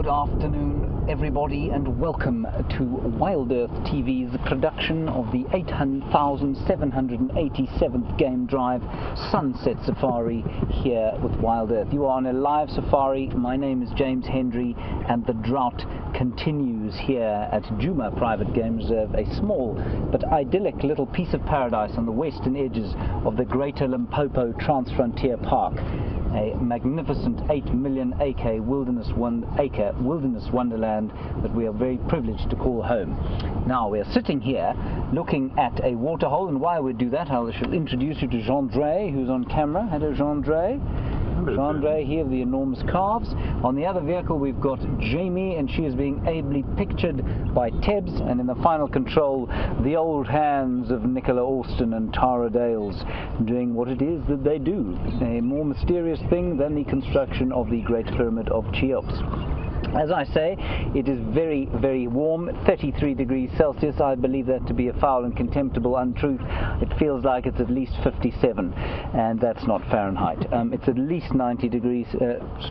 Good afternoon, everybody, and welcome to WildEarth TV's production of the 8,787th game drive Sunset Safari here with WildEarth. You are on a live safari. My name is James Hendry, and the drought continues here at Juma Private Game Reserve, a small but idyllic little piece of paradise on the western edges of the Greater Limpopo Transfrontier Park. A magnificent 8 million acre wilderness wonderland that we are very privileged to call home. Now we are sitting here looking at a waterhole, and while we do that I shall introduce you to Jean-Dre, who's on camera. Hello, Jean-Dre. Jean-Dre here, the enormous calves. On the other vehicle we've got Jamie, and she is being ably pictured by Tebbs, and in the final control the old hands of Nicola Alston and Tara Dales, doing what it is that they do, a more mysterious thing than the construction of the Great Pyramid of Cheops. As I say, it is very, very warm, 33 degrees Celsius. I believe that to be a foul and contemptible untruth. It feels like it's at least 57, and that's not Fahrenheit. It's at least 90 degrees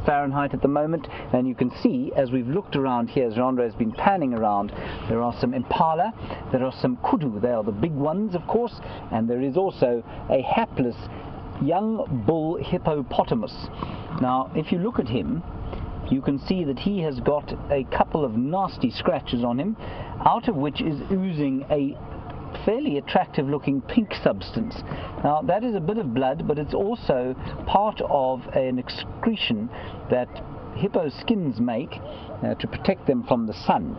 Fahrenheit at the moment, and you can see, as we've looked around here, as Jean-Dre has been panning around, there are some impala, there are some kudu, they are the big ones, of course, and there is also a hapless young bull hippopotamus. Now, if you look at him, you can see that he has got a couple of nasty scratches on him, out of which is oozing a fairly attractive looking pink substance. Now that is a bit of blood, but it's also part of an excretion that hippo skins make to protect them from the sun.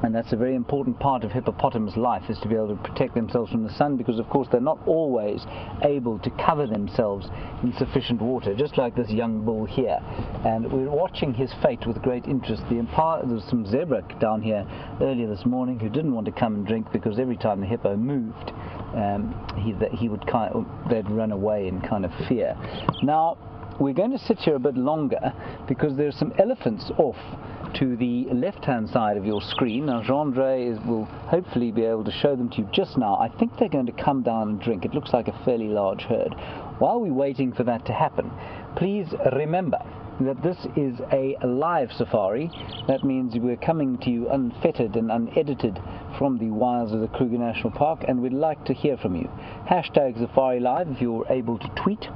And that's a very important part of hippopotamus life, is to be able to protect themselves from the sun, because of course they're not always able to cover themselves in sufficient water, just like this young bull here. And we're watching his fate with great interest. There was some zebra down here earlier this morning who didn't want to come and drink, because every time the hippo moved, they'd run away in kind of fear. Now we're going to sit here a bit longer because there's some elephants off to the left-hand side of your screen. Now Jean-Dre will hopefully be able to show them to you just now. I think they're going to come down and drink. It looks like a fairly large herd. While we're waiting for that to happen, please remember that this is a live safari. That means we're coming to you unfettered and unedited from the wilds of the Kruger National Park, and we'd like to hear from you. Hashtag Safari Live if you're able to tweet.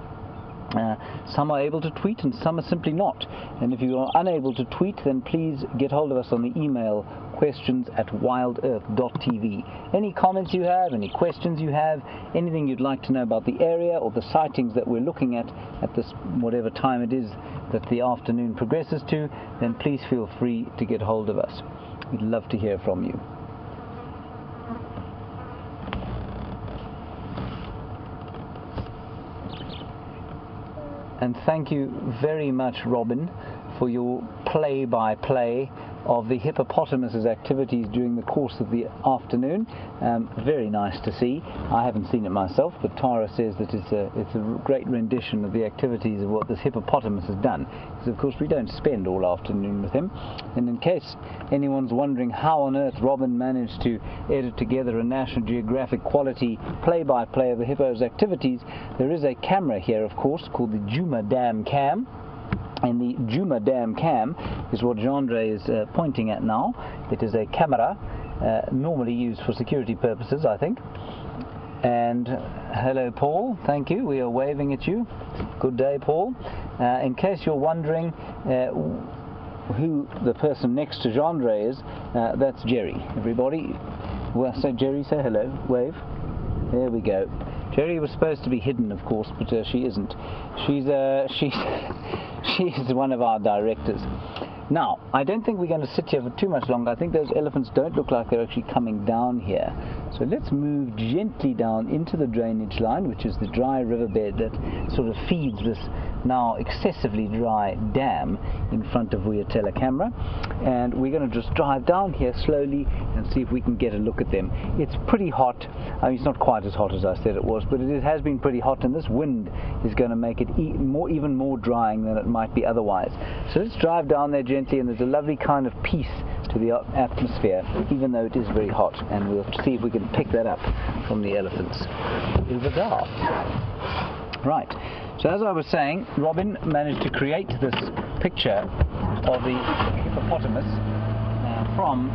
Some are able to tweet and some are simply not, and if you are unable to tweet, then please get hold of us on the email questions@wildearth.tv. Any comments you have, any questions you have, anything you'd like to know about the area or the sightings that we're looking at this whatever time it is that the afternoon progresses to, then please feel free to get hold of us. We'd love to hear from you. And thank you very much, Robin, for your play-by-play of the hippopotamus's activities during the course of the afternoon. Very nice to see. I haven't seen it myself, but Tara says that it's a great rendition of the activities of what this hippopotamus has done. Because of course we don't spend all afternoon with him. And in case anyone's wondering how on earth Robin managed to edit together a National Geographic quality play-by-play of the hippo's activities, there is a camera here, of course, called the Juma Dam Cam. And the Juma Dam Cam is what Jean-Dre is pointing at now. It is a camera normally used for security purposes, I think. And hello, Paul. Thank you. We are waving at you. Good day, Paul. In case you're wondering who the person next to Jean-Dre is, that's Jerry. Everybody, well, so Jerry, say hello. Wave. There we go. Jerry was supposed to be hidden, of course, but she isn't. She's one of our directors. Now, I don't think we're going to sit here for too much longer. I think those elephants don't look like they're actually coming down here. So let's move gently down into the drainage line, which is the dry riverbed that sort of feeds this now excessively dry dam in front of Wiyatela camera. And we're going to just drive down here slowly and see if we can get a look at them. It's pretty hot. I mean, it's not quite as hot as I said it was, but it has been pretty hot, and this wind is going to make it even more drying than it might be otherwise. So let's drive down there gently, and there's a lovely kind of peace to the atmosphere, even though it is very hot, and we'll see if we can pick that up from the elephants over there. Right, so as I was saying, Robin managed to create this picture of the hippopotamus from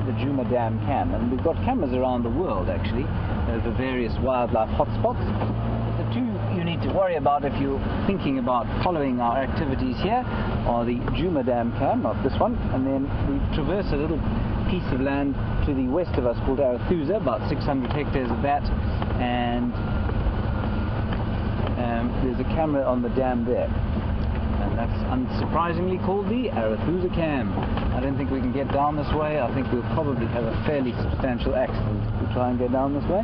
the Juma Dam cam. And we've got cameras around the world actually over various wildlife hotspots. The two you need to worry about if you're thinking about following our activities here are the Juma Dam cam, not this one, and then we traverse a little piece of land to the west of us called Arathusa, about 600 hectares of that, and there's a camera on the dam there, and that's unsurprisingly called the Arathusa cam. I don't think we can get down this way. I think we'll probably have a fairly substantial accident if we try and go down this way,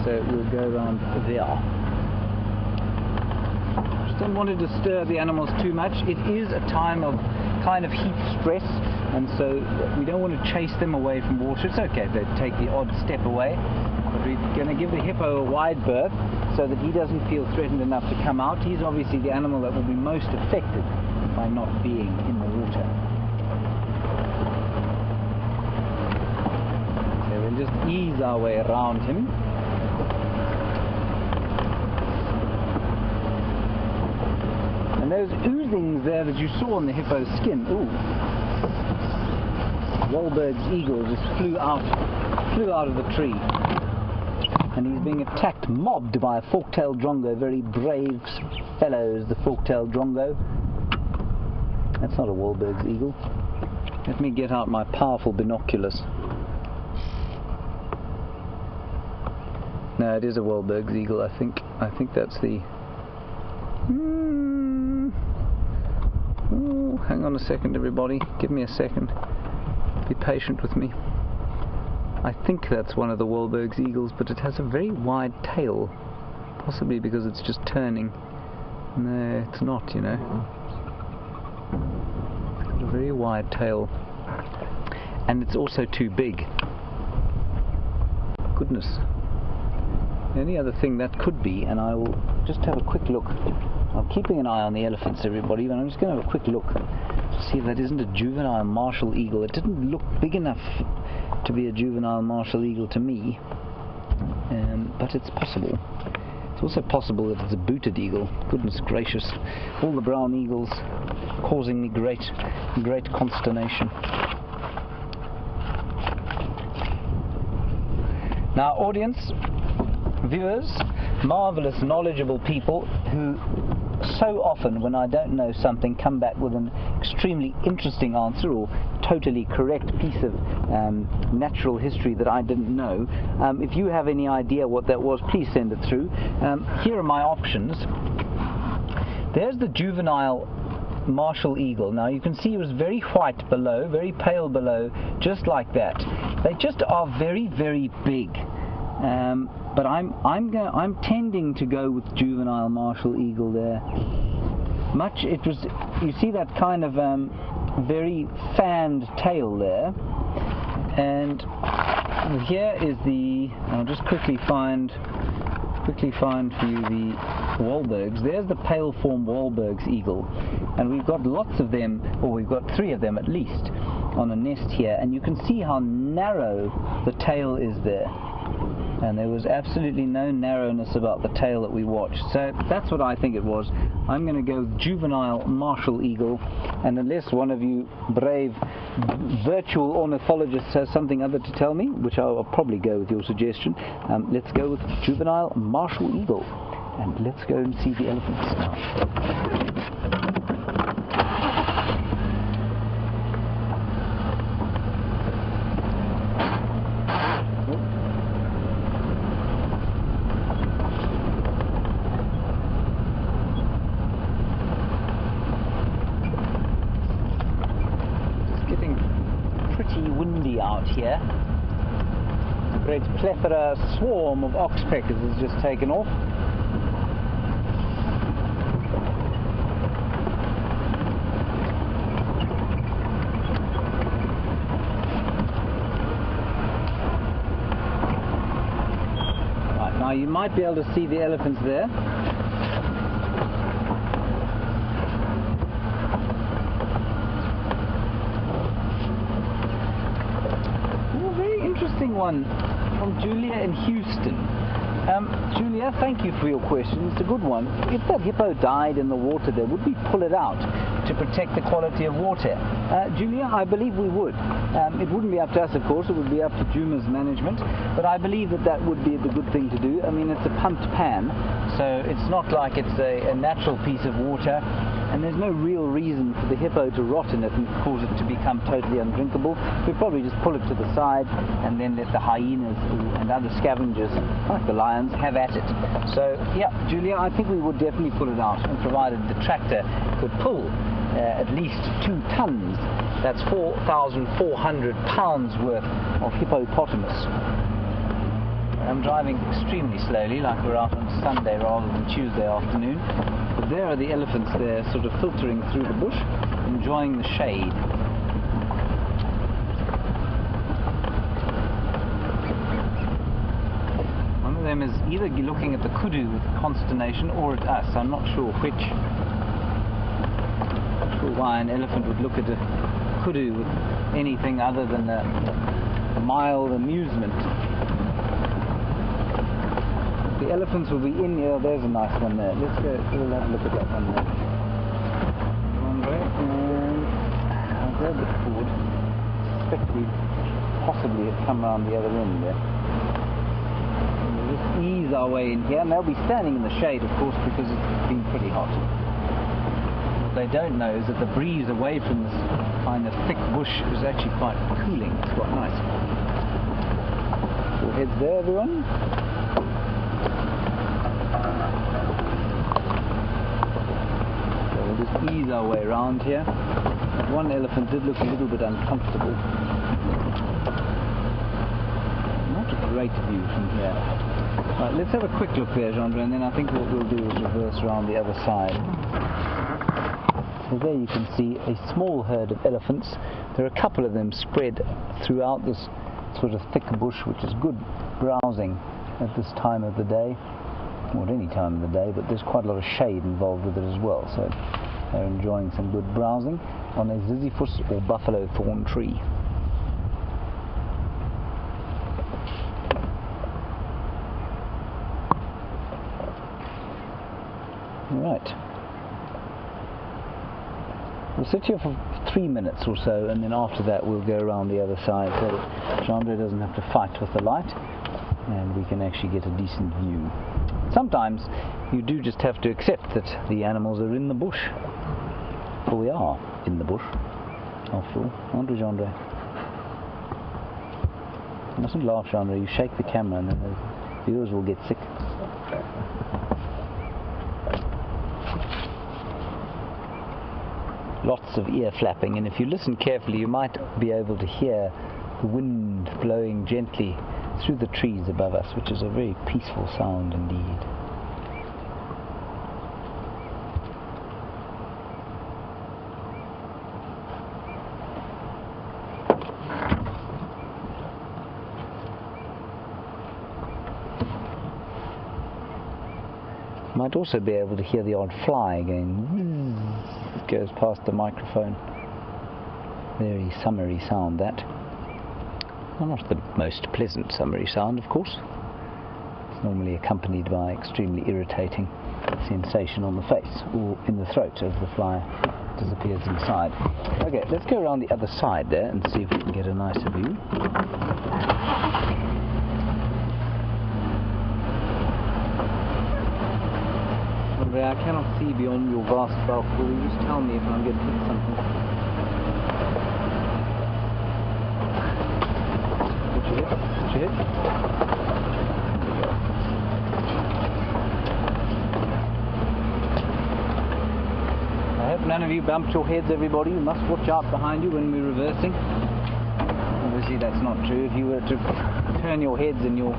so we'll go around there. Just don't want to disturb the animals too much. It is a time of kind of heat stress, and so we don't want to chase them away from water. It's okay if they take the odd step away, but we're going to give the hippo a wide berth so that he doesn't feel threatened enough to come out. He's obviously the animal that will be most affected by not being in the water. So we'll just ease our way around him. And those oozings there that you saw on the hippo's skin, ooh, WildEarth's eagle just flew out of the tree. And he's being attacked, mobbed by a fork-tailed drongo, very brave fellows, the fork-tailed drongo. That's not a WildEarth's eagle. Let me get out my powerful binoculars. No, it is a WildEarth's eagle, I think. I think that's the... Oh, hang on a second, everybody. Give me a second. Be patient with me. I think that's one of the WildEarth's eagles, but it has a very wide tail. Possibly because it's just turning. No, it's not, you know. It's got a very wide tail. And it's also too big. Goodness. The only other thing that could be, and I will just have a quick look. I'm keeping an eye on the elephants, everybody, but I'm just going to have a quick look to see if that isn't a juvenile martial eagle. It didn't look big enough to be a juvenile martial eagle to me, but it's possible. It's also possible that it's a booted eagle. Goodness gracious, all the brown eagles causing me great consternation. Now, audience, viewers, marvelous, knowledgeable people who so often, when I don't know something, come back with an extremely interesting answer or totally correct piece of natural history that I didn't know. If you have any idea what that was, please send it through. Here are my options. There's the juvenile martial eagle. Now you can see it was very white below, very pale below, just like that. They just are very, very big. But I'm tending to go with juvenile martial eagle there. You see that kind of very fanned tail there, and here is the. I'll just quickly find for you the WildEarths. There's the pale form WildEarth's eagle, and we've got lots of them, or we've got 3 of them at least, on a nest here, and you can see how narrow the tail is there. And there was absolutely no narrowness about the tail that we watched. So that's what I think it was. I'm going to go with juvenile martial eagle, and unless one of you brave virtual ornithologists has something other to tell me, which I'll probably go with your suggestion, let's go with juvenile martial eagle, and let's go and see the elephants now. Out here, a great plethora, swarm of oxpeckers has just taken off. Right, now you might be able to see the elephants there. One from Julia in Houston. Julia, thank you for your question. It's a good one. If that hippo died in the water there, would we pull it out? to protect the quality of water? Julia, I believe we would. It wouldn't be up to us, of course, it would be up to Juma's management, but I believe that would be the good thing to do. I mean, it's a pumped pan, so it's not like it's a natural piece of water, and there's no real reason for the hippo to rot in it and cause it to become totally undrinkable. We'd probably just pull it to the side and then let the hyenas and other scavengers, like the lions, have at it. So, yeah, Julia, I think we would definitely pull it out, and provided the tractor could pull at least 2 tons. That's 4,400 pounds worth of hippopotamus. I'm driving extremely slowly, like we're out on Sunday rather than Tuesday afternoon. But there are the elephants there, sort of filtering through the bush, enjoying the shade. One of them is either looking at the kudu with consternation or at us. I'm not sure which. Not sure why an elephant would look at a kudu with anything other than a mild amusement. The elephants will be in here. There's a nice one there. Let's go. We'll have a look at that one there. Andre, and I'll grab the cord. I suspect we possibly have come around the other end there. And we'll just ease our way in here, and they'll be standing in the shade, of course, because it's been pretty hot. What they don't know is that the breeze away from this kind of thick bush is actually quite cooling. It's quite nice. Your heads there, everyone. Ease our way around here. One elephant did look a little bit uncomfortable. Not a great view from here. Right, let's have a quick look there, Jean-Andre, and then I think what we'll do is reverse around the other side. So there you can see a small herd of elephants. There are a couple of them spread throughout this sort of thick bush, which is good browsing at this time of the day, or at any time of the day, but there's quite a lot of shade involved with it as well. So they're enjoying some good browsing on a ziziphus or buffalo thorn tree. Right. We'll sit here for 3 minutes or so, and then after that we'll go around the other side so that Jean-Andre doesn't have to fight with the light, and we can actually get a decent view. Sometimes you do just have to accept that the animals are in the bush. For we are in the bush, after all, aren't we, Jean-Andre? You mustn't laugh, Jean-Andre. You shake the camera and then the viewers will get sick. Lots of ear flapping, and if you listen carefully you might be able to hear the wind blowing gently through the trees above us, which is a very peaceful sound indeed. Might also be able to hear the odd fly going. It goes past the microphone. Very summery sound, that. Well, not the most pleasant summery sound, of course. It's normally accompanied by extremely irritating sensation on the face or in the throat as the fly disappears inside. Okay, let's go around the other side there and see if we can get a nicer view. I cannot see beyond your vast bulk. Will you just tell me if I'm going to hit something? What you hit? What you hit? I hope none of you bumped your heads, everybody. You must watch out behind you when we're reversing. Obviously that's not true. If you were to turn your heads in your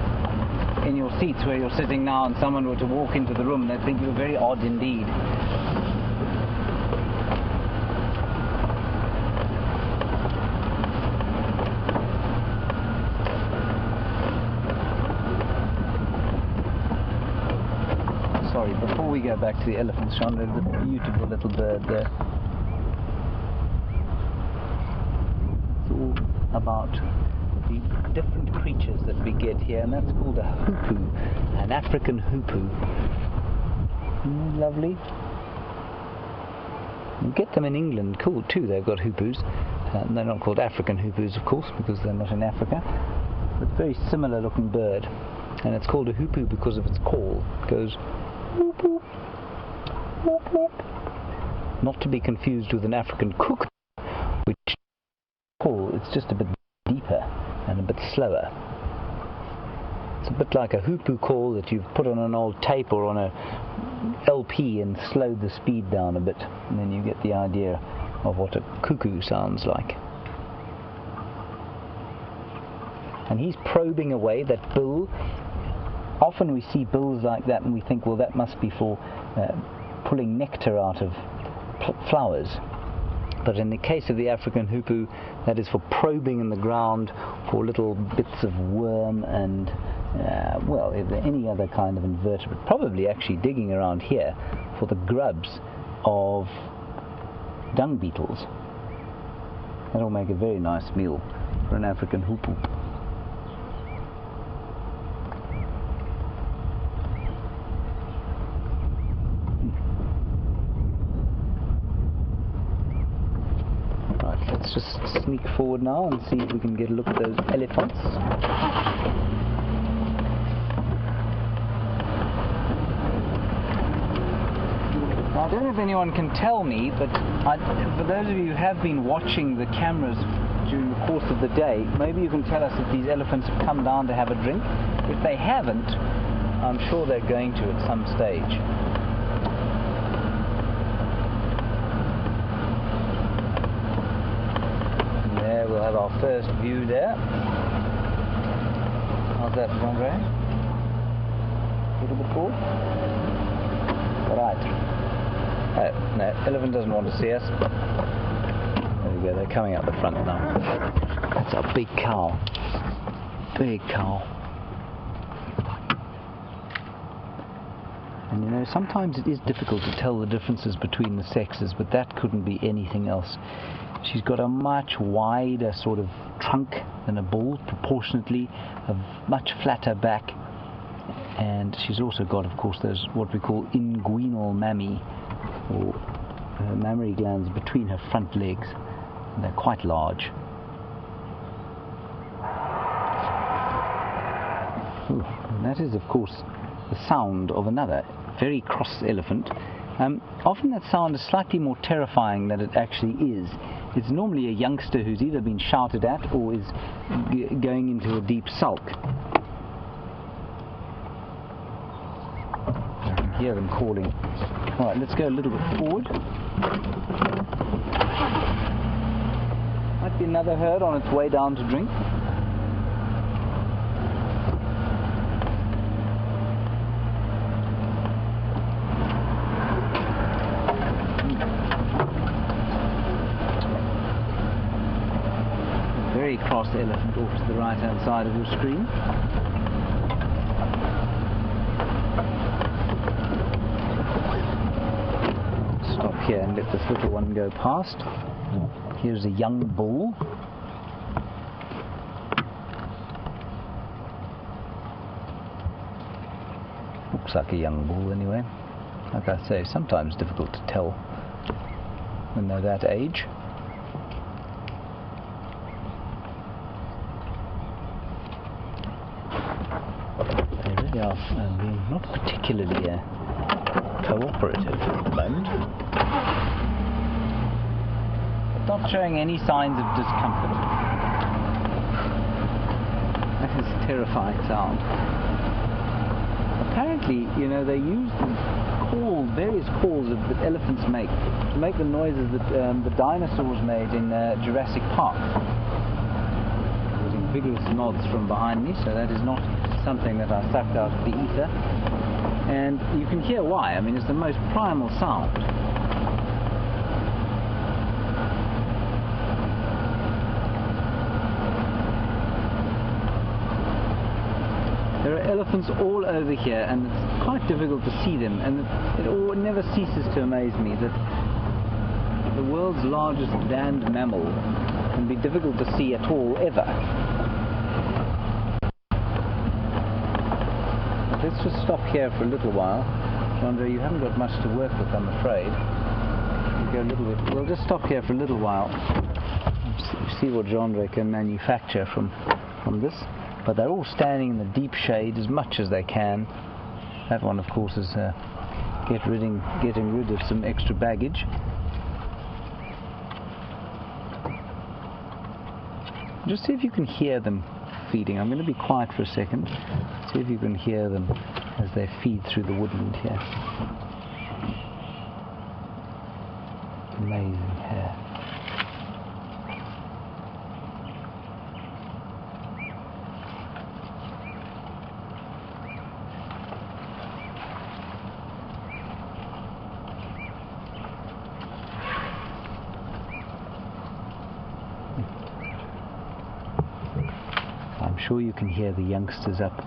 seats where you're sitting now and someone were to walk into the room, they'd think you were very odd indeed. Sorry, before we go back to the elephants, Sean, there's a beautiful little bird there. It's all about the different creatures that we get here, and that's called a hoopoo, an African hoopoo. Lovely. You get them in England, cool too. They've got hoopoes. They're not called African hoopoes, of course, because they're not in Africa. But very similar looking bird, and it's called a hoopoo because of its call. It goes whoop whoop, whoop whoop. Not to be confused with an African cuckoo, which call it's just a bit deeper and a bit slower. It's a bit like a hoopoo call that you've put on an old tape or on a LP and slowed the speed down a bit, and then you get the idea of what a cuckoo sounds like. And he's probing away that bill. Often we see bills like that and we think, well, that must be for pulling nectar out of flowers. But in the case of the African hoopoo, that is for probing in the ground for little bits of worm and well, if there any other kind of invertebrate, probably actually digging around here for the grubs of dung beetles. That'll make a very nice meal for an African hoopoo. Right, let's just sneak forward now and see if we can get a look at those elephants. I don't know if anyone can tell me, but for those of you who have been watching the cameras during the course of the day, maybe you can tell us if these elephants have come down to have a drink. If they haven't, I'm sure they're going to at some stage. And there we'll have our first view there. How's that, Andre? A little bit cool? Right. Oh, no, elephant doesn't want to see us. There we go, they're coming up the front now. That's a big cow. Big cow. And you know, sometimes it is difficult to tell the differences between the sexes, but that couldn't be anything else. She's got a much wider sort of trunk than a bull, proportionately, a much flatter back, and she's also got, of course, those what we call inguinal mammae, or mammary glands between her front legs. And they're quite large. Ooh, and that is, of course, the sound of another very cross elephant. Often that sound is slightly more terrifying than it actually is. It's normally a youngster who's either been shouted at or is going into a deep sulk. I can hear them calling. Alright, let's go a little bit forward. Might be another herd on its way down to drink. Very cross elephant off to the right hand side of your screen. Stop here and let this little one go past. Here's a young bull. Looks like a young bull anyway. Like I say, sometimes difficult to tell when they're that age. They really are being not particularly cooperative at the moment. Not showing any signs of discomfort. That is a terrifying sound. Apparently, you know, they use various calls that elephants make to make the noises that the dinosaurs made in Jurassic Park. Using vigorous nods from behind me, so that is not something that I sucked out of the ether. And you can hear why. I mean, it's the most primal sound. There are elephants all over here, and it's quite difficult to see them, and it never ceases to amaze me that the world's largest land mammal can be difficult to see at all, ever. But let's just stop here for a little while. Chandra, you haven't got much to work with, I'm afraid. You here a little bit. We'll just stop here for a little while. See what Jean can manufacture from this. But they're all standing in the deep shade as much as they can. That one, of course, is getting rid of some extra baggage. Just see if you can hear them feeding. I'm going to be quiet for a second. See if you can hear them as they feed through the woodland here. Amazing hair. I'm sure you can hear the youngsters up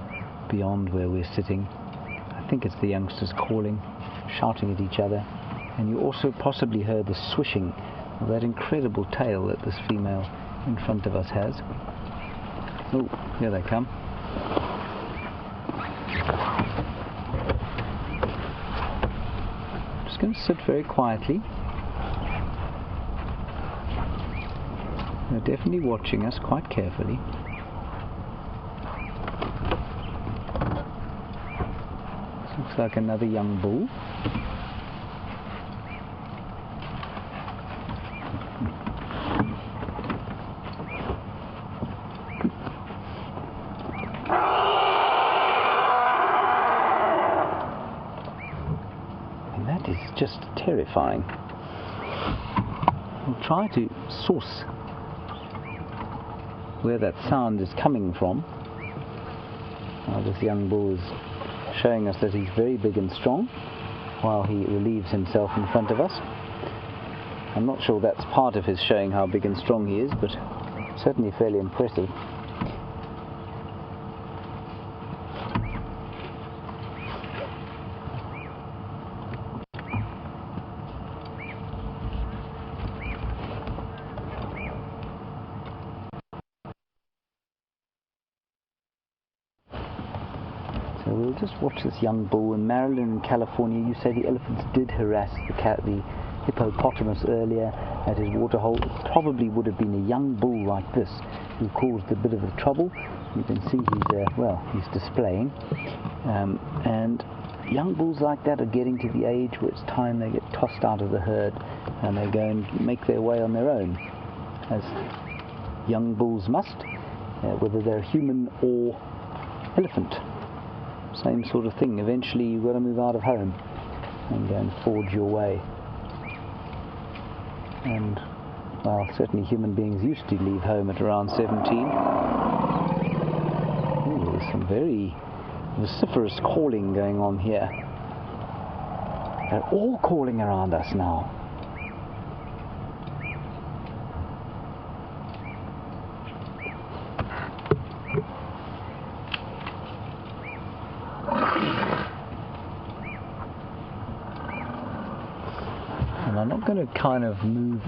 beyond where we're sitting. I think it's the youngsters calling, shouting at each other. And you also possibly heard the swishing of that incredible tail that this female in front of us has. Oh, here they come. Just going to sit very quietly. They're definitely watching us quite carefully. This looks like another young bull. Just terrifying. We'll try to source where that sound is coming from. This young bull is showing us that he's very big and strong while he relieves himself in front of us. I'm not sure that's part of his showing how big and strong he is, but certainly fairly impressive. So we'll just watch this young bull. In Maryland and California, you say the elephants did harass the hippopotamus earlier at his waterhole. It probably would have been a young bull like this who caused a bit of the trouble. You can see he's displaying. And young bulls like that are getting to the age where it's time they get tossed out of the herd and they go and make their way on their own, as young bulls must, whether they're human or elephant. Same sort of thing. Eventually you've got to move out of home and go and forge your way. And, well, certainly human beings used to leave home at around 17. Ooh, there's some very vociferous calling going on here. They're all calling around us now. And I'm not going to kind of move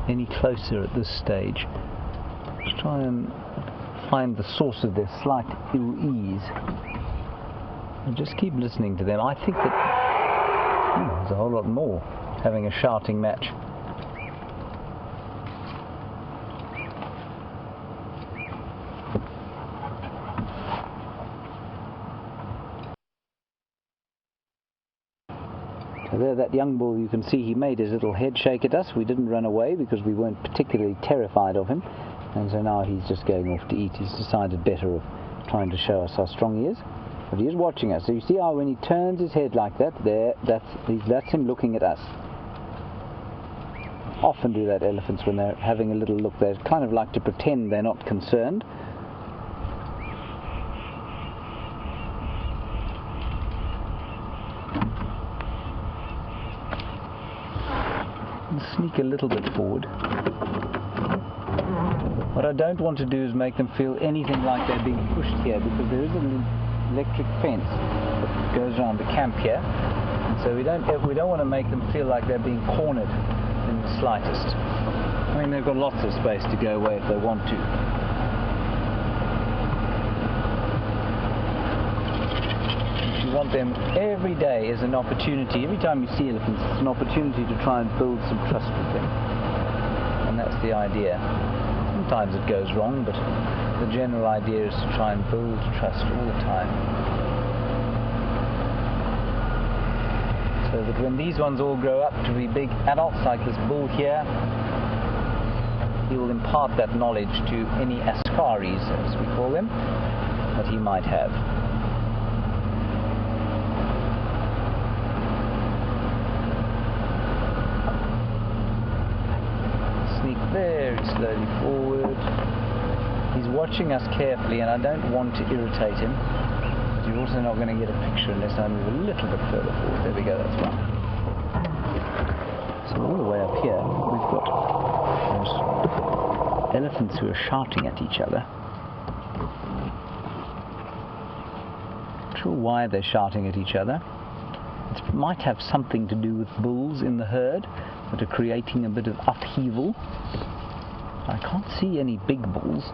any closer at this stage. Just try and find the source of their slight ill ease. And just keep listening to them. I think that there's a whole lot more having a shouting match. So there, that young bull, you can see he made his little head shake at us. We didn't run away because we weren't particularly terrified of him. And so now he's just going off to eat. He's decided better of trying to show us how strong he is. But he is watching us. So you see how when he turns his head like that, that's him looking at us. Often do that elephants when they're having a little look. They kind of like to pretend they're not concerned. Sneak a little bit forward. What I don't want to do is make them feel anything like they're being pushed here, because there is an electric fence that goes around the camp here, and so we don't want to make them feel like they're being cornered in the slightest. I mean, they've got lots of space to go away if they want to. you want them every day as an opportunity. Every time you see elephants, it's an opportunity to try and build some trust with them. And that's the idea. Sometimes it goes wrong, but the general idea is to try and build trust all the time. So that when these ones all grow up to be big adults, like this bull here, he will impart that knowledge to any askaris, as we call them, that he might have. Sneak very slowly forward. He's watching us carefully, and I don't want to irritate him, but you're also not going to get a picture unless I move a little bit further forward. There we go, that's fine. So all the way up here, we've got those elephants who are shouting at each other. Not sure why they're shouting at each other. It might have something to do with bulls in the herd that are creating a bit of upheaval. I can't see any big bulls.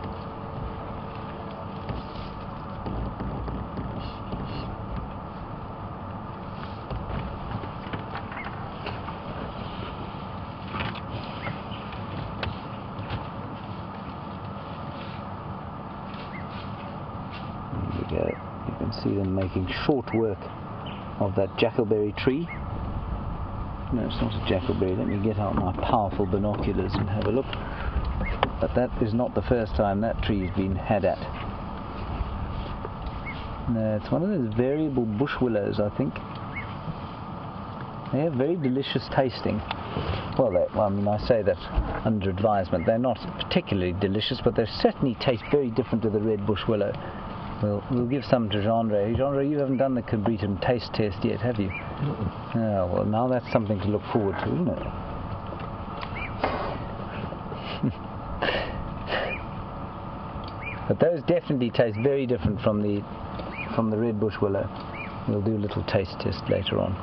You can see them making short work of that jackalberry tree. No, it's not a jackalberry. Let me get out my powerful binoculars and have a look. But that is not the first time that tree has been had at. No, it's one of those variable bush willows, I think. They are very delicious tasting. Well, I mean, I say that under advisement. They're not particularly delicious, but they certainly taste very different to the red bush willow. We'll give some to Jean-Ray. Jean-Ray, you haven't done the Cabritum taste test yet, have you? Oh, well, now that's something to look forward to, isn't it? But those definitely taste very different from the red bush willow. We'll do a little taste test later on.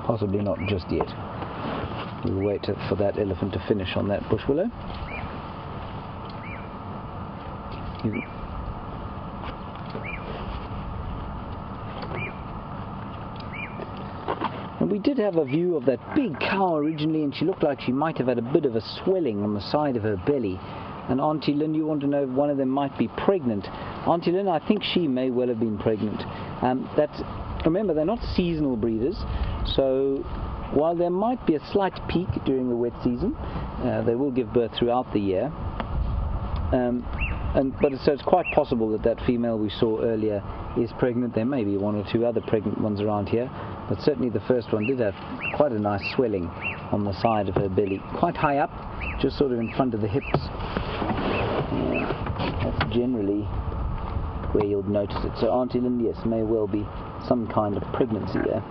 Possibly not just yet. We'll wait for that elephant to finish on that bush willow. And we did have a view of that big cow originally, and she looked like she might have had a bit of a swelling on the side of her belly. And Auntie Lynn, you want to know if one of them might be pregnant. Auntie Lynn, I think she may well have been pregnant. Remember, they're not seasonal breeders, so while there might be a slight peak during the wet season, they will give birth throughout the year. So it's quite possible that female we saw earlier is pregnant. There may be one or two other pregnant ones around here, but certainly the first one did have quite a nice swelling on the side of her belly, quite high up, just sort of in front of the hips. That's generally where you'll notice it. So Auntie Lynn, yes, may well be some kind of pregnancy there.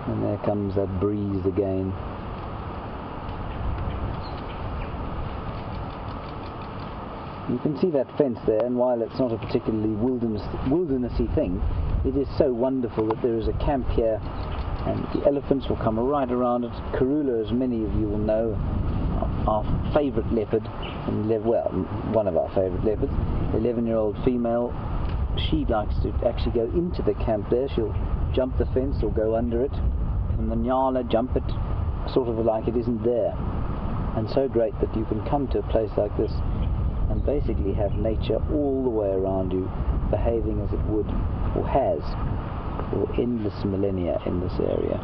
And there comes that breeze again. You can see that fence there, and while it's not a particularly wildernessy thing, it is so wonderful that there is a camp here, and the elephants will come right around it. Karula, as many of you will know, our favourite leopard, and one of our favourite leopards, 11-year-old female. She likes to actually go into the camp there. She'll jump the fence or go under it, and the nyala jump it, sort of like it isn't there. And so great that you can come to a place like this and basically have nature all the way around you, behaving as it would, or has, for endless millennia in this area.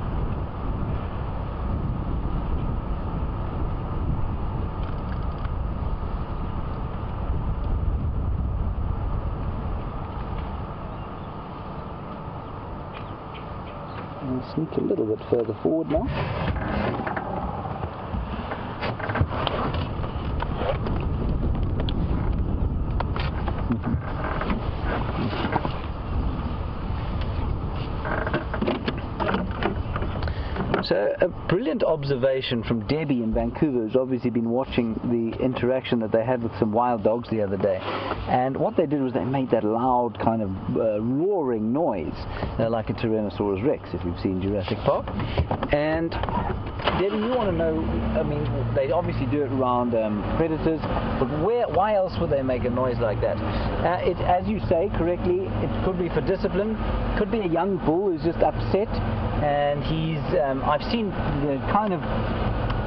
I'll sneak a little bit further forward now. So a brilliant observation from Debbie in Vancouver, who's obviously been watching the interaction that they had with some wild dogs the other day. And what they did was they made that loud kind of roaring noise, like a Tyrannosaurus Rex, if you've seen Jurassic Park. And Debbie, you want to know, I mean, they obviously do it around predators, but why else would they make a noise like that? It, as you say correctly, it could be for discipline, could be a young bull who's just upset, and he's, I've seen kind of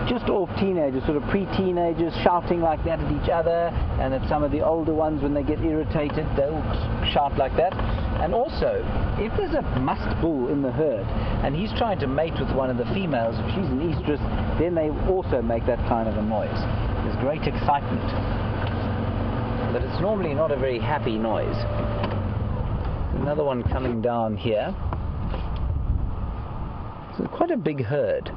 just off teenagers, sort of pre-teenagers shouting like that at each other, and at some of the older ones, when they get irritated, they'll shout like that. And also, if there's a musk bull in the herd and he's trying to mate with one of the females, if she's an estrus, then they also make that kind of a noise. There's great excitement, but it's normally not a very happy noise. Another one coming down here. So quite a big herd.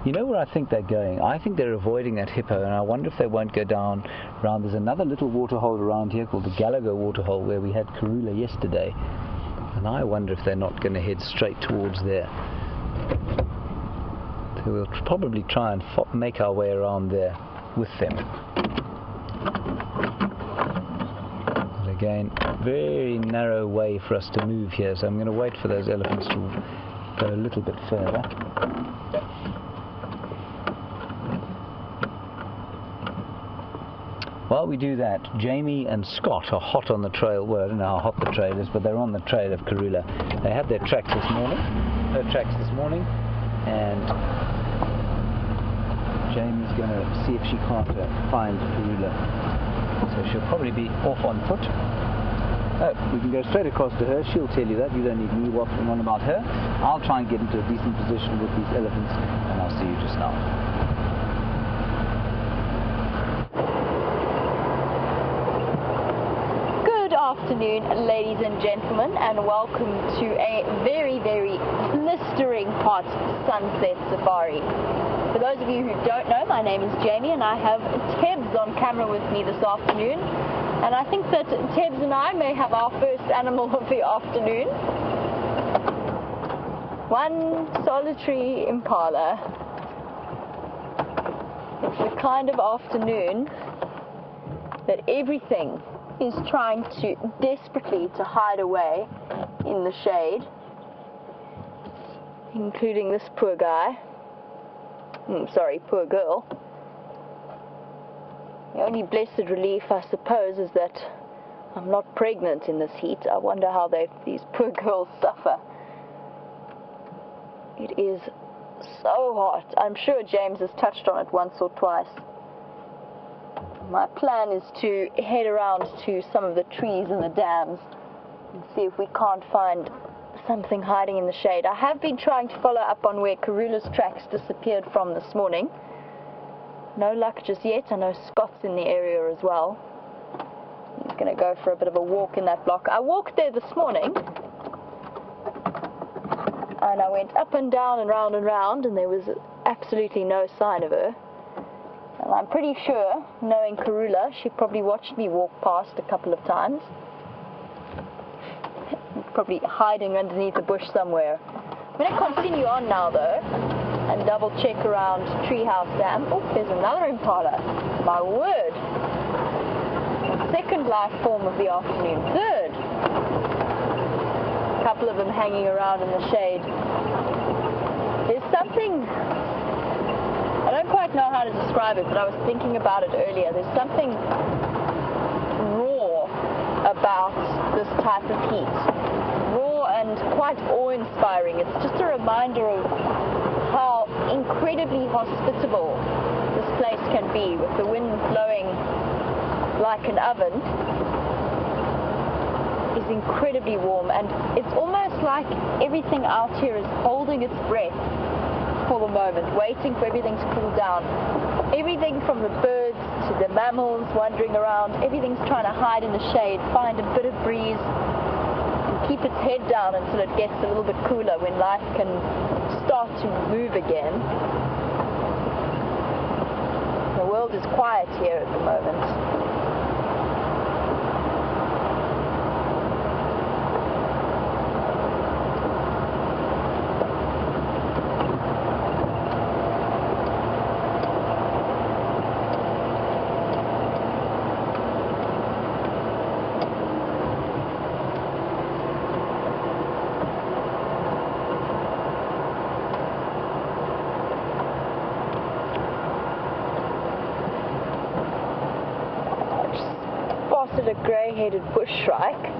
You know where I think they're going? I think they're avoiding that hippo, and I wonder if they won't go down around. There's another little waterhole around here called the Gallagher waterhole where we had Karula yesterday, and I wonder if they're not going to head straight towards there. So we'll probably try and make our way around there with them. And again, very narrow way for us to move here, so I'm going to wait for those elephants to go a little bit further. While we do that, Jamie and Scott are hot on the trail. Well, I don't know how hot the trail is, but they're on the trail of Karula. They had their tracks this morning, her tracks this morning, and Jamie's going to see if she can't find Karula. So she'll probably be off on foot. Oh, we can go straight across to her. She'll tell you that. You don't need me waffling on about her. I'll try and get into a decent position with these elephants, and I'll see you just now. Afternoon, ladies and gentlemen, and welcome to a very, very blistering hot sunset safari. For those of you who don't know, my name is Jamie, and I have Tebs on camera with me this afternoon, and I think that Tebs and I may have our first animal of the afternoon. One solitary impala. It's the kind of afternoon that everything is trying to desperately to hide away in the shade, including this poor guy. Sorry, poor girl. The only blessed relief, I suppose, is that I'm not pregnant in this heat. I wonder how these poor girls suffer. It is so hot. I'm sure James has touched on it once or twice. My plan is to head around to some of the trees and the dams and see if we can't find something hiding in the shade. I have been trying to follow up on where Karula's tracks disappeared from this morning. No luck just yet. I know Scott's in the area as well. He's going to go for a bit of a walk in that block. I walked there this morning, and I went up and down and round, and there was absolutely no sign of her. And I'm pretty sure, knowing Karula, she probably watched me walk past a couple of times. Probably hiding underneath a bush somewhere. I'm going to continue on now, though, and double check around Treehouse Dam. Oh, there's another impala. My word. Second life form of the afternoon. Third. A couple of them hanging around in the shade. There's something, I don't quite know how to describe it, but I was thinking about it earlier. There's something raw about this type of heat. Raw and quite awe-inspiring. It's just a reminder of how incredibly hospitable this place can be, with the wind blowing like an oven. It's incredibly warm, and it's almost like everything out here is holding its breath for the moment, waiting for everything to cool down. Everything from the birds to the mammals wandering around, everything's trying to hide in the shade, find a bit of breeze, and keep its head down until it gets a little bit cooler, when life can start to move again. The world is quiet here at the moment. spotted a grey-headed bush shrike.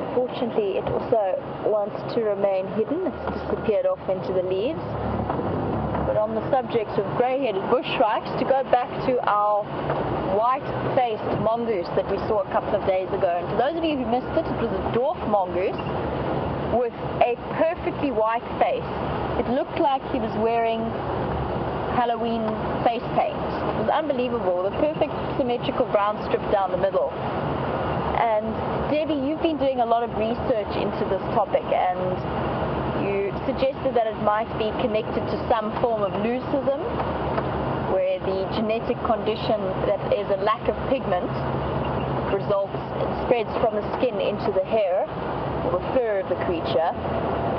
Unfortunately, it also wants to remain hidden. It's disappeared off into the leaves. But on the subject of grey-headed bush shrikes, to go back to our white-faced mongoose that we saw a couple of days ago. And for those of you who missed it, it was a dwarf mongoose with a perfectly white face. It looked like he was wearing Halloween face paint. It was unbelievable. The perfect symmetrical brown strip down the middle. And Debbie, you've been doing a lot of research into this topic, and you suggested that it might be connected to some form of leucism, where the genetic condition that is a lack of pigment spreads from the skin into the hair or the fur of the creature.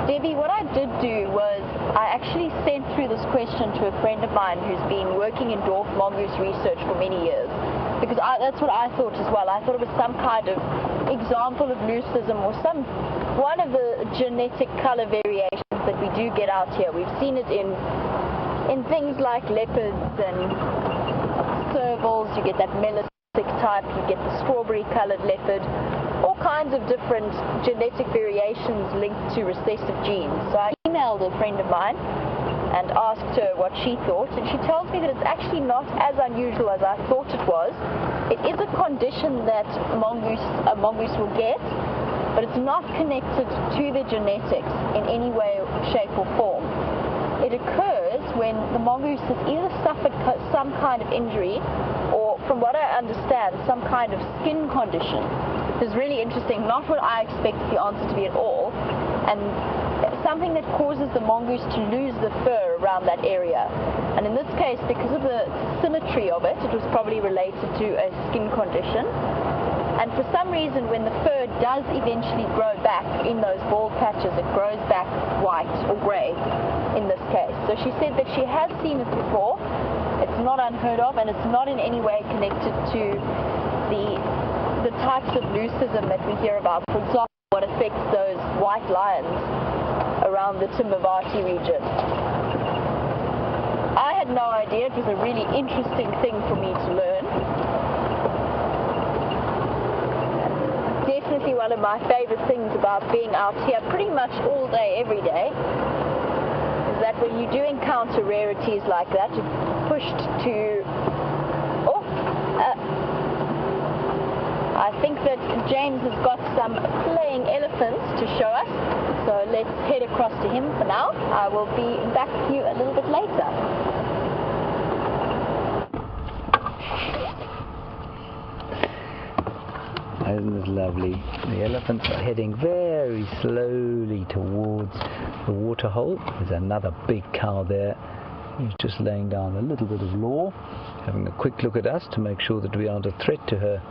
Debbie, what I did do was I actually sent through this question to a friend of mine who's been working in dwarf mongoose research for many years, because that's what I thought as well. I thought it was some kind of example of leucism or one of the genetic color variations that we do get out here. We've seen it in things like leopards and servals. You get that melasic type, you get the strawberry colored leopard, all kinds of different genetic variations linked to recessive genes. So I emailed a friend of mine and asked her what she thought, and she tells me that it's actually not as unusual as I thought it was. It is a condition that a mongoose will get, but it's not connected to the genetics in any way, shape or form. It occurs when the mongoose has either suffered some kind of injury or, from what I understand, some kind of skin condition. It's really interesting, not what I expected the answer to be at all, and something that causes the mongoose to lose the fur around that area. And in this case, because of the symmetry of it, it was probably related to a skin condition. And for some reason, when the fur does eventually grow back in those bald patches, it grows back white or grey in this case. So she said that she has seen it before. It's not unheard of, and it's not in any way connected to the types of leucism that we hear about. For example, what affects those white lions around the Timbavati region. I had no idea. It was a really interesting thing for me to learn. Definitely one of my favorite things about being out here pretty much all day, every day, is that when you do encounter rarities like that, you're pushed to... I think that James has got some playing elephants to show us, so let's head across to him for now. I will be back with you a little bit later. Isn't this lovely? The elephants are heading very slowly towards the waterhole. There's another big cow there. He's just laying down a little bit of law, having a quick look at us to make sure that we aren't a threat to her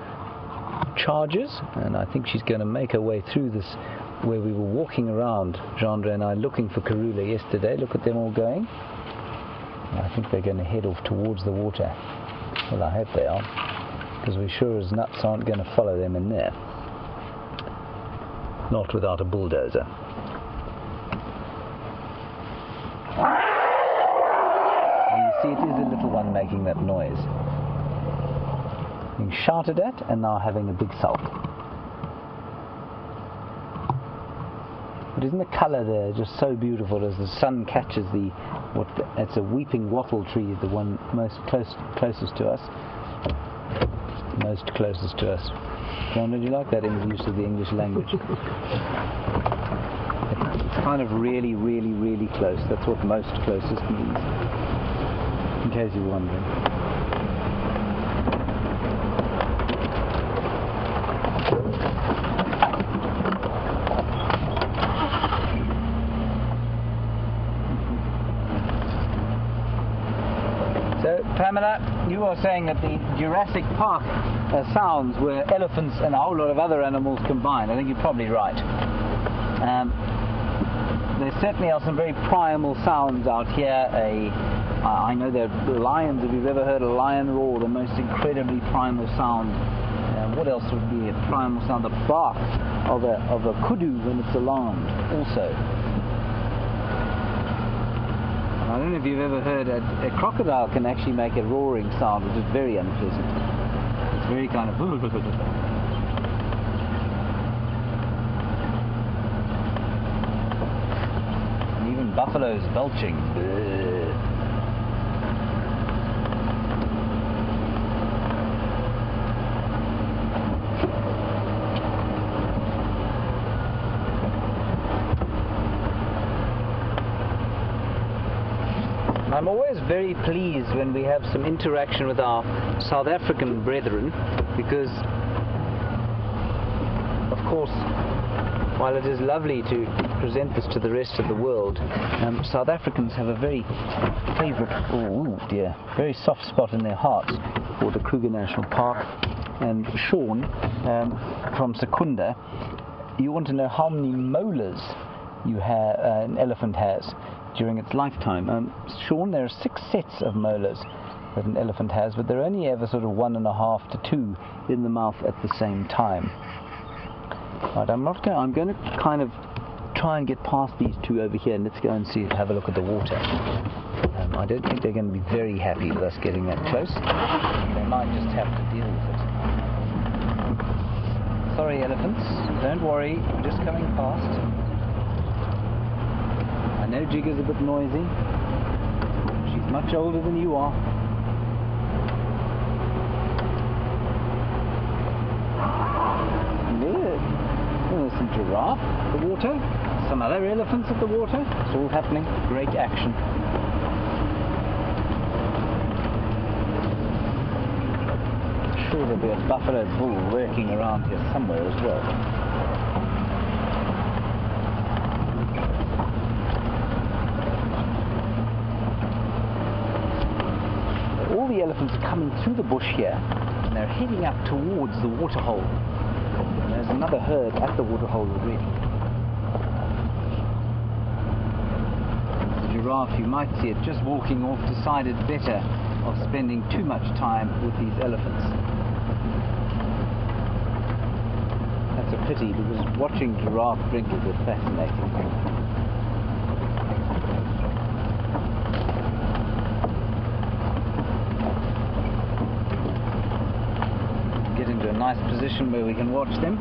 charges, and I think she's going to make her way through this where we were walking around, Jandre and I, looking for Karula yesterday. Look at them all going. I think they're going to head off towards the water. Well, I hope they are, because we sure as nuts aren't going to follow them in there. Not without a bulldozer. And you see, it is a little one making that noise. Being shouted at and now having a big sulk. But isn't the colour there just so beautiful as the sun catches it's a weeping wattle tree, the one closest to us. Most closest to us. John, did you like that in the use of the English language? It's kind of really, really, really close. That's what most closest means, in case you're wondering. So, Pamela, you are saying that the Jurassic Park sounds were elephants and a whole lot of other animals combined. I think you're probably right. There certainly are some very primal sounds out here. I know there are lions. If you've ever heard a lion roar, the most incredibly primal sound. What else would be a primal sound? The bark of a kudu when it's alarmed, also. I don't know if you've ever heard a crocodile can actually make a roaring sound, which is very unpleasant. It's very kind of... And even buffaloes belching. I'm always very pleased when we have some interaction with our South African brethren, because of course, while it is lovely to present this to the rest of the world, South Africans have a very favourite, oh dear, very soft spot in their hearts for the Kruger National Park. And Sean from Secunda, you want to know how many molars an elephant has during its lifetime. Sean, there are 6 sets of molars that an elephant has, but they're only ever sort of 1.5 to 2 in the mouth at the same time. Right, I'm going to kind of try and get past these 2 over here, and let's go and have a look at the water. I don't think they're going to be very happy with us getting that close. They might just have to deal with it. Sorry, elephants, don't worry, we're just coming past. I know Jigger's a bit noisy. She's much older than you are. And there's some giraffe at the water, some other elephants at the water. It's all happening. Great action. I'm sure there'll be a buffalo bull lurking around here somewhere as well. All the elephants are coming through the bush here, and they're heading up towards the waterhole. And there's another herd at the waterhole already. The giraffe, you might see it just walking off, decided better of spending too much time with these elephants. That's a pity, because watching giraffe drink is a fascinating thing. A nice position where we can watch them.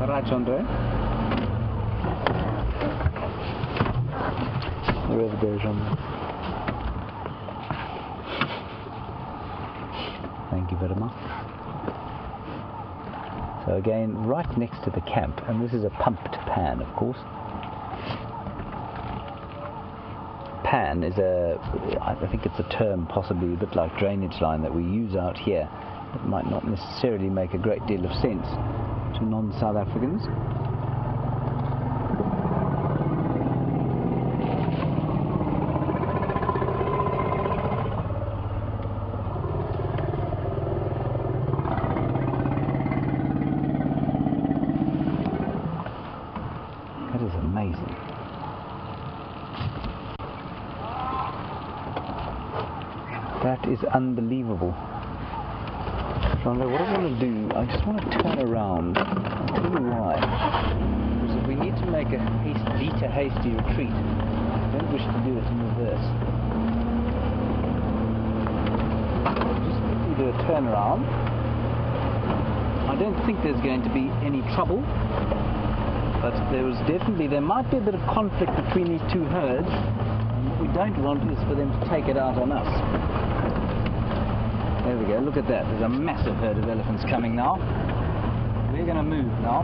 All right, Andre. You're over there, Andre. Thank you very much. So again, right next to the camp, and this is a pumped pan, of course. Pan is I think it's a term possibly a bit like drainage line that we use out here. It might not necessarily make a great deal of sense to non-South Africans. That is amazing. That is unbelievable. What I want to do, I just want to turn around. I'll tell you why. Because if we need to make a hasty retreat, I don't wish to do it in reverse. Just quickly do a turnaround. I don't think there's going to be any trouble, but there might be a bit of conflict between these two herds, and what we don't want is for them to take it out on us. There we go, look at that. There's a massive herd of elephants coming now. We're going to move now.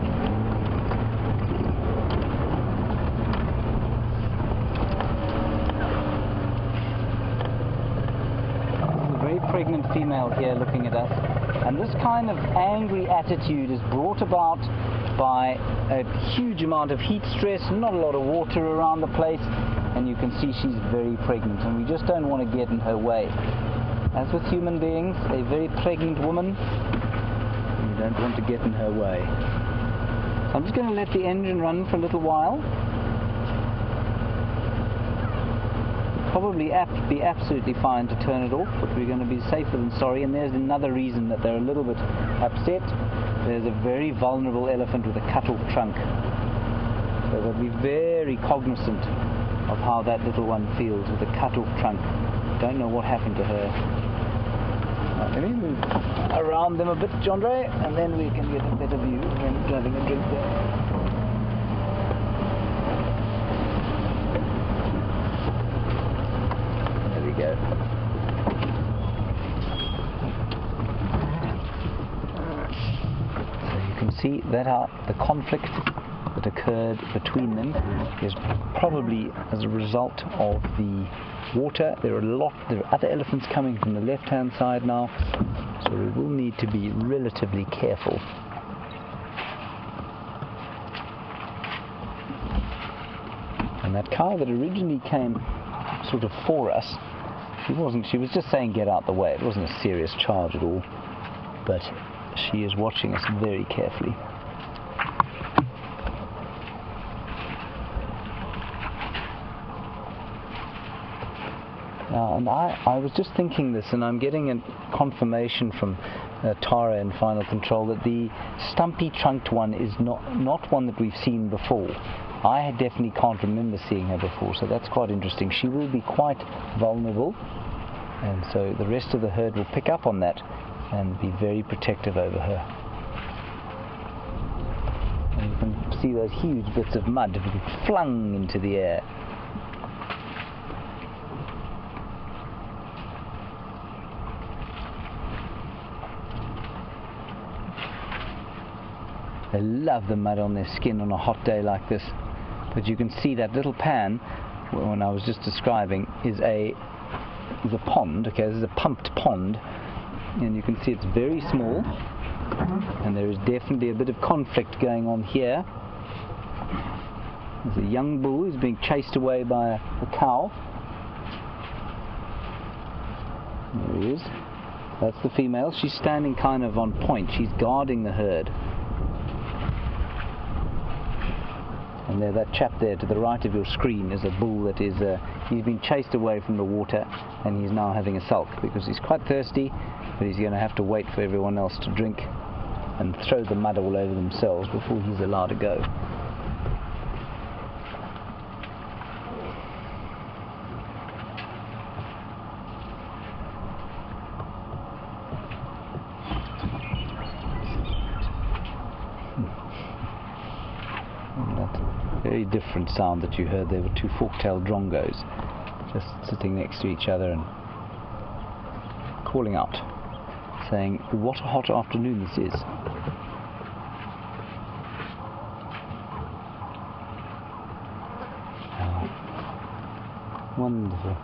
There's a very pregnant female here looking at us. And this kind of angry attitude is brought about by a huge amount of heat stress, not a lot of water around the place, and you can see she's very pregnant, and we just don't want to get in her way. As with human beings, a very pregnant woman, you don't want to get in her way. So I'm just going to let the engine run for a little while. probably be absolutely fine to turn it off, but we're going to be safer than sorry. And there's another reason that they're a little bit upset. There's a very vulnerable elephant with a cut-off trunk. So they'll be very cognizant of how that little one feels with a cut-off trunk. Don't know what happened to her. Let me move around them a bit, Jandre, and then we can get a better view when having a drink there. Go. So you can see that the conflict that occurred between them is probably as a result of the water. There are other elephants coming from the left-hand side now, so we will need to be relatively careful. And that cow that originally came sort of for us, she was just saying get out the way. It wasn't a serious charge at all, but she is watching us very carefully. And I was just thinking this, and I'm getting a confirmation from Tara in Final Control that the stumpy trunked one is not one that we've seen before. I definitely can't remember seeing her before, so that's quite interesting. She will be quite vulnerable, and so the rest of the herd will pick up on that and be very protective over her. And you can see those huge bits of mud being flung into the air. They love the mud on their skin on a hot day like this. But you can see that little pan, when I was just describing, is a pond. Okay, this is a pumped pond, and you can see it's very small, and there is definitely a bit of conflict going on here. There's a young bull who's being chased away by a cow. There he is. That's the female. She's standing kind of on point. She's guarding the herd. And there, that chap there to the right of your screen is a bull that is, he's been chased away from the water, and he's now having a sulk because he's quite thirsty, but he's going to have to wait for everyone else to drink and throw the mud all over themselves before he's allowed to go. Very different sound that you heard. There were two fork-tailed drongos just sitting next to each other and calling out, saying, "What a hot afternoon this is." Oh, wonderful.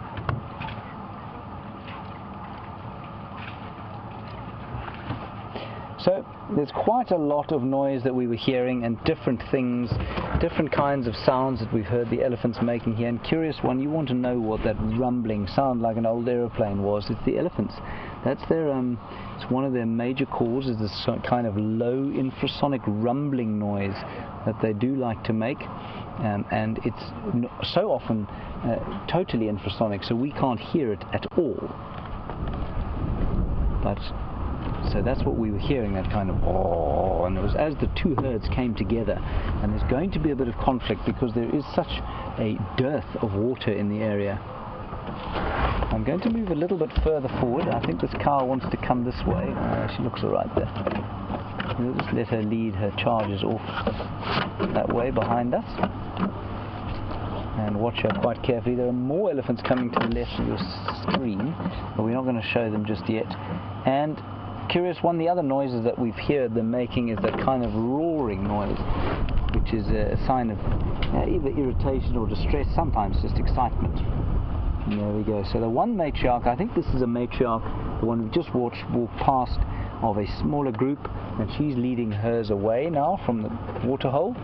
So there's quite a lot of noise that we were hearing, and different things, different kinds of sounds that we've heard the elephants making here. And curious one, you want to know what that rumbling sound like an old aeroplane was. It's the elephants. That's their it's one of their major calls, is this kind of low infrasonic rumbling noise that they do like to make, and it's so often totally infrasonic, so we can't hear it at all. But so that's what we were hearing, that kind of oh, and it was as the two herds came together. And there's going to be a bit of conflict because there is such a dearth of water in the area. I'm going to move a little bit further forward. I think this cow wants to come this way. She looks alright there. We'll just let her lead her charges off that way behind us. And watch her quite carefully. There are more elephants coming to the left of your screen, but we're not going to show them just yet. And curious one, the other noises that we've heard them making is that kind of roaring noise, which is a sign of either irritation or distress, sometimes just excitement. And there we go. So the one matriarch, I think this is a matriarch, the one we've just walked past, of a smaller group, and she's leading hers away now from the waterhole.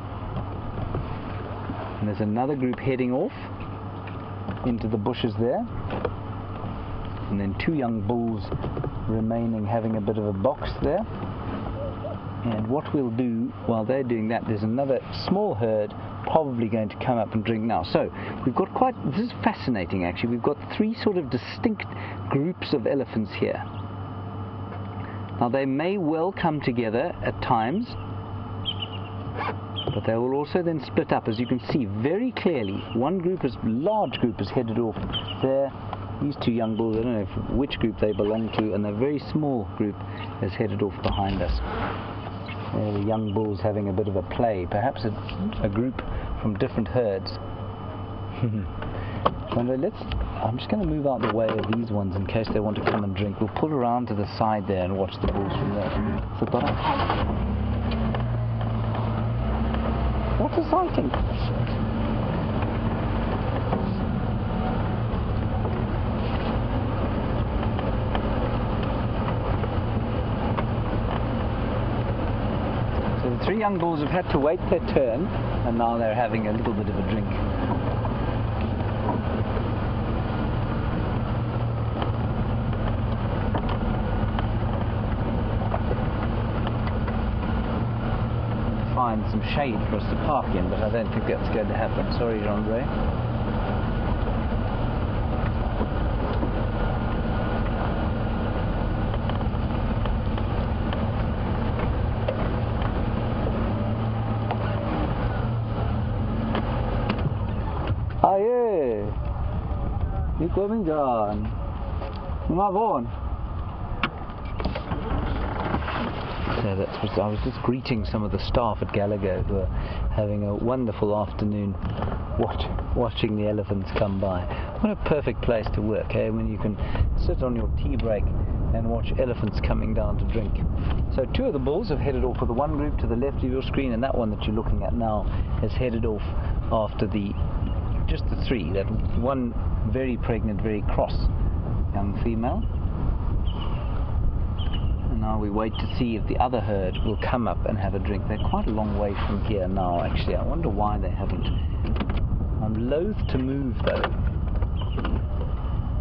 And there's another group heading off into the bushes there. And then two young bulls remaining, having a bit of a box there. And what we'll do while they're doing that, there's another small herd probably going to come up and drink now. So we've got this is fascinating actually, we've got 3 sort of distinct groups of elephants here. Now they may well come together at times, but they will also then split up, as you can see very clearly. One large group is headed off there. These 2 young bulls, I don't know which group they belong to, and a very small group is headed off behind us. The young bulls having a bit of a play, perhaps a group from different herds. I'm just going to move out the way of these ones in case they want to come and drink. We'll pull around to the side there and watch the bulls from there. What a sighting! So the 3 young bulls have had to wait their turn, and now they're having a little bit of a drink. Find some shade for us to park in, but I don't think that's going to happen. Sorry, Jean-Ray. Aye, you coming down? My phone. So I was just greeting some of the staff at Gallagher who are having a wonderful afternoon watching the elephants come by. What a perfect place to work, eh? When you can sit on your tea break and watch elephants coming down to drink. So 2 of the bulls have headed off with the one group to the left of your screen, and that one that you're looking at now has headed off after just the 3. That one very pregnant, very cross young female. Now we wait to see if the other herd will come up and have a drink. They're quite a long way from here now, actually. I wonder why they haven't. I'm loath to move, though.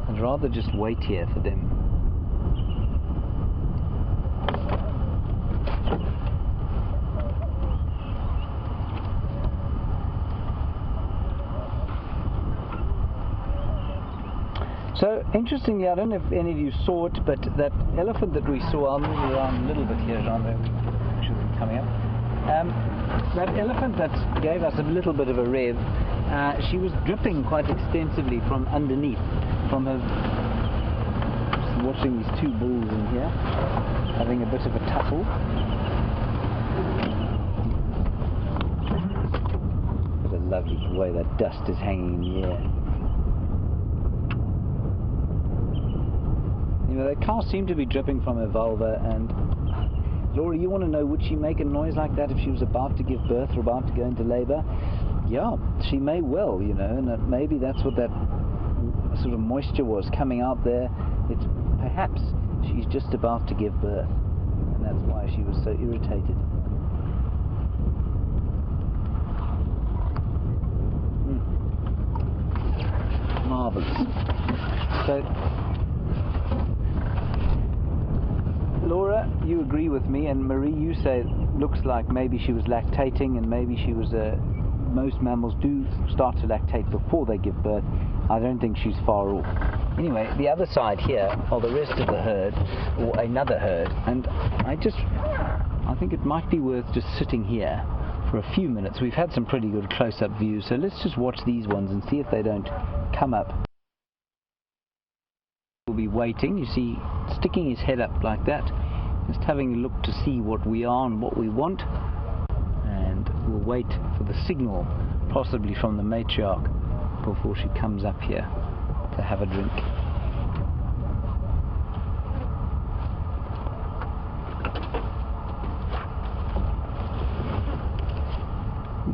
I'd rather just wait here for them. So, interestingly, I don't know if any of you saw it, but that elephant that we saw, I'll move around a little bit here, Jean-Ray, pictures of them coming up. That elephant that gave us a little bit of a rev, she was dripping quite extensively from underneath, from her, just watching these 2 bulls in here, having a bit of a tussle. What a lovely way that dust is hanging in the air. The cow seemed to be dripping from her vulva, and Laura, you want to know, would she make a noise like that if she was about to give birth or about to go into labour? Yeah, she may well, and maybe that's what that sort of moisture was coming out there. It's perhaps she's just about to give birth, and that's why she was so irritated. Marvellous. So, Laura, you agree with me, and Marie, you say it looks like maybe she was lactating, and maybe she was most mammals do start to lactate before they give birth. I don't think she's far off. Anyway, the other side here are the rest of the herd, or another herd, and I think it might be worth just sitting here for a few minutes. We've had some pretty good close-up views, so let's just watch these ones and see if they don't come up. We'll be waiting, you see, sticking his head up like that, just having a look to see what we are and what we want, and we'll wait for the signal, possibly from the matriarch, before she comes up here to have a drink. I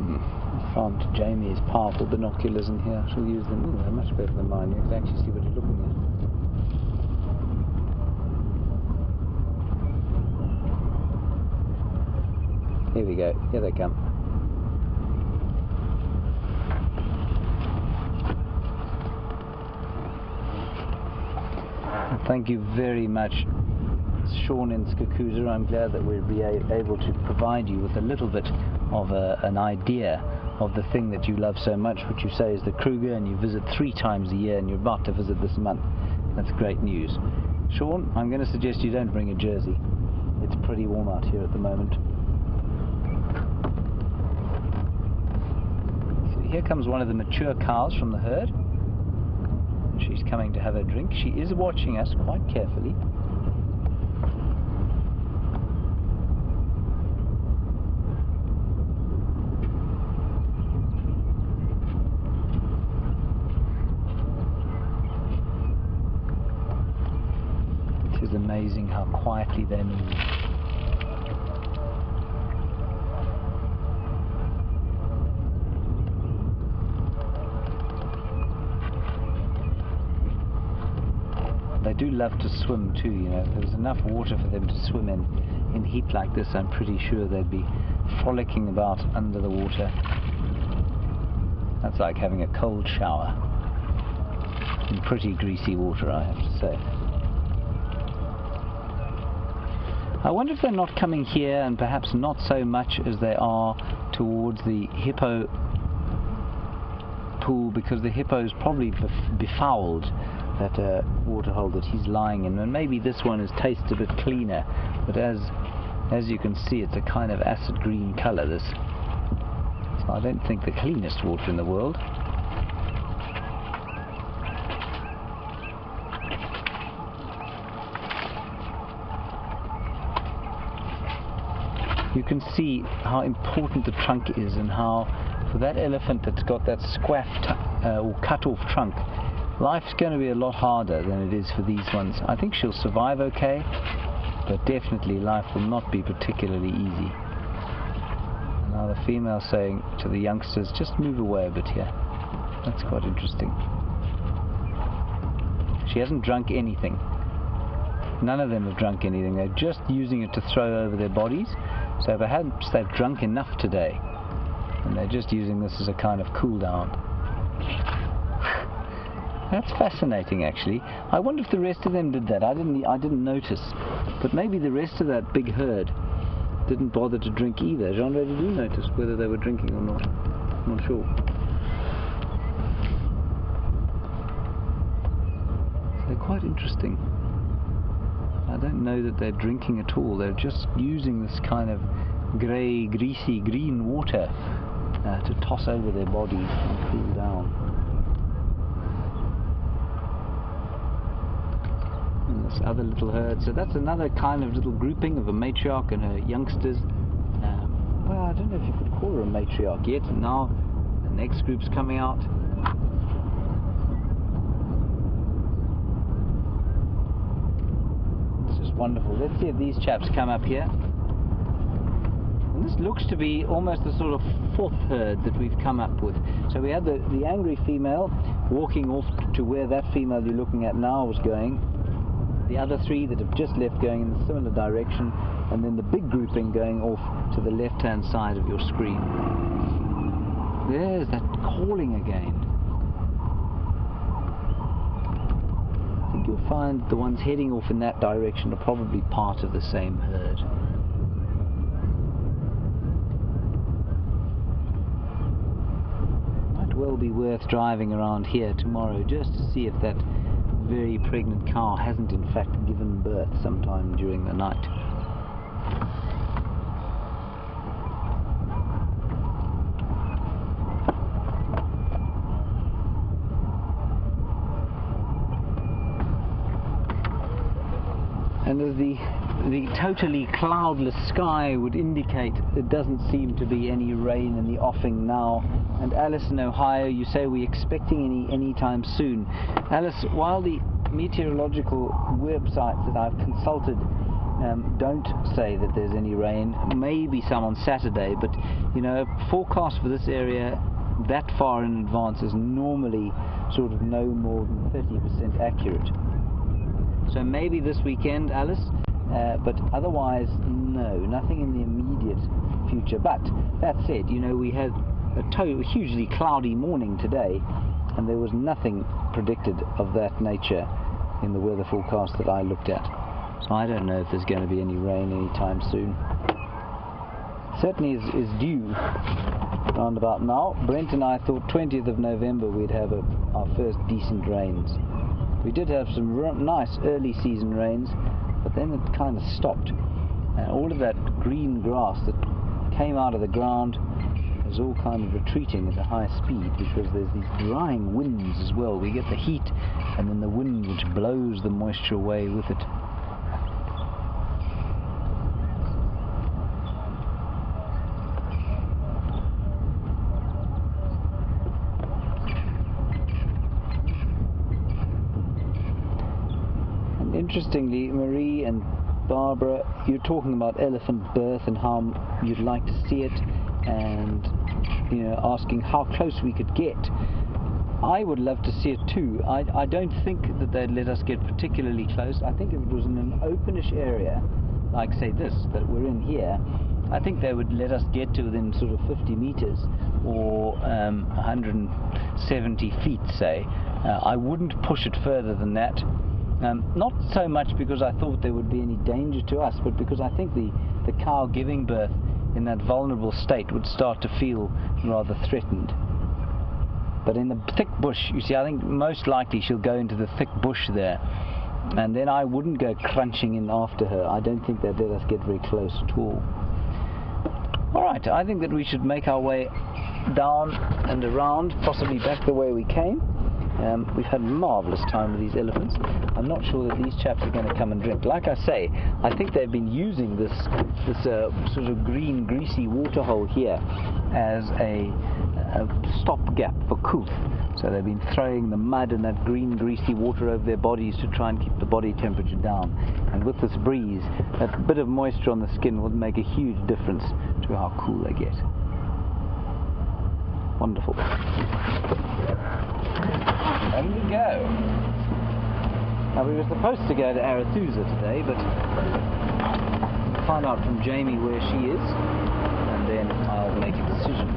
found Jamie's powerful binoculars in here. She'll use them. Ooh, they're much better than mine. You can actually see what you're looking at. Here we go, here they come. Thank you very much, Sean in Skakusa. I'm glad that we'll be able to provide you with a little bit of an idea of the thing that you love so much, which you say is the Kruger, and you visit 3 times a year, and you're about to visit this month. That's great news. Sean, I'm going to suggest you don't bring a jersey. It's pretty warm out here at the moment. So here comes one of the mature cows from the herd. And she's coming to have a drink. She is watching us quite carefully. It is amazing how quietly they move. They do love to swim too, you know. If there was enough water for them to swim in heat like this, I'm pretty sure they'd be frolicking about under the water. That's like having a cold shower in pretty greasy water, I have to say. I wonder if they're not coming here, and perhaps not so much as they are towards the hippo pool, because the hippo's probably befouled that waterhole that he's lying in, and maybe this one tastes a bit cleaner, but as you can see, it's a kind of acid green colour, this. So I don't think the cleanest water in the world. You can see how important the trunk is, and how for that elephant that's got that squaffed or cut off trunk, life's going to be a lot harder than it is for these ones. I think she'll survive okay, but definitely life will not be particularly easy. And now the female's saying to the youngsters, just move away a bit here. That's quite interesting. She hasn't drunk anything. None of them have drunk anything. They're just using it to throw over their bodies. So perhaps they've drunk enough today, and they're just using this as a kind of cool down. That's fascinating, actually. I wonder if the rest of them did that. I didn't notice, but maybe the rest of that big herd didn't bother to drink either. Jean-Ray, did you notice whether they were drinking or not? I'm not sure. They're quite interesting. I don't know that they're drinking at all. They're just using this kind of grey, greasy, green water to toss over their bodies and cool down. And this other little herd. So that's another kind of little grouping of a matriarch and her youngsters. Well, I don't know if you could call her a matriarch yet. And now the next group's coming out. Wonderful. Let's see if these chaps come up here. And this looks to be almost the sort of 4th herd that we've come up with. So we had the angry female walking off to where that female you're looking at now was going. The other 3 that have just left going in a similar direction, and then the big grouping going off to the left-hand side of your screen. There's that calling again. I think you'll find the ones heading off in that direction are probably part of the same herd. Might well be worth driving around here tomorrow just to see if that very pregnant cow hasn't in fact given birth sometime during the night. And as the totally cloudless sky would indicate, there doesn't seem to be any rain in the offing now. And Alice in Ohio, you say we're expecting any time soon. Alice, while the meteorological websites that I've consulted don't say that there's any rain, maybe some on Saturday, but you know, forecast for this area that far in advance is normally sort of no more than 30% accurate. So maybe this weekend, Alice, but otherwise, no, nothing in the immediate future. But that said, you know, we had a hugely cloudy morning today, and there was nothing predicted of that nature in the weather forecast that I looked at. So I don't know if there's going to be any rain anytime soon. Certainly is due round about now. Brent and I thought 20th of November we'd have our first decent rains. We did have some nice early season rains, but then it kind of stopped. And all of that green grass that came out of the ground is all kind of retreating at a high speed because there's these drying winds as well. We get the heat and then the wind which blows the moisture away with it. And interestingly, Marie and Barbara, you're talking about elephant birth and how you'd like to see it, and asking how close we could get. I would love to see it too. I don't think that they'd let us get particularly close. I think if it was in an openish area, like say this that we're in here, I think they would let us get to within sort of 50 meters or 170 feet, say. I wouldn't push it further than that. Not so much because I thought there would be any danger to us, but because I think the cow giving birth in that vulnerable state would start to feel rather threatened. But in the thick bush, you see, I think most likely she'll go into the thick bush there, and then I wouldn't go crunching in after her. I don't think they'd let us get very close at all. Alright, I think that we should make our way down and around, possibly back the way we came. We've had a marvellous time with these elephants. I'm not sure that these chaps are going to come and drink. Like I say, I think they've been using this sort of green, greasy waterhole here as a stopgap for couth. So they've been throwing the mud and that green, greasy water over their bodies to try and keep the body temperature down. And with this breeze, that bit of moisture on the skin will make a huge difference to how cool they get. Wonderful. And we go. Now we were supposed to go to Arathusa today, but find out from Jamie where she is, and then I'll make a decision.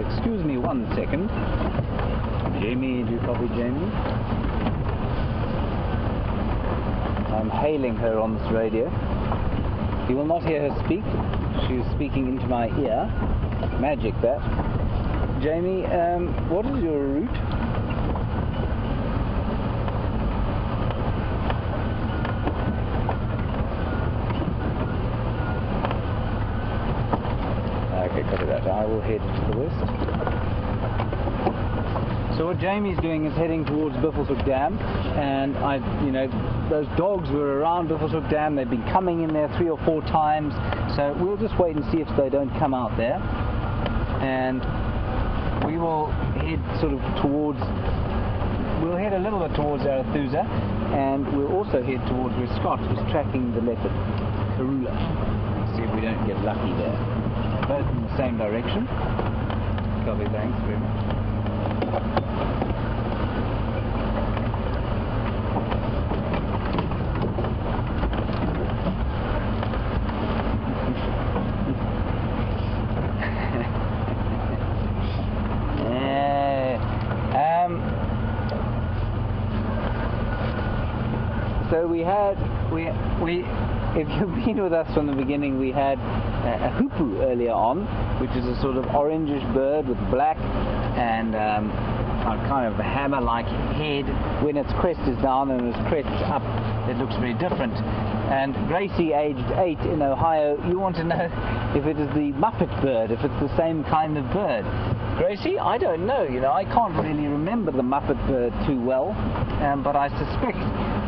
Excuse me 1 second. Jamie, do you copy Jamie? I'm hailing her on this radio. You will not hear her speak. She is speaking into my ear. Magic, that. Jamie, what is your route? Okay, copy that. I will head to the west. So what Jamie's doing is heading towards Buffelshoek Dam, and those dogs were around Buffelshoek Dam. They've been coming in there 3 or 4 times, so we'll just wait and see if they don't come out there. And we will head we'll head a little bit towards Arathusa, and we'll also head towards where Scott was tracking the leopard, Karula. See if we don't get lucky there. Both in the same direction. Copy, thanks very much. So if you've been with us from the beginning, we had a hoopoe earlier on, which is a sort of orangish bird with black and a kind of a hammer-like head. When its crest is down and its crest up, it looks very different. And Gracie, aged 8 in Ohio, you want to know if it is the Muppet bird, if it's the same kind of bird. Gracie, I don't know, I can't really remember the Muppet bird too well, but I suspect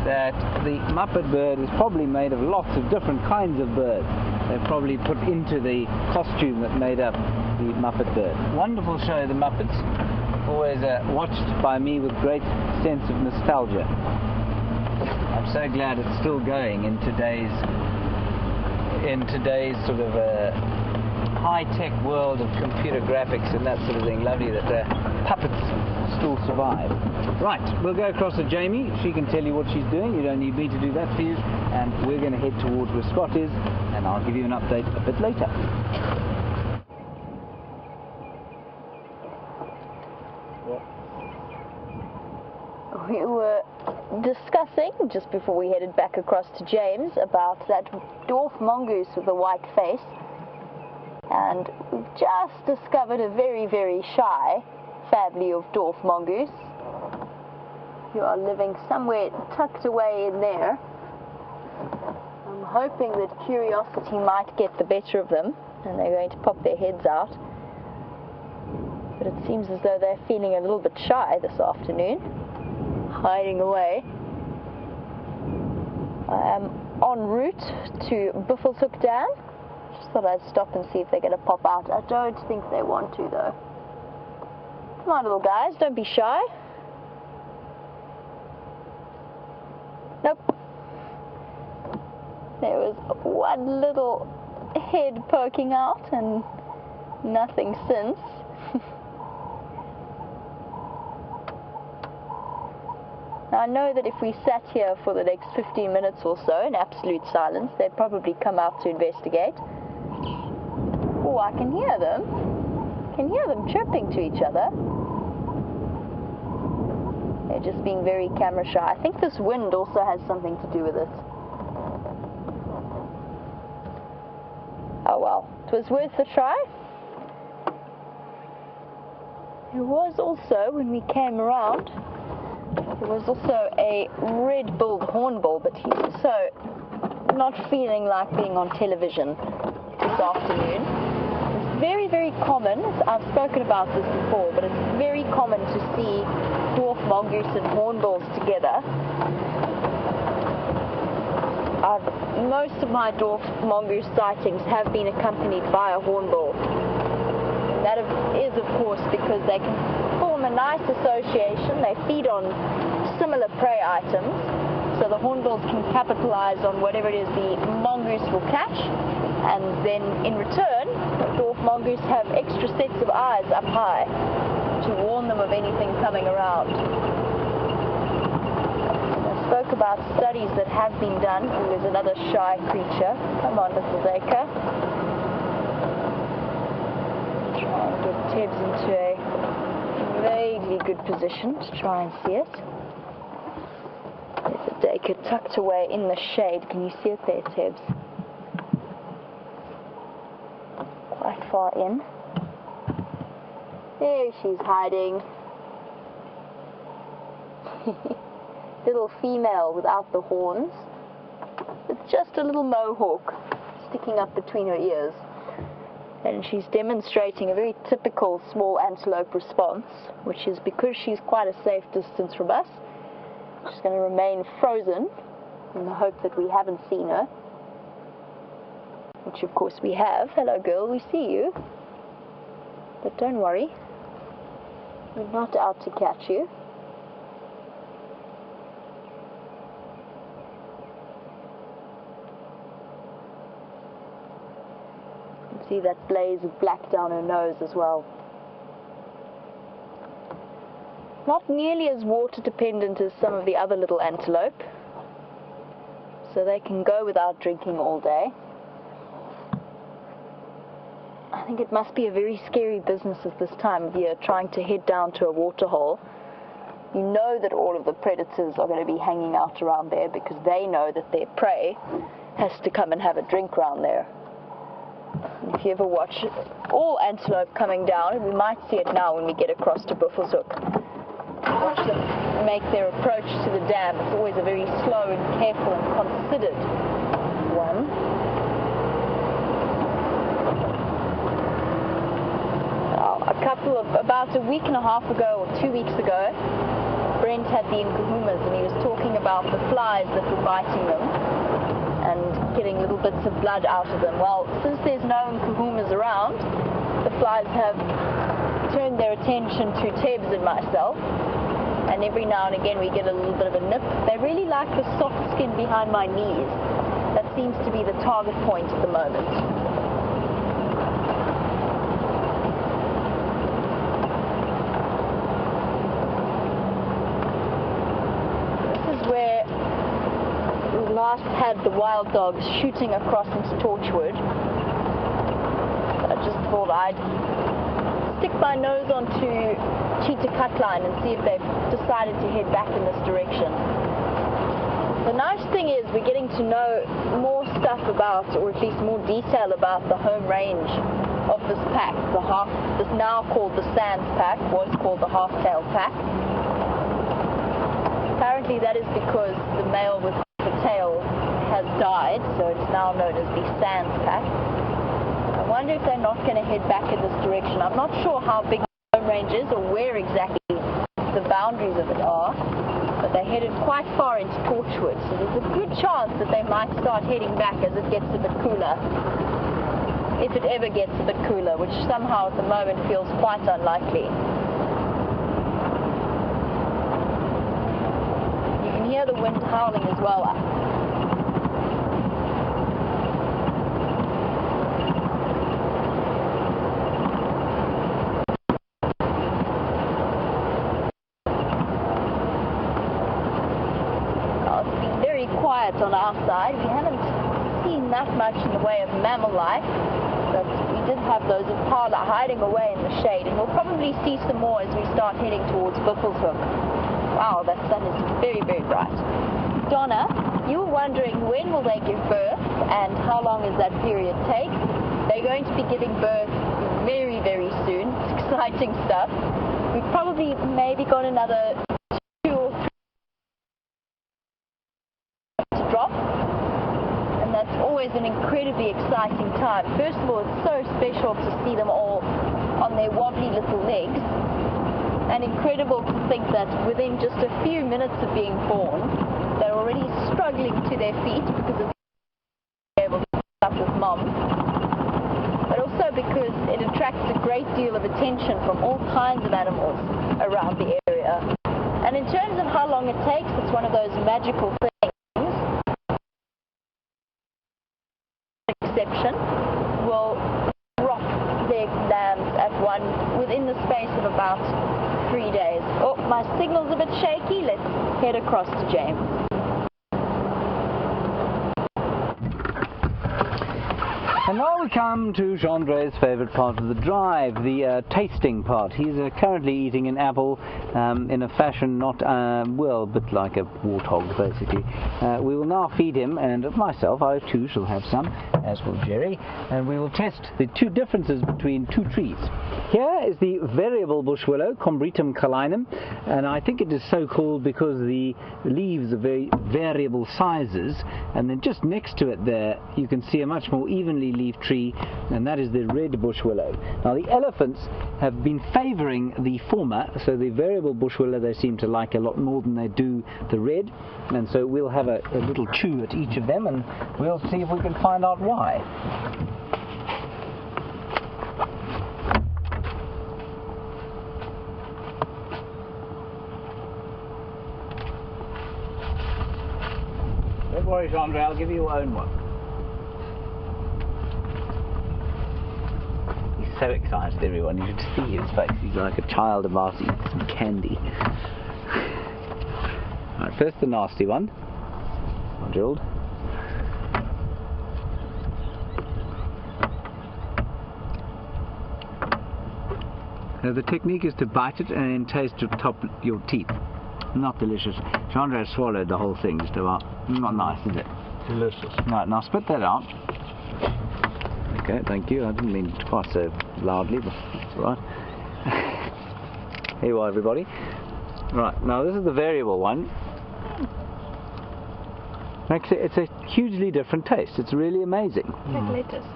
that the Muppet bird is probably made of lots of different kinds of birds. They're probably put into the costume that made up the Muppet bird. Wonderful show, the Muppets. Always watched by me with great sense of nostalgia. I'm so glad it's still going in today's sort of high-tech world of computer graphics and that sort of thing. Lovely that puppets still survive. Right, we'll go across to Jamie. She can tell you what she's doing. You don't need me to do that for you. And we're going to head towards where Scott is, and I'll give you an update a bit later. We were discussing, just before we headed back across to James, about that dwarf mongoose with a white face. And we've just discovered a very, very shy family of dwarf mongoose who are living somewhere tucked away in there. I'm hoping that curiosity might get the better of them and they're going to pop their heads out. But it seems as though they're feeling a little bit shy this afternoon, hiding away. I am en route to Buffelshoek Dam. Just thought I'd stop and see if they're going to pop out. I don't think they want to though. Come on little guys, don't be shy. Nope. There was one little head poking out and nothing since. Now I know that if we sat here for the next 15 minutes or so in absolute silence, they'd probably come out to investigate. Oh, I can hear them. I can hear them chirping to each other. They're just being very camera shy. I think this wind also has something to do with it. Oh well, it was worth a try. There was also, when we came around, there was also a red-billed hornbill, but he's also not feeling like being on television this afternoon. It's very, very common. I've spoken about this before, but it's very common to see dwarf mongoose and hornbills together. Most of my dwarf mongoose sightings have been accompanied by a hornbill. And that is, of course, because they can form a nice association. They feed on similar prey items, so the hornbills can capitalize on whatever it is the mongoose will catch, and then in return, the dwarf mongoose have extra sets of eyes up high to warn them of anything coming around. I spoke about studies that have been done. There's another shy creature. Come on, little Dacre. Try and get Tibbs into a vaguely good position to try and see it. There's a Dacre tucked away in the shade. Can you see it there, Tibbs? Quite far in. There she's hiding. Little female without the horns. It's just a little mohawk sticking up between her ears. And she's demonstrating a very typical small antelope response, which is because she's quite a safe distance from us. She's going to remain frozen in the hope that we haven't seen her. Which of course we have. Hello girl, we see you. But don't worry. We're not out to catch you. You can see that blaze of black down her nose as well. Not nearly as water dependent as some of the other little antelope, so they can go without drinking all day. I think it must be a very scary business at this time of year, trying to head down to a waterhole. You know that all of the predators are going to be hanging out around there because they know that their prey has to come and have a drink around there. And if you ever watch all antelope coming down, and we might see it now when we get across to Buffelshoek, watch them make their approach to the dam. It's always a very slow and careful and considered one. About a week and a half ago or 2 weeks ago, Brent had the inkahumas and he was talking about the flies that were biting them and getting little bits of blood out of them. Well, since there's no inkahumas around, the flies have turned their attention to Tibbs and myself, and every now and again we get a little bit of a nip. They really like the soft skin behind my knees. That seems to be the target point at the moment. Last had the wild dogs shooting across into Torchwood. I just thought I'd stick my nose onto Cheetah Cutline and see if they've decided to head back in this direction. The nice thing is we're getting to know more stuff about, or at least more detail about the home range of this pack. This now called the Sands pack, was called the half-tailed pack. Apparently that is because the male with the tail has died, so it's now known as the Sands pack. I wonder if they're not going to head back in this direction. I'm not sure how big the home range is or where exactly the boundaries of it are, but they headed quite far into Torchwood, so there's a good chance that they might start heading back as it gets a bit cooler. If it ever gets a bit cooler, which somehow at the moment feels quite unlikely. You can hear the wind howling as well. Quiet on our side. We haven't seen that much in the way of mammal life, but we did have those impala hiding away in the shade, and we'll probably see some more as we start heading towards Buffelshoek. Wow, that sun is very, very bright. Donna, you were wondering when will they give birth and how long does that period take? They're going to be giving birth very, very soon. It's exciting stuff. We've probably maybe got another 2 or 3 drop, and that's always an incredibly exciting time. First of all, it's so special to see them all on their wobbly little legs, and incredible to think that within just a few minutes of being born, they're already struggling to their feet because it's able to keep up with mom, but also because it attracts a great deal of attention from all kinds of animals around the area. And in terms of how long it takes, it's one of those magical things. Exception will drop their lambs at within the space of about 3 days. Oh, my signal's a bit shaky. Let's head across to James. And now we come to Jean-Dre's favourite part of the drive, the tasting part. He's currently eating an apple in a fashion not, well, a bit like a warthog, basically. We will now feed him, and myself, I too shall have some, as will Jerry, and we will test the 2 differences between 2 trees. Here is the variable bush willow, Combretum calinum, and I think it is so called because the leaves are very variable sizes, and then just next to it there you can see a much more evenly leaf tree, and that is the red bush willow. Now the elephants have been favouring the former, so the variable bush willow they seem to like a lot more than they do the red, and so we'll have a little chew at each of them and we'll see if we can find out why. Don't worry, Jean-Dre, I'll give you your own one. So excited, everyone. You should see his face. He's like a child about to eat some candy. Alright, first the nasty one. Drilled. Now the technique is to bite it and then taste to top your teeth. Not delicious. Chandra swallowed the whole thing just about. Not nice, is it? Delicious. Right, now spit that out. Okay, thank you. I didn't mean it quite so loudly, but that's all right. Here you are, everybody. Right, now this is the variable one. Actually, it's a hugely different taste. It's really amazing. Like lettuce.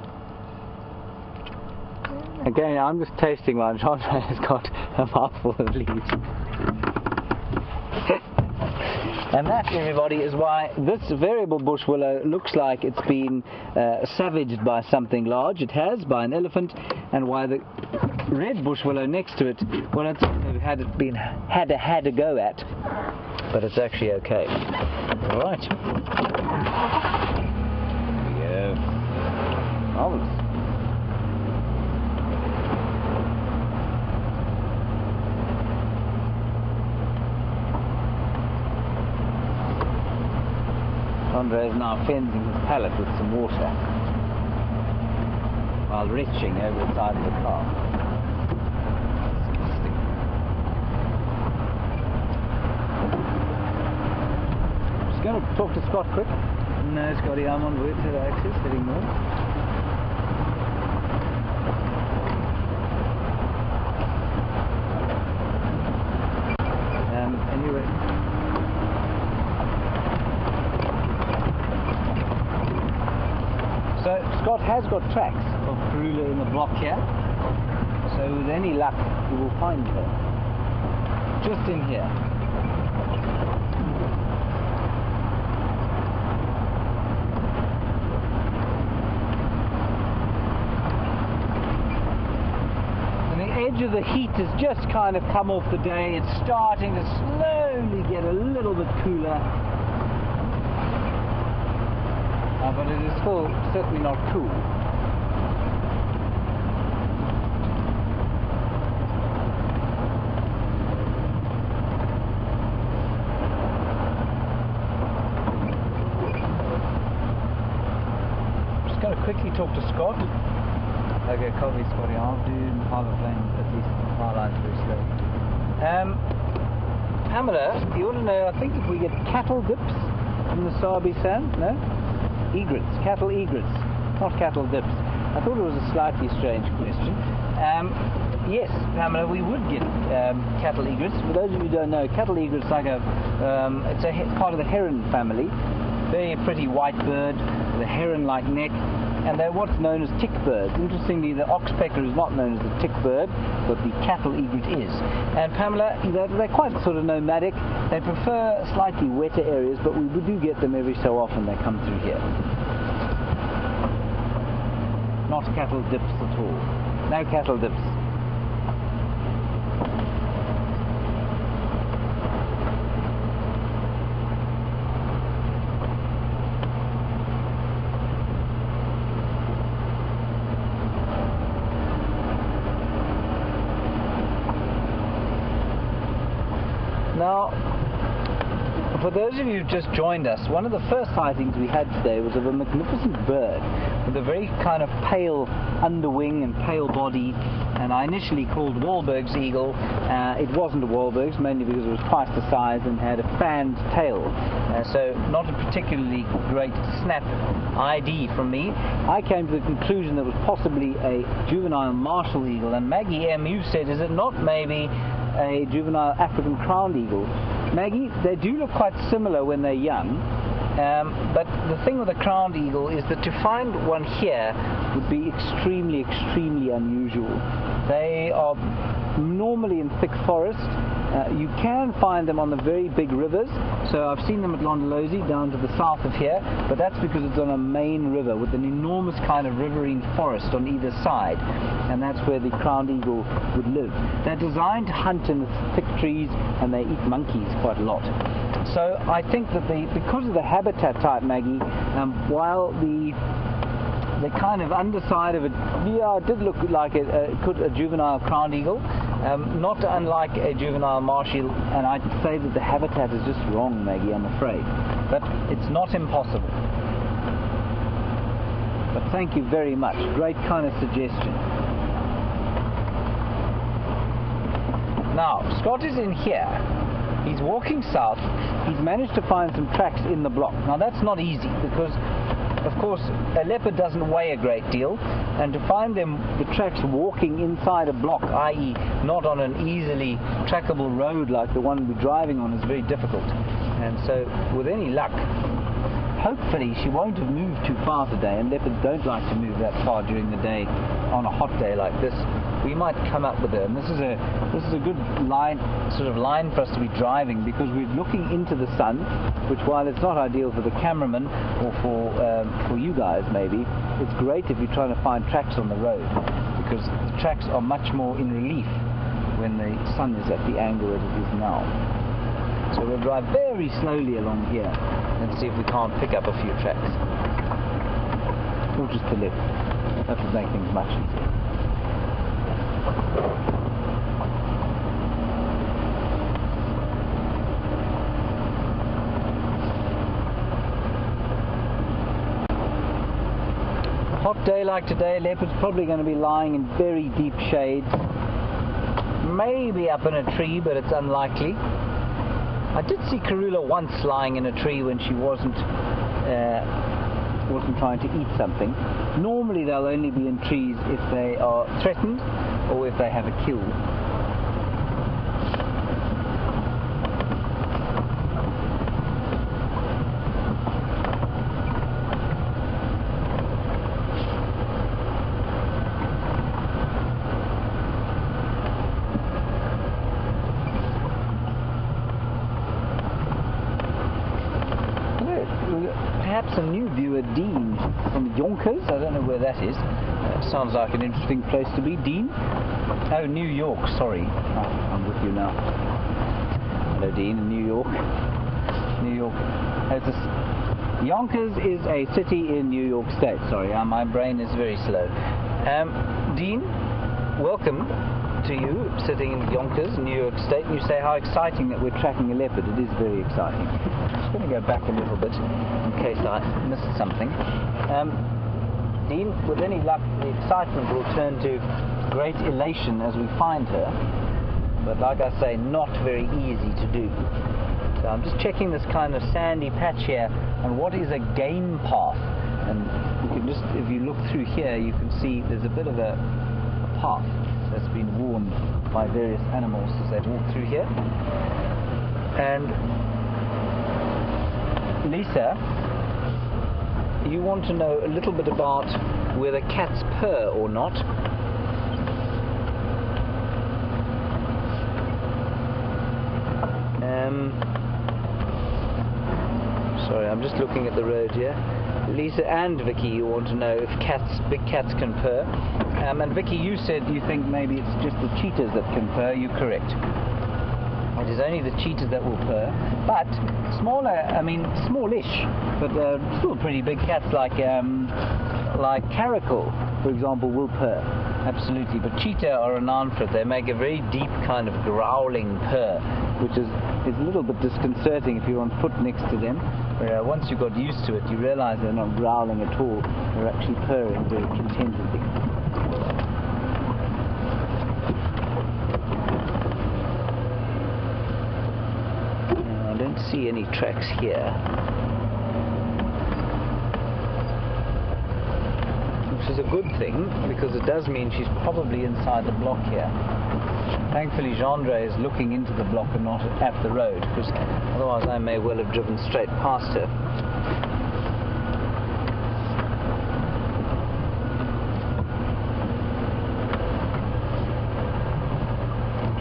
Again, I'm just tasting one. Chandra has got a mouthful of leaves. And that, everybody, is why this variable bush willow looks like it's been savaged by something large. It has, by an elephant, and why the red bush willow next to it, well, it's had a go at, but it's actually okay. All right. Here we go. Marvelous. Andre is now cleansing his palate with some water while retching over the side of the car. Disgusting. I'm just going to talk to Scott quick? No, Scotty, I'm on WildEarth access, heading north. Anyway. So Scott has got tracks of Perula in the block here. So with any luck, you will find her. Just in here. Edge of the heat has just kind of come off the day. It's starting to slowly get a little bit cooler, but it is still certainly not cool. I'm just going to quickly talk to Scott. Okay, copy Scotty. I'll do Harbour Plain at least. My line's very slow. Pamela, you want to know, I think if we get cattle dips in the Sabi sand, no? Egrets, cattle egrets, not cattle dips. I thought it was a slightly strange question. Yes, Pamela, we would get cattle egrets. For those of you who don't know, cattle egrets like it's a part of the heron family. Very pretty white bird with a heron-like neck. And they're what's known as tick birds. Interestingly, the oxpecker is not known as the tick bird, but the cattle egret is. And Pamela, they're quite sort of nomadic. They prefer slightly wetter areas, but we do get them every so often. They come through here. Not cattle dips at all. No cattle dips. Now, for those of you who've just joined us, one of the first sightings we had today was of a magnificent bird with a very kind of pale underwing and pale body, and I initially called Wahlberg's eagle. It wasn't a Wahlberg's, mainly because it was twice the size and had a fanned tail, so not a particularly great snap ID from me. I came to the conclusion that it was possibly a juvenile martial eagle, and Maggie M, you said, is it not maybe a juvenile African crowned eagle? Maggie, they do look quite similar when they're young, but the thing with a crowned eagle is that to find one here would be extremely, extremely unusual. They are normally in thick forest. You can find them on the very big rivers, so I've seen them at Londolozi down to the south of here, but that's because it's on a main river with an enormous kind of riverine forest on either side, and that's where the crowned eagle would live. They're designed to hunt in the thick trees, and they eat monkeys quite a lot. So I think that because of the habitat type, Maggie, while the kind of underside of it, yeah, it did look like a juvenile crowned eagle, not unlike a juvenile martial, and I'd say that the habitat is just wrong, Maggie, I'm afraid. But it's not impossible. But thank you very much. Great kind of suggestion. Now, Scott is in here. He's walking south. He's managed to find some tracks in the block. Now, that's not easy because, of course, a leopard doesn't weigh a great deal, and to find the tracks walking inside a block, i.e. not on an easily trackable road like the one we're driving on, is very difficult. And so, with any luck, hopefully she won't have moved too far today, and leopards don't like to move that far during the day on a hot day like this. We might come up with her, and this is a good line for us to be driving, because we're looking into the sun, which, while it's not ideal for the cameraman or for you guys maybe, it's great if you're trying to find tracks on the road, because the tracks are much more in relief when the sun is at the angle that it is now. So we'll drive very slowly along here and see if we can't pick up a few tracks. Or just to live. That would make things much easier. A hot day like today, leopard's probably going to be lying in very deep shade. Maybe up in a tree, but it's unlikely. I did see Karula once lying in a tree when she wasn't trying to eat something. Normally they'll only be in trees if they are threatened or if they have a kill. Perhaps a new viewer, Dean, from Yonkers. I don't know where that is. Sounds like an interesting place to be. Dean? Oh, New York, sorry. Oh, I'm with you now. Hello, Dean, in New York. New York. Yonkers is a city in New York State. Sorry, my brain is very slow. Dean, welcome to you, sitting in Yonkers, New York State. And you say how exciting that we're tracking a leopard. It is very exciting. I'm just going to go back a little bit in case I missed something. Dean, with any luck, the excitement will turn to great elation as we find her. But like I say, not very easy to do. So I'm just checking this kind of sandy patch here, and what is a game path. And you can just, if you look through here, you can see there's a bit of a path that's been worn by various animals as they walk through here. And Lisa, you want to know a little bit about whether cats purr or not. Sorry, I'm just looking at the road here. Lisa and Vicky, you want to know if big cats can purr. And Vicky, you said you think maybe it's just the cheetahs that can purr. You're correct. It is only the cheetahs that will purr. But smallish, but still pretty big cats like caracal, for example, will purr. Absolutely. But cheetah are renowned for it. They make a very deep kind of growling purr, which is a little bit disconcerting if you're on foot next to them. Where once you got used to it, you realize they're not growling at all. They're actually purring very contentedly. I don't see any tracks here, which is a good thing because it does mean she's probably inside the block here. Thankfully, Gendre is looking into the block and not at the road, because otherwise I may well have driven straight past her.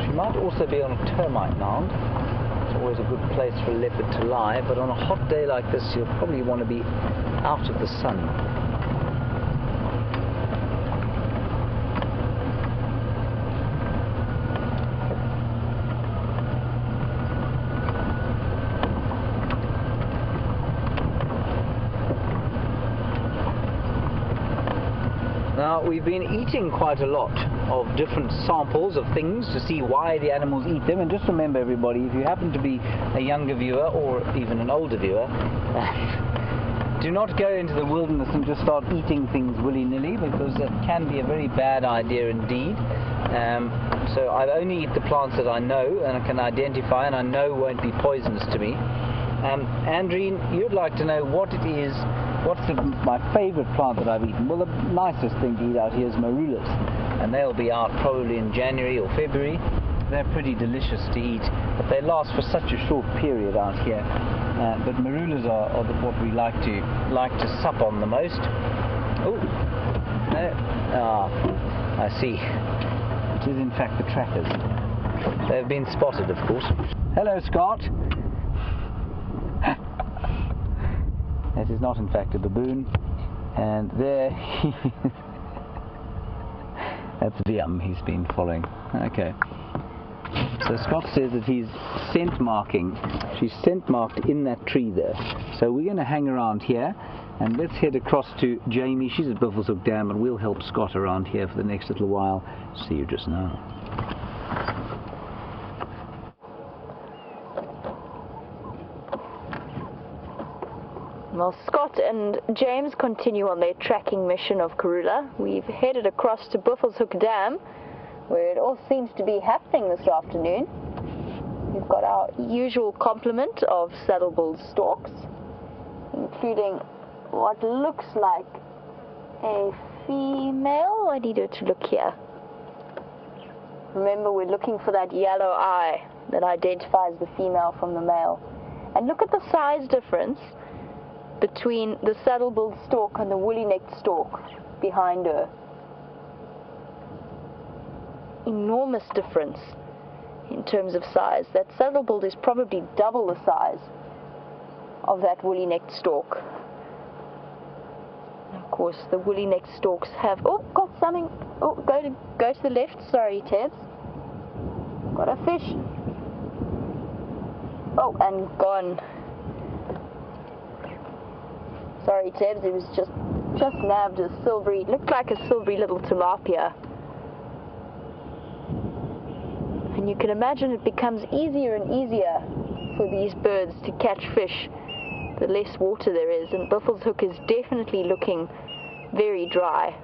She might also be on a termite mound. It's always a good place for a leopard to lie, but on a hot day like this, you'll probably want to be out of the sun. Now, we've been eating quite a lot of different samples of things to see why the animals eat them. And just remember, everybody, if you happen to be a younger viewer or even an older viewer, do not go into the wilderness and just start eating things willy-nilly, because that can be a very bad idea indeed. So I only eat the plants that I know and I can identify and I know won't be poisonous to me. Andreen, you'd like to know what it is. What's my favourite plant that I've eaten? Well, the nicest thing to eat out here is marulas, and they'll be out probably in January or February. They're pretty delicious to eat, but they last for such a short period out here. But marulas are what we like to sup on the most. Oh, no. I see. It is in fact the trackers. They've been spotted, of course. Hello, Scott. That is not in fact a baboon, and there that's Viam, he's been following. Okay, so Scott says that he's scent marking. She's scent marked in that tree there, so we're going to hang around here and let's head across to Jamie. She's at Buffelshoek Dam, and we'll help Scott around here for the next little while. See you just now. Well, Scott and James continue on their tracking mission of Karula. We've headed across to Buffelshoek Dam, where it all seems to be happening this afternoon. We've got our usual complement of saddle-billed storks, including what looks like a female. I need her to look here. Remember, we're looking for that yellow eye that identifies the female from the male. And look at the size difference between the saddle-billed stork and the woolly-necked stork behind her. Enormous difference in terms of size. That saddle-billed is probably double the size of that woolly-necked stork. And of course, the woolly-necked storks have... Oh, got something. Oh, go to the left. Sorry, Ted. Got a fish. Oh, and gone. Sorry, Tebs, it was just nabbed a silvery, looked like a silvery little tilapia. And you can imagine it becomes easier and easier for these birds to catch fish the less water there is, and Buffel's Hook is definitely looking very dry.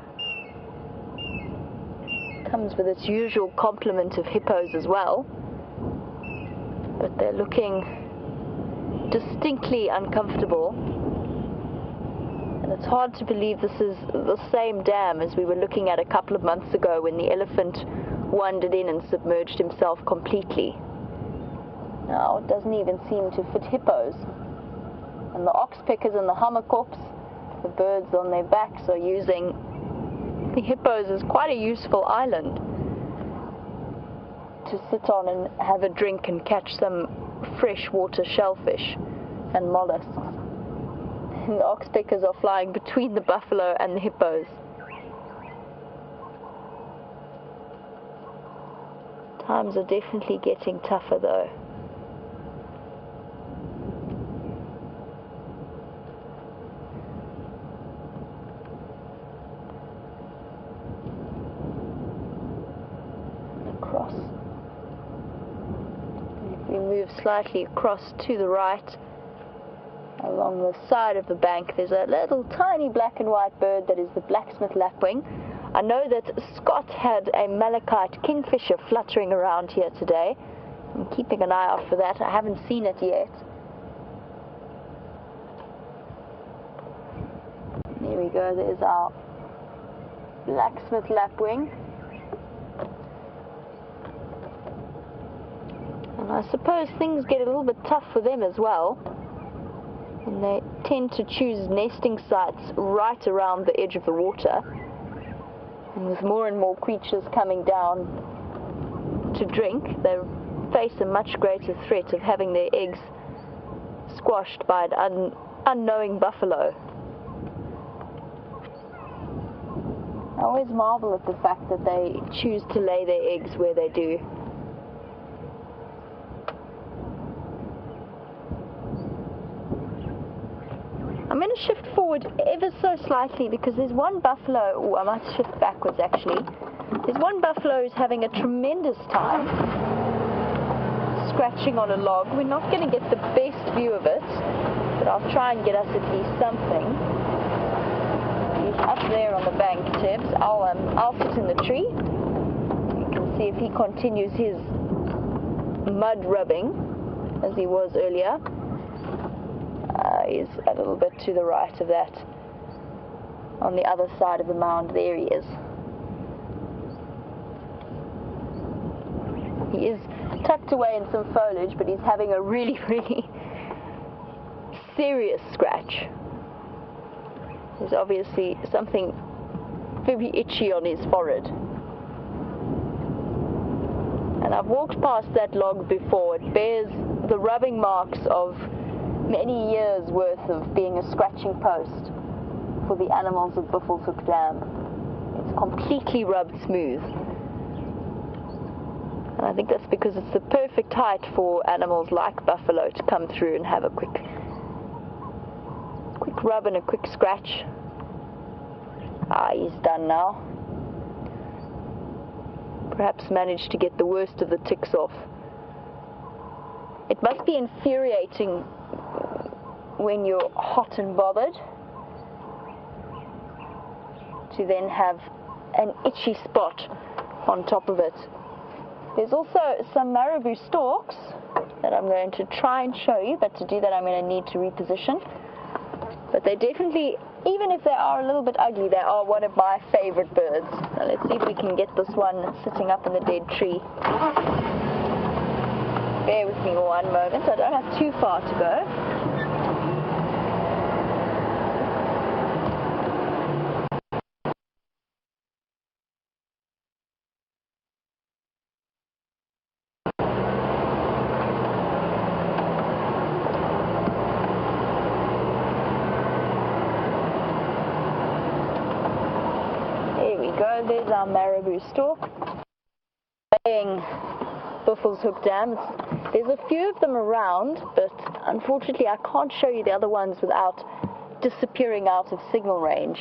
Comes with its usual complement of hippos as well, but they're looking distinctly uncomfortable, and it's hard to believe this is the same dam as we were looking at a couple of months ago when the elephant wandered in and submerged himself completely. Now it doesn't even seem to fit hippos, and the oxpeckers and the hammerkops, the birds on their backs, are using the hippos as quite a useful island to sit on and have a drink and catch some freshwater shellfish and mollusks. And the oxpeckers are flying between the buffalo and the hippos. Times are definitely getting tougher though. If we move slightly across to the right, along the side of the bank, there's a little tiny black and white bird that is the blacksmith lapwing. I know that Scott had a malachite kingfisher fluttering around here today. I'm keeping an eye out for that. I haven't seen it yet. There we go, there's our blacksmith lapwing. And I suppose things get a little bit tough for them as well, and they tend to choose nesting sites right around the edge of the water. And with more and more creatures coming down to drink, they face a much greater threat of having their eggs squashed by an unknowing buffalo. I always marvel at the fact that they choose to lay their eggs where they do. I'm going to shift forward ever so slightly because there's one buffalo, oh, I might shift backwards actually. There's one buffalo who's having a tremendous time scratching on a log. We're not going to get the best view of it, but I'll try and get us at least something. He's up there on the bank, Tibbs. I'll sit in the tree. You can see if he continues his mud rubbing as he was earlier. He's a little bit to the right of that. On the other side of the mound, there he is. He is tucked away in some foliage, but he's having a really, really serious scratch. There's obviously something very itchy on his forehead. And I've walked past that log before. It bears the rubbing marks of many years worth of being a scratching post for the animals of Buffel's Hook Dam. It's completely rubbed smooth. And I think that's because it's the perfect height for animals like buffalo to come through and have a quick rub and a quick scratch. He's done now. Perhaps managed to get the worst of the ticks off. It must be infuriating when you're hot and bothered to then have an itchy spot on top of it. There's also some marabou storks that I'm going to try and show you, but to do that I'm going to need to reposition. But they definitely, even if they are a little bit ugly, they are one of my favorite birds. Now let's see if we can get this one sitting up in the dead tree. Bear with me one moment, I don't have too far to go. There's our marabou stork playing Buffel's Hook Dam. There's a few of them around, but unfortunately I can't show you the other ones without disappearing out of signal range.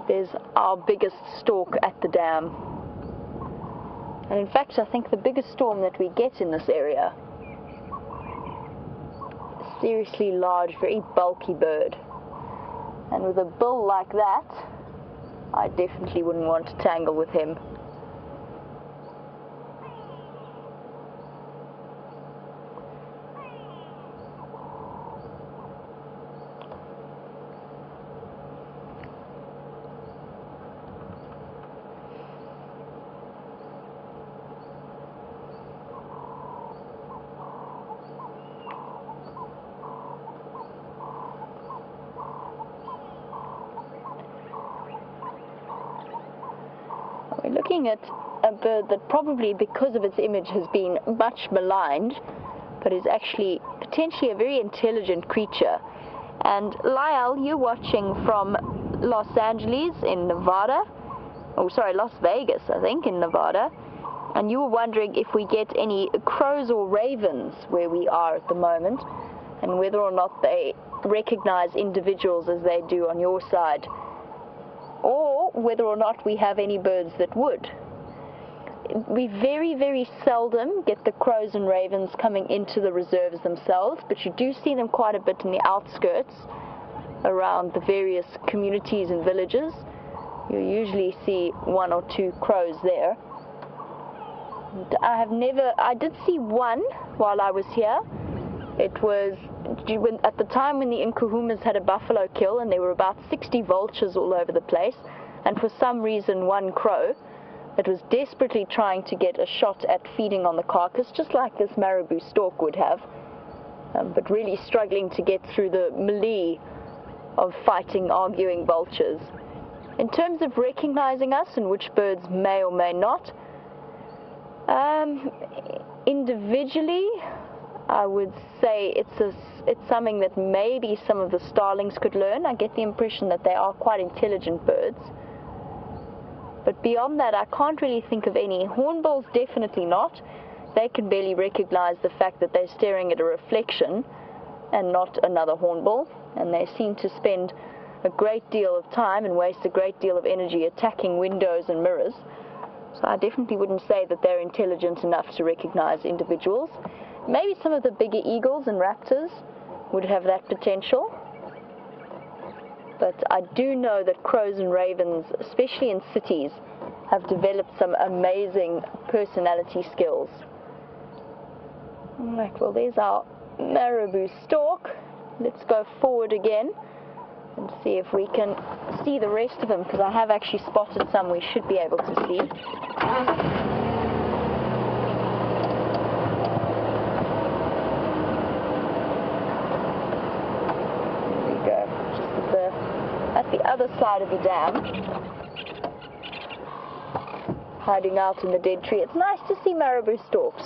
There's our biggest stork at the dam. And in fact I think the biggest storm that we get in this area. Seriously large, very bulky bird. And with a bill like that, I definitely wouldn't want to tangle with him. We're looking at a bird that probably, because of its image, has been much maligned, but is actually potentially a very intelligent creature. And Lyle, you're watching from Los Angeles in Nevada, Las Vegas, I think, in Nevada, and you were wondering if we get any crows or ravens where we are at the moment, and whether or not they recognize individuals as they do on your side, or whether or not we have any birds that would. We very, very seldom get the crows and ravens coming into the reserves themselves, but you do see them quite a bit in the outskirts around the various communities and villages. You usually see one or two crows there. I did see one while I was here. It was at the time when the Nkuhumas had a buffalo kill, and there were about 60 vultures all over the place, and for some reason one crow that was desperately trying to get a shot at feeding on the carcass, just like this marabou stork would have, but really struggling to get through the melee of fighting, arguing vultures. In terms of recognizing us and which birds may or may not, individually, I would say it's something that maybe some of the starlings could learn. I get the impression that they are quite intelligent birds. But beyond that, I can't really think of any. Hornbills, definitely not. They can barely recognize the fact that they're staring at a reflection and not another hornbill. And they seem to spend a great deal of time and waste a great deal of energy attacking windows and mirrors. So I definitely wouldn't say that they're intelligent enough to recognize individuals. Maybe some of the bigger eagles and raptors would have that potential. But I do know that crows and ravens, especially in cities, have developed some amazing personality skills. All right, well, there's our marabou stork. Let's go forward again and see if we can see the rest of them, because I have actually spotted some we should be able to see. At the other side of the dam, hiding out in the dead tree. It's nice to see marabou storks.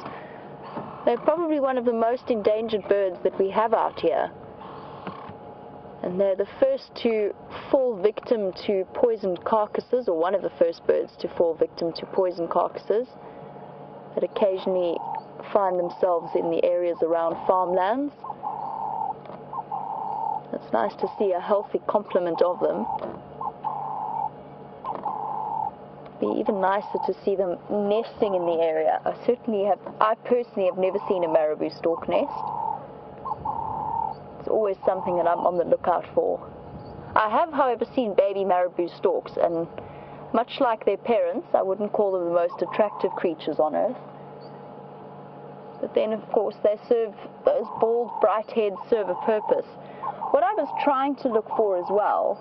They're probably one of the most endangered birds that we have out here. And they're the first to fall victim to poisoned carcasses, or one of the first birds to fall victim to poisoned carcasses that occasionally find themselves in the areas around farmlands. It's nice to see a healthy complement of them. It'd be even nicer to see them nesting in the area. I personally have never seen a marabou stork nest. It's always something that I'm on the lookout for. I have, however, seen baby marabou storks, and much like their parents, I wouldn't call them the most attractive creatures on earth. But then, of course, they serve, those bald, bright heads serve a purpose. What I was trying to look for as well,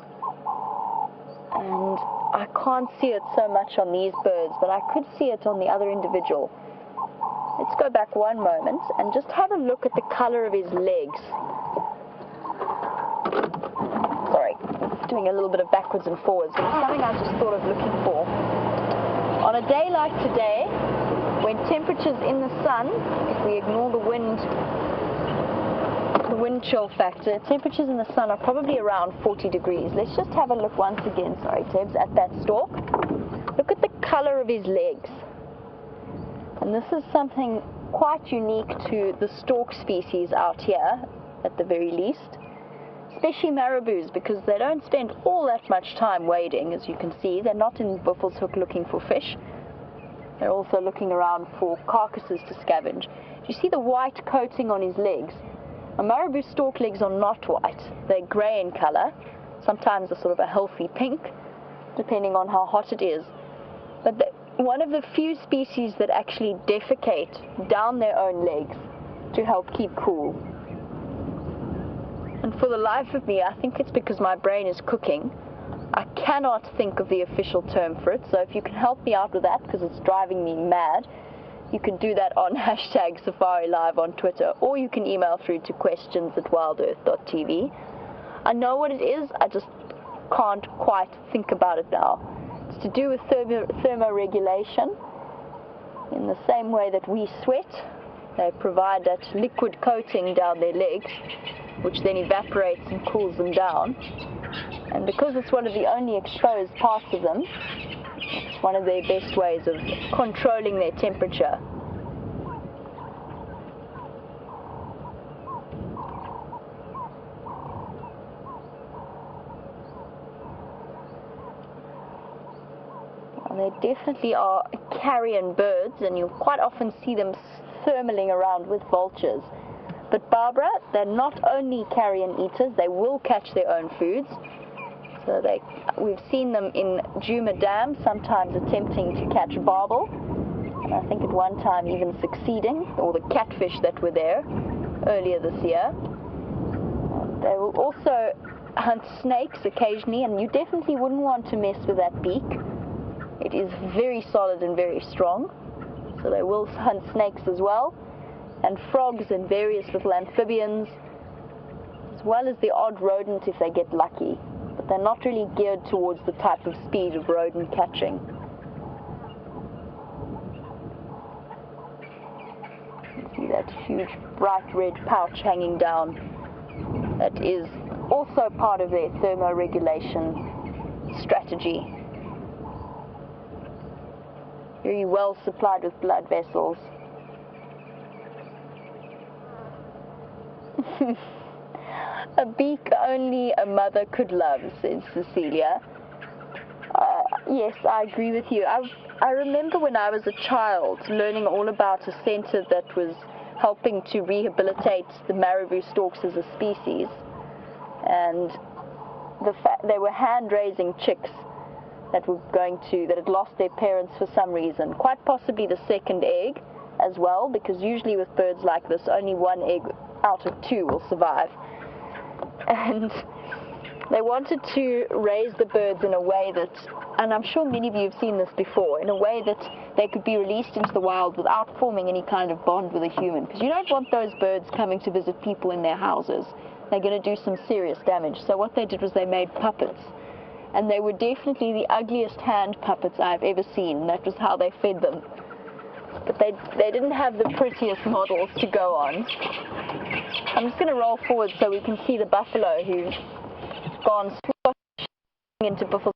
and I can't see it so much on these birds, but I could see it on the other individual. Let's go back one moment and just have a look at the color of his legs. Sorry, doing a little bit of backwards and forwards, but it's something I just thought of looking for. On a day like today, when temperatures in the sun, if we ignore the wind chill factor, temperatures in the sun are probably around 40 degrees. Let's just have a look once again, sorry Tebs, at that stork. Look at the color of his legs. And this is something quite unique to the stork species out here, at the very least. Especially marabous, because they don't spend all that much time wading, as you can see. They're not in Buffelshoek looking for fish. They're also looking around for carcasses to scavenge. Do you see the white coating on his legs? A marabou stork legs are not white. They're grey in colour, sometimes a sort of a healthy pink, depending on how hot it is. But one of the few species that actually defecate down their own legs to help keep cool. And for the life of me, I think it's because my brain is cooking. I cannot think of the official term for it, so if you can help me out with that, because it's driving me mad, you can do that on #SafariLive on Twitter, or you can email through to questions@wildearth.tv. I know what it is, I just can't quite think about it now. It's to do with thermoregulation. In the same way that we sweat, they provide that liquid coating down their legs, which then evaporates and cools them down. And because it's one of the only exposed parts of them, it's one of their best ways of controlling their temperature. Well, they definitely are carrion birds, and you'll quite often see them thermaling around with vultures. But Barbara, they're not only carrion eaters, they will catch their own foods. So we've seen them in Djuma Dam, sometimes attempting to catch barbel, and I think at one time even succeeding, or the catfish that were there earlier this year. They will also hunt snakes occasionally, and you definitely wouldn't want to mess with that beak. It is very solid and very strong, so they will hunt snakes as well, and frogs and various little amphibians, as well as the odd rodent if they get lucky. But they're not really geared towards the type of speed of rodent catching. You can see that huge bright red pouch hanging down. That is also part of their thermoregulation strategy. Very well supplied with blood vessels. A beak only a mother could love, says Cecilia. Yes, I agree with you. I remember when I was a child learning all about a center that was helping to rehabilitate the marabou storks as a species. And they were hand-raising chicks that had lost their parents for some reason. Quite possibly the second egg as well, because usually with birds like this, only one egg out of two will survive. And they wanted to raise the birds in a way that, and I'm sure many of you have seen this before, in a way that they could be released into the wild without forming any kind of bond with a human. Because you don't want those birds coming to visit people in their houses. They're going to do some serious damage. So what they did was they made puppets. And they were definitely the ugliest hand puppets I've ever seen. That was how they fed them. But they didn't have the prettiest models to go on. I'm just going to roll forward so we can see the buffalo who's gone swashing into Buffelshoek.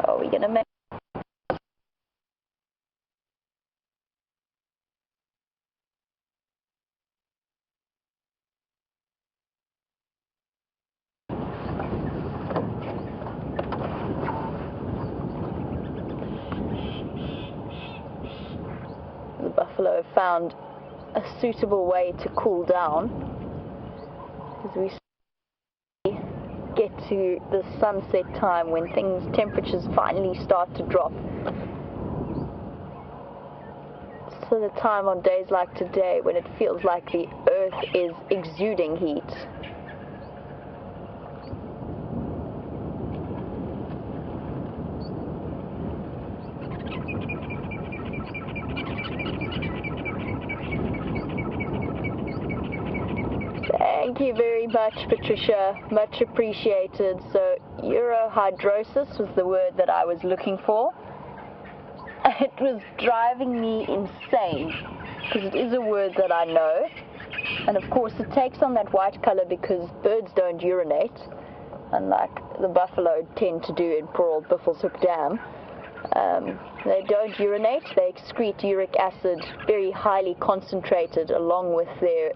Oh, we're going to make... The buffalo found a suitable way to cool down as we get to the sunset time when temperatures finally start to drop. also the time on days like today when it feels like the earth is exuding heat. Thank you very much, Patricia. Much appreciated. So, urohydrosis was the word that I was looking for. It was driving me insane because it is a word that I know. And of course, it takes on that white color because birds don't urinate, unlike the buffalo tend to do in poor old Buffelshoek Dam. They don't urinate. They excrete uric acid, very highly concentrated, along with their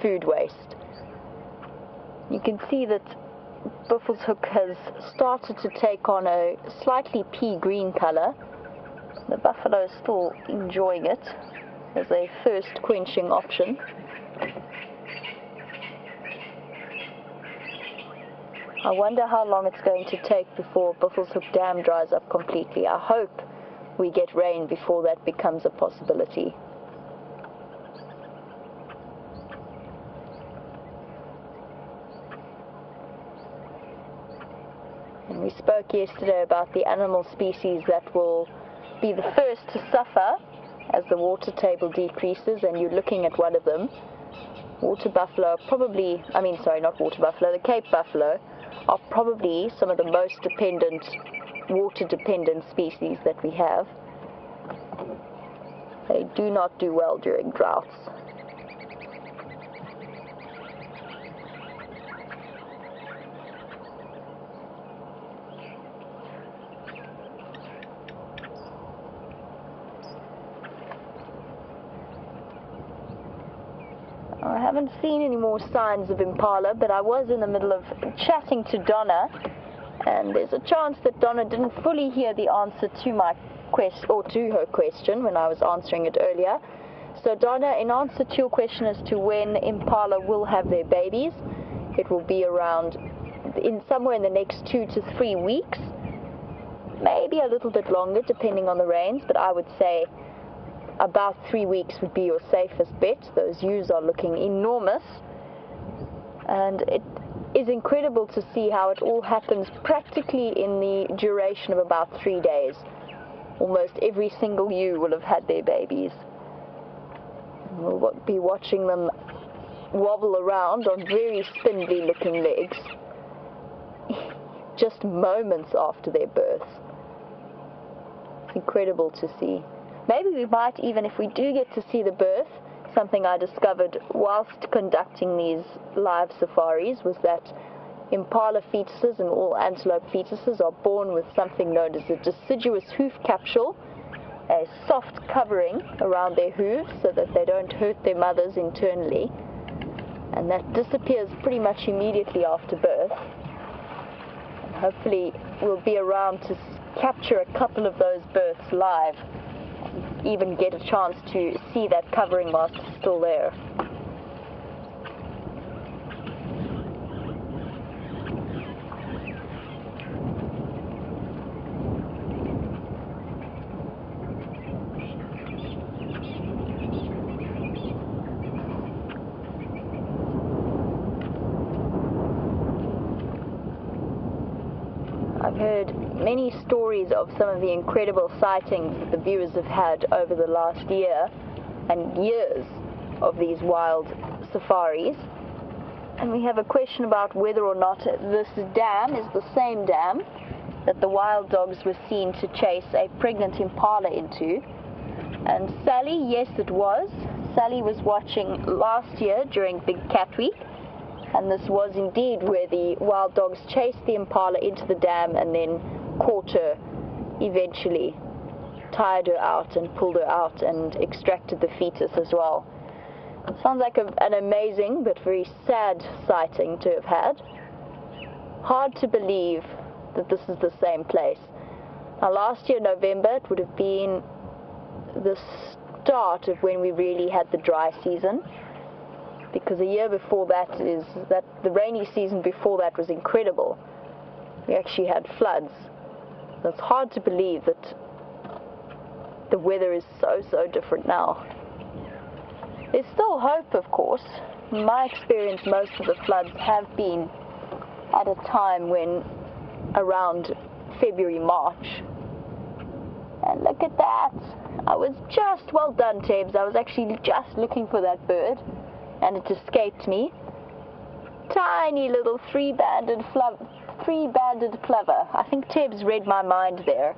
food waste. You can see that Buffelshoek has started to take on a slightly pea green color. The buffalo is still enjoying it as a thirst quenching option. I wonder how long it's going to take before Buffelshoek Dam dries up completely. I hope we get rain before that becomes a possibility. And we spoke yesterday about the animal species that will be the first to suffer as the water table decreases, and you're looking at one of them. Water buffalo probably, the Cape buffalo are probably some of the most water dependent species that we have. They do not do well during droughts. I haven't seen any more signs of impala, but I was in the middle of chatting to Donna, and there's a chance that Donna didn't fully hear the answer to my to her question when I was answering it earlier. So Donna, in answer to your question as to when impala will have their babies, it will be around somewhere in the next 2 to 3 weeks, maybe a little bit longer depending on the rains, but I would say about 3 weeks would be your safest bet. Those ewes are looking enormous, and it is incredible to see how it all happens practically in the duration of about 3 days. Almost every single ewe will have had their babies. We'll be watching them wobble around on very spindly looking legs just moments after their birth. It's incredible to see. Maybe we might, even if we do get to see the birth, something I discovered whilst conducting these live safaris was that impala fetuses and all antelope fetuses are born with something known as a deciduous hoof capsule, a soft covering around their hooves so that they don't hurt their mothers internally, and that disappears pretty much immediately after birth. And hopefully we'll be around to capture a couple of those births live, even get a chance to see that covering whilst it's still there. I've heard many stories of some of the incredible sightings that the viewers have had over the last year and years of these wild safaris. And we have a question about whether or not this dam is the same dam that the wild dogs were seen to chase a pregnant impala into. And Sally, yes it was. Sally was watching last year during Big Cat Week, and this was indeed where the wild dogs chased the impala into the dam and then caught her, eventually tired her out and pulled her out and extracted the fetus as well. It sounds like an amazing but very sad sighting to have had. Hard to believe that this is the same place. Now last year, November, it would have been the start of when we really had the dry season, because a year before the rainy season before that was incredible. We actually had floods. It's hard to believe that the weather is so different now. There's still hope, of course. In my experience, most of the floods have been at a time when around February, March. And look at that. I was just, well done, Tebs. I was actually just looking for that bird, and it escaped me. Tiny little three-banded plover. I think Tebs read my mind there.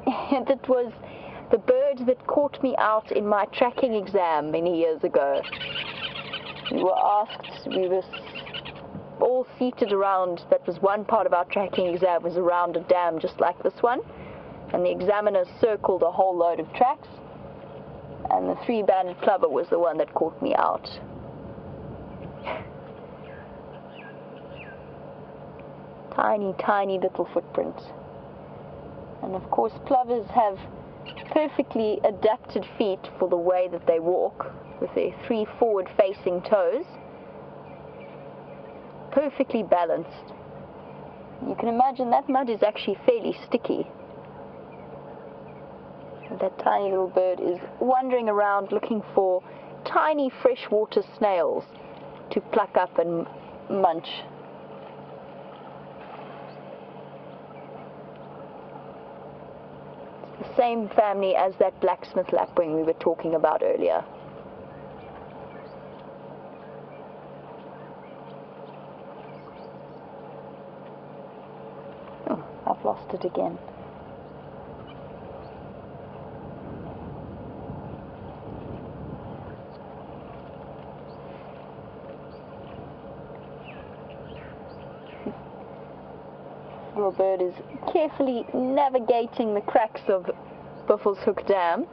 And it was the bird that caught me out in my tracking exam many years ago. We were all seated around, that was one part of our tracking exam, was around a dam just like this one. And the examiner circled a whole load of tracks. And the three-banded plover was the one that caught me out. Tiny, tiny little footprint. And of course, plovers have perfectly adapted feet for the way that they walk, with their 3 forward-facing toes. Perfectly balanced. You can imagine that mud is actually fairly sticky. And that tiny little bird is wandering around looking for tiny freshwater snails to pluck up and munch. It's the same family as that blacksmith lapwing we were talking about earlier. Oh, I've lost it again. Little bird is carefully navigating the cracks of Buffelshoek Dam.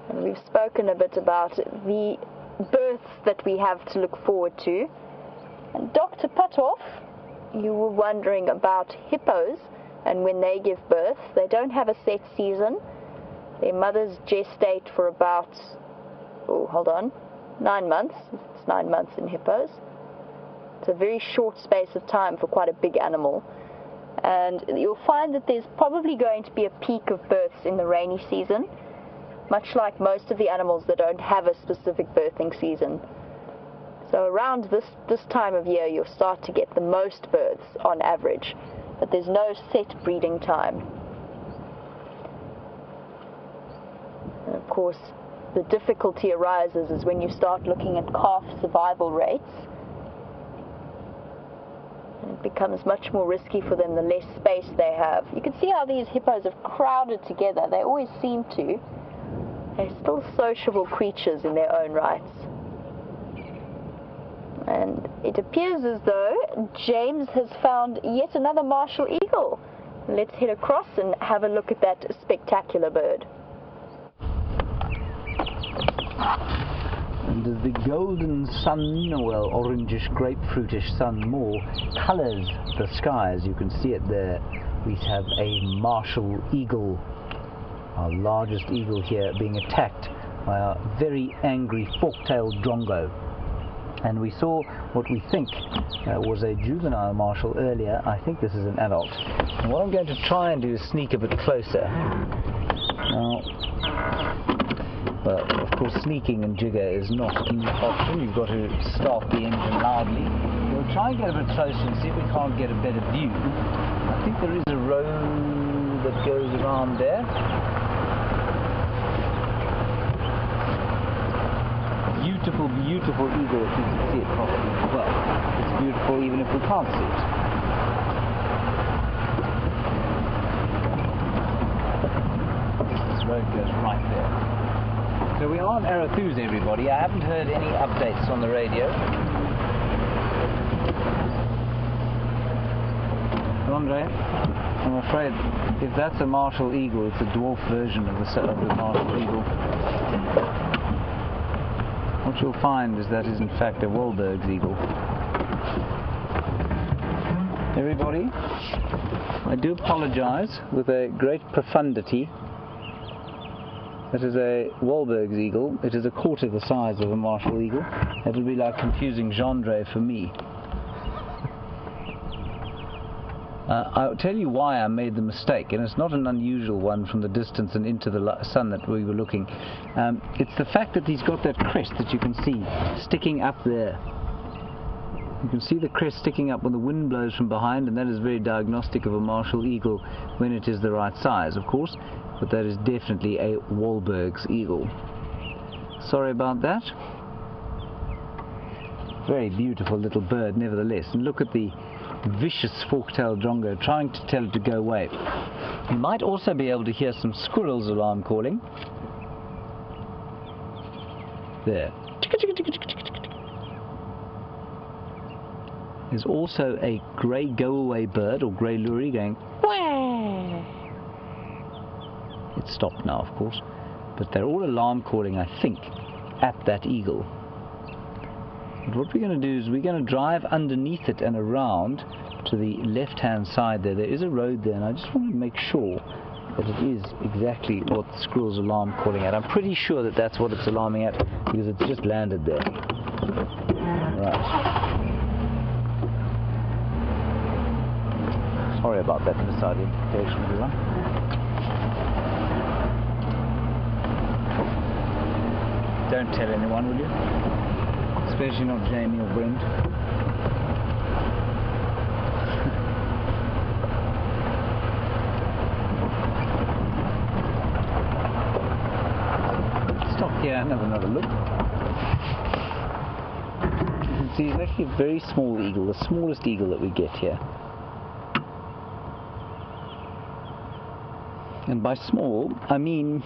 And we've spoken a bit about the births that we have to look forward to. And Dr. Puthoff, you were wondering about hippos and when they give birth. They don't have a set season. Their mothers gestate for about, 9 months. It's 9 months in hippos. It's a very short space of time for quite a big animal. And you'll find that there's probably going to be a peak of births in the rainy season, much like most of the animals that don't have a specific birthing season. So around this time of year, you'll start to get the most births on average, but there's no set breeding time. And of course, the difficulty arises is when you start looking at calf survival rates. It becomes much more risky for them the less space they have. You can see how these hippos have crowded together. They always seem to. They're still sociable creatures in their own rights. And it appears as though James has found yet another martial eagle. Let's head across and have a look at that spectacular bird. And as the golden sun, well, orangish, grapefruitish sun more colours the sky, as you can see it there, we have a martial eagle, our largest eagle here, being attacked by a very angry fork-tailed drongo. And we saw what we think was a juvenile martial earlier. I think this is an adult. And what I'm going to try and do is sneak a bit closer. Now, well, of course, sneaking and jigger is not an option. You've got to start the engine loudly. We'll try and get a bit closer and see if we can't get a better view. I think there is a road that goes around there. Beautiful, beautiful eagle if you can see it properly. Well, it's beautiful even if we can't see it. This road goes right there. So we are on Arathuz, everybody. I haven't heard any updates on the radio. Andre, I'm afraid if that's a martial eagle, it's a dwarf version of the martial eagle. What you'll find is that is in fact a WildEarth eagle. Everybody, I do apologize with a great profundity. That is a WildEarth eagle. It is a quarter the size of a martial eagle. It would be like confusing Gendre for me. I'll tell you why I made the mistake, and it's not an unusual one from the distance and into the sun that we were looking. It's the fact that he's got that crest that you can see sticking up there. You can see the crest sticking up when the wind blows from behind, and that is very diagnostic of a martial eagle when it is the right size, of course, but that is definitely a Wahlberg's eagle. Sorry about that. Very beautiful little bird nevertheless, and look at the vicious fork-tailed drongo trying to tell it to go away. You might also be able to hear some squirrels alarm calling. There. There's also a grey go-away bird, or grey lory, going wah. It's stopped now, of course, but they're all alarm calling, I think, at that eagle. But what we're going to do is we're going to drive underneath it and around to the left-hand side there. There is a road there, and I just want to make sure that it is exactly what the squirrel's alarm calling at. I'm pretty sure that that's what it's alarming at, because it's just landed there. Right. Sorry about that misidentification, everyone. Don't tell anyone, will you? Especially not Jamie or Brent. Stop here and have another look. You can see it's actually a very small eagle, the smallest eagle that we get here. And by small, I mean,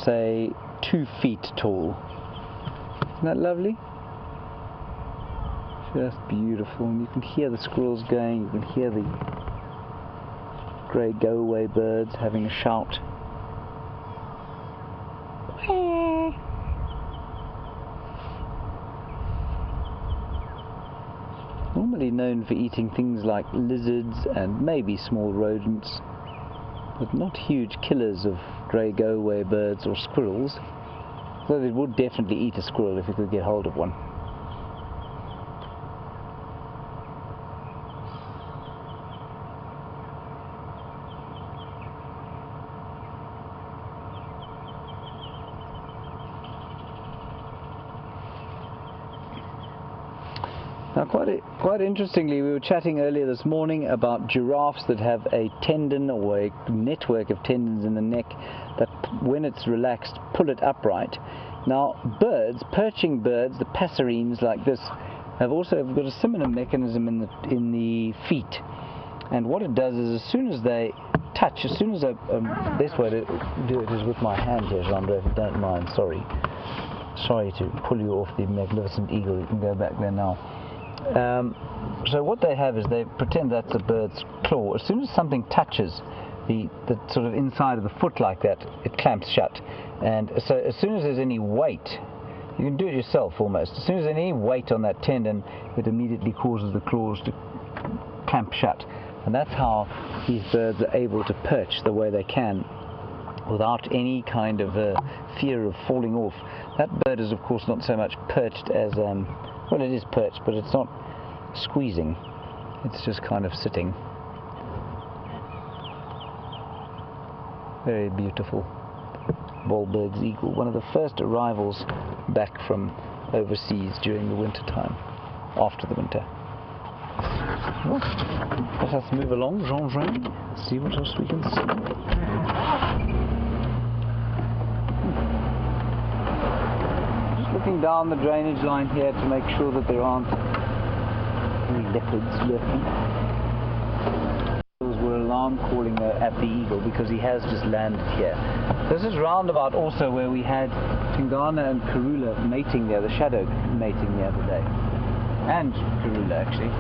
say 2 feet tall. Isn't that lovely? Just beautiful. And you can hear the squirrels going, you can hear the grey go-away birds having a shout. Normally known for eating things like lizards and maybe small rodents, but not huge killers of grey go-away birds or squirrels. Though they would definitely eat a squirrel if you could get hold of one. Now quite interestingly, we were chatting earlier this morning about giraffes that have a tendon or a network of tendons in the neck that when it's relaxed pull it upright. Now birds, perching birds, the passerines like this, have also got a similar mechanism in the feet. And what it does is as soon as they touch, as soon as best way to do it is with my hand here, Jean-Andre, if you don't mind, sorry to pull you off the magnificent eagle. You can go back there now. So what they have is they pretend that's a bird's claw. As soon as something touches the sort of inside of the foot like that, it clamps shut. And so as soon as there's any weight, you can do it yourself almost. As soon as there's any weight on that tendon, it immediately causes the claws to clamp shut. And that's how these birds are able to perch the way they can without any kind of fear of falling off. That bird is of course not so much perched as well, it is perched, but it's not squeezing. It's just kind of sitting. Very beautiful. Wahlberg's eagle, one of the first arrivals back from overseas during the winter time, after the winter. Well, let us move along, Jean-Jean, see what else we can see. Looking down the drainage line here to make sure that there aren't any leopards lurking. We're alarm calling at the eagle because he has just landed here. This is roundabout also where we had Tingana and Karula mating there, the shadow mating the other day. And Karula actually.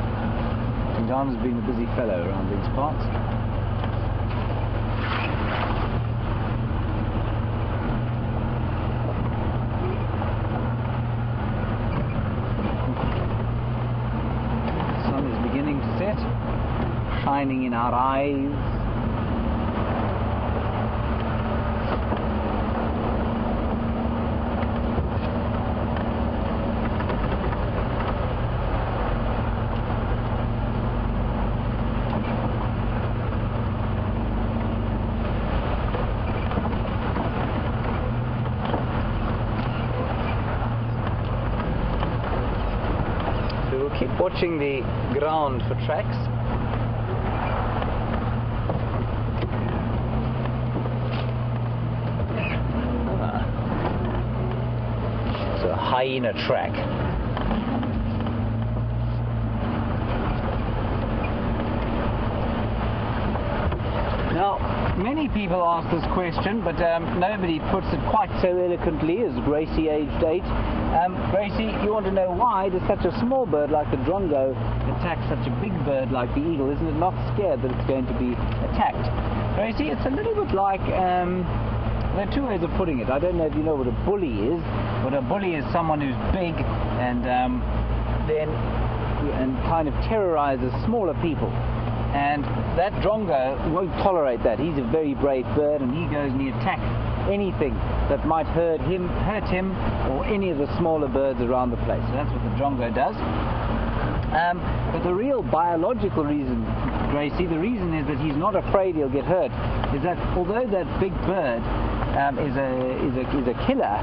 Tingana's been a busy fellow around these parts. Shining in our eyes. Keep watching the ground for tracks. It's a hyena track. Now, many people ask this question, but nobody puts it quite so eloquently as Gracie, aged 8. Gracie, you want to know why does such a small bird like the drongo attack such a big bird like the eagle? Isn't it not scared that it's going to be attacked? Gracie, it's a little bit like, there are two ways of putting it. I don't know if you know what a bully is, but a bully is someone who's big and kind of terrorizes smaller people. And that drongo won't tolerate that. He's a very brave bird, and he goes and he attacks anything that might hurt him or any of the smaller birds around the place. So that's what the drongo does. But the real biological reason, Gracie, the reason is that he's not afraid he'll get hurt, is that although that big bird is a killer,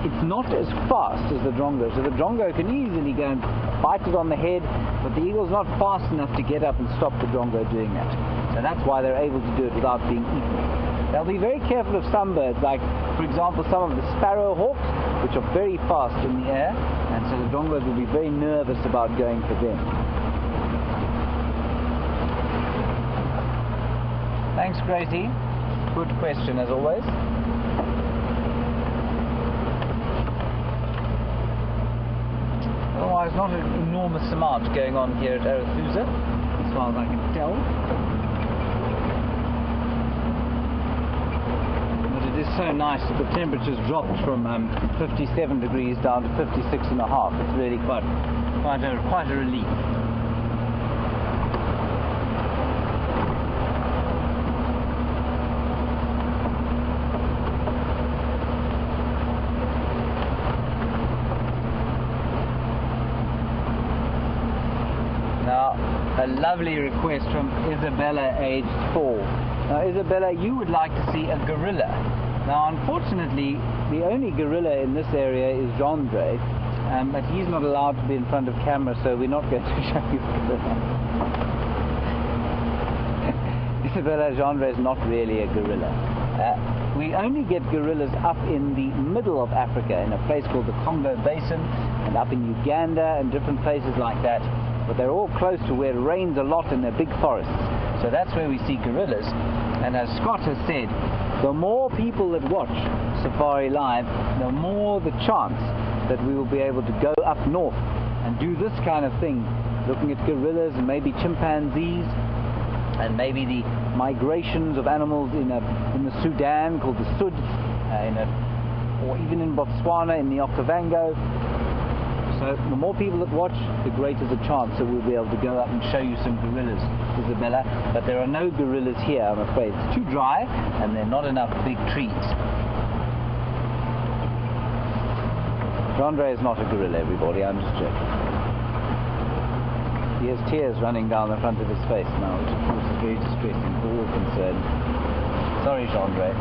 it's not as fast as the drongo. So the drongo can easily go and bite it on the head, but the eagle's not fast enough to get up and stop the drongo doing that. So that's why they're able to do it without being eaten. They'll be very careful of some birds, like, for example, some of the sparrowhawks, which are very fast in the air, and so the drongos will be very nervous about going for them. Thanks, Gracie. Good question, as always. Otherwise, not an enormous amount going on here at Arethusa, as far as I can tell. But it is so nice that the temperature's dropped from 57 degrees down to 56.5. It's really quite a relief. A lovely request from Isabella, aged 4. Now, Isabella, you would like to see a gorilla. Now, unfortunately, the only gorilla in this area is Jeandre, but he's not allowed to be in front of camera, so we're not going to show you a gorilla. Isabella, Jeandre is not really a gorilla. We only get gorillas up in the middle of Africa, in a place called the Congo Basin, and up in Uganda and different places like that. But they're all close to where it rains a lot and they're big forests. So that's where we see gorillas. And as Scott has said, the more people that watch Safari Live, the more the chance that we will be able to go up north and do this kind of thing, looking at gorillas and maybe chimpanzees and maybe the migrations of animals in the Sudan called the Sud, or even in Botswana in the Okavango. So the more people that watch, the greater the chance that we'll be able to go up and show you some gorillas, Isabella. But there are no gorillas here, I'm afraid. It's too dry and there are not enough big trees. Jeandre is not a gorilla, everybody, I'm just joking. He has tears running down the front of his face now, which of course is very distressing for all concerned. Sorry, Jeandre.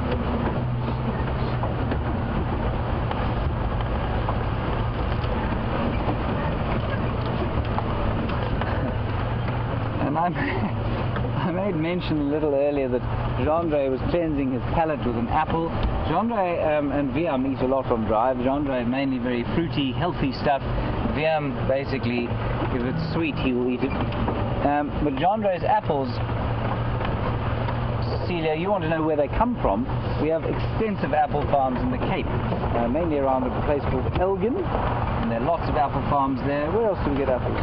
I made mention a little earlier that Jeandre was cleansing his palate with an apple. Jeandre and Viam eat a lot on drive. Jeandre mainly very fruity, healthy stuff. Viam, basically, if it's sweet, he will eat it. But Jeandre's apples, Cecilia, you want to know where they come from? We have extensive apple farms in the Cape, mainly around a place called Elgin, and there are lots of apple farms there. Where else do we get apples?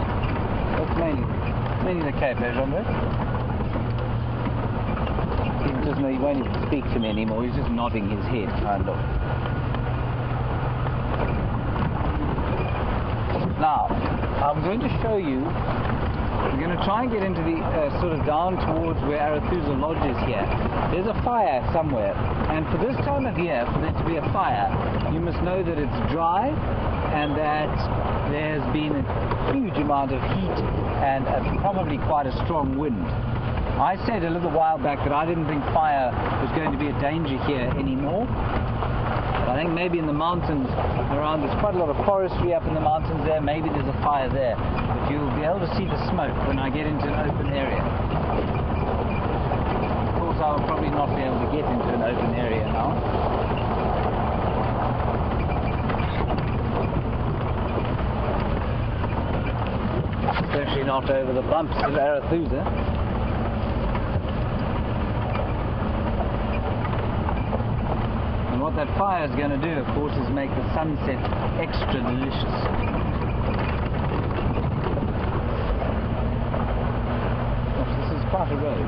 That's mainly the Cape, eh, Jeandre? He won't even speak to me anymore, he's just nodding his head, kind of. Now, I'm going to show you, we're going to try and get into the, sort of down towards where Arethusa Lodge is here. There's a fire somewhere, and for this time of year, for there to be a fire, you must know that it's dry, and that there's been a huge amount of heat, and probably quite a strong wind. I said a little while back that I didn't think fire was going to be a danger here anymore. But I think maybe in the mountains around, there's quite a lot of forestry up in the mountains there. Maybe there's a fire there. But you'll be able to see the smoke when I get into an open area. Of course, I'll probably not be able to get into an open area now. Especially not over the bumps of Arathusa. And what that fire is going to do, of course, is make the sunset extra delicious. Gosh, this is quite a road.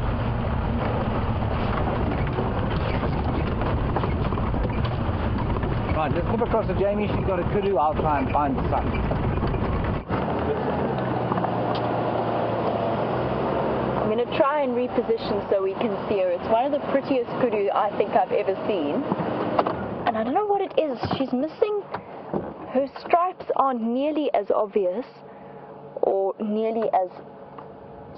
Right, let's flip across to Jamie. She's got a kudu. I'll try and find the sun. I'm going to try and reposition so we can see her. It's one of the prettiest kudu I think I've ever seen. And I don't know what it is. She's missing. Her stripes aren't nearly as obvious or nearly as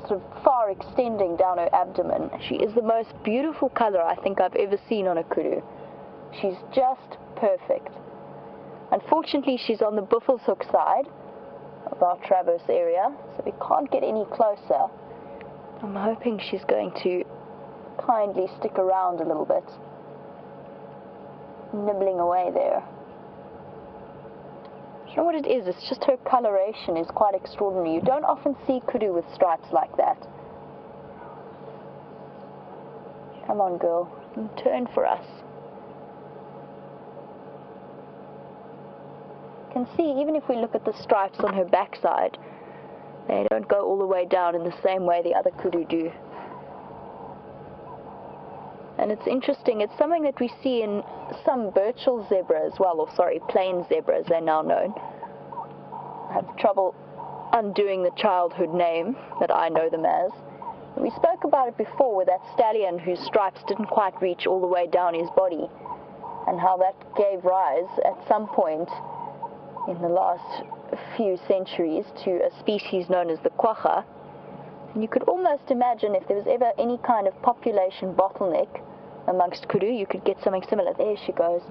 sort of far extending down her abdomen. She is the most beautiful color I think I've ever seen on a kudu. She's just perfect. Unfortunately, she's on the Buffelshoek side of our traverse area, so we can't get any closer. I'm hoping she's going to kindly stick around a little bit, nibbling away there. I don't know what it is, it's just her coloration is quite extraordinary. You don't often see kudu with stripes like that. Come on, girl, turn for us. You can see, even if we look at the stripes on her backside, they don't go all the way down in the same way the other kudu do. And it's interesting, it's something that we see in some Birchall zebra as well, or sorry, plain zebra as they're now known. I have trouble undoing the childhood name that I know them as. We spoke about it before with that stallion whose stripes didn't quite reach all the way down his body, and how that gave rise at some point in the last few centuries to a species known as the quagga. And you could almost imagine if there was ever any kind of population bottleneck amongst kudu, you could get something similar. There she goes.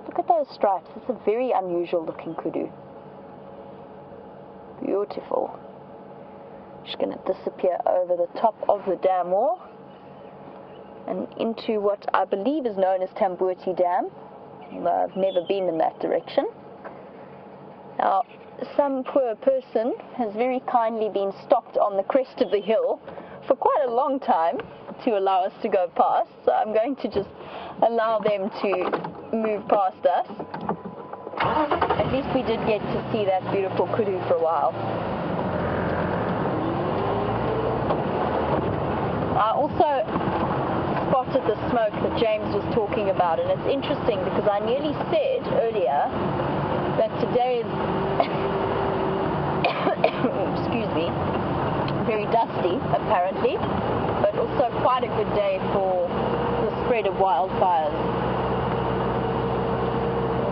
Look at those stripes. It's a very unusual looking kudu. Beautiful. She's going to disappear over the top of the dam wall and into what I believe is known as Tambuti Dam, although I've never been in that direction. Now, some poor person has very kindly been stopped on the crest of the hill for quite a long time to allow us to go past, so I'm going to just allow them to move past us. At least we did get to see that beautiful kudu for a while. I also spotted the smoke that James was talking about, and it's interesting because I nearly said earlier that today is, excuse me, very dusty apparently, but also quite a good day for the spread of wildfires.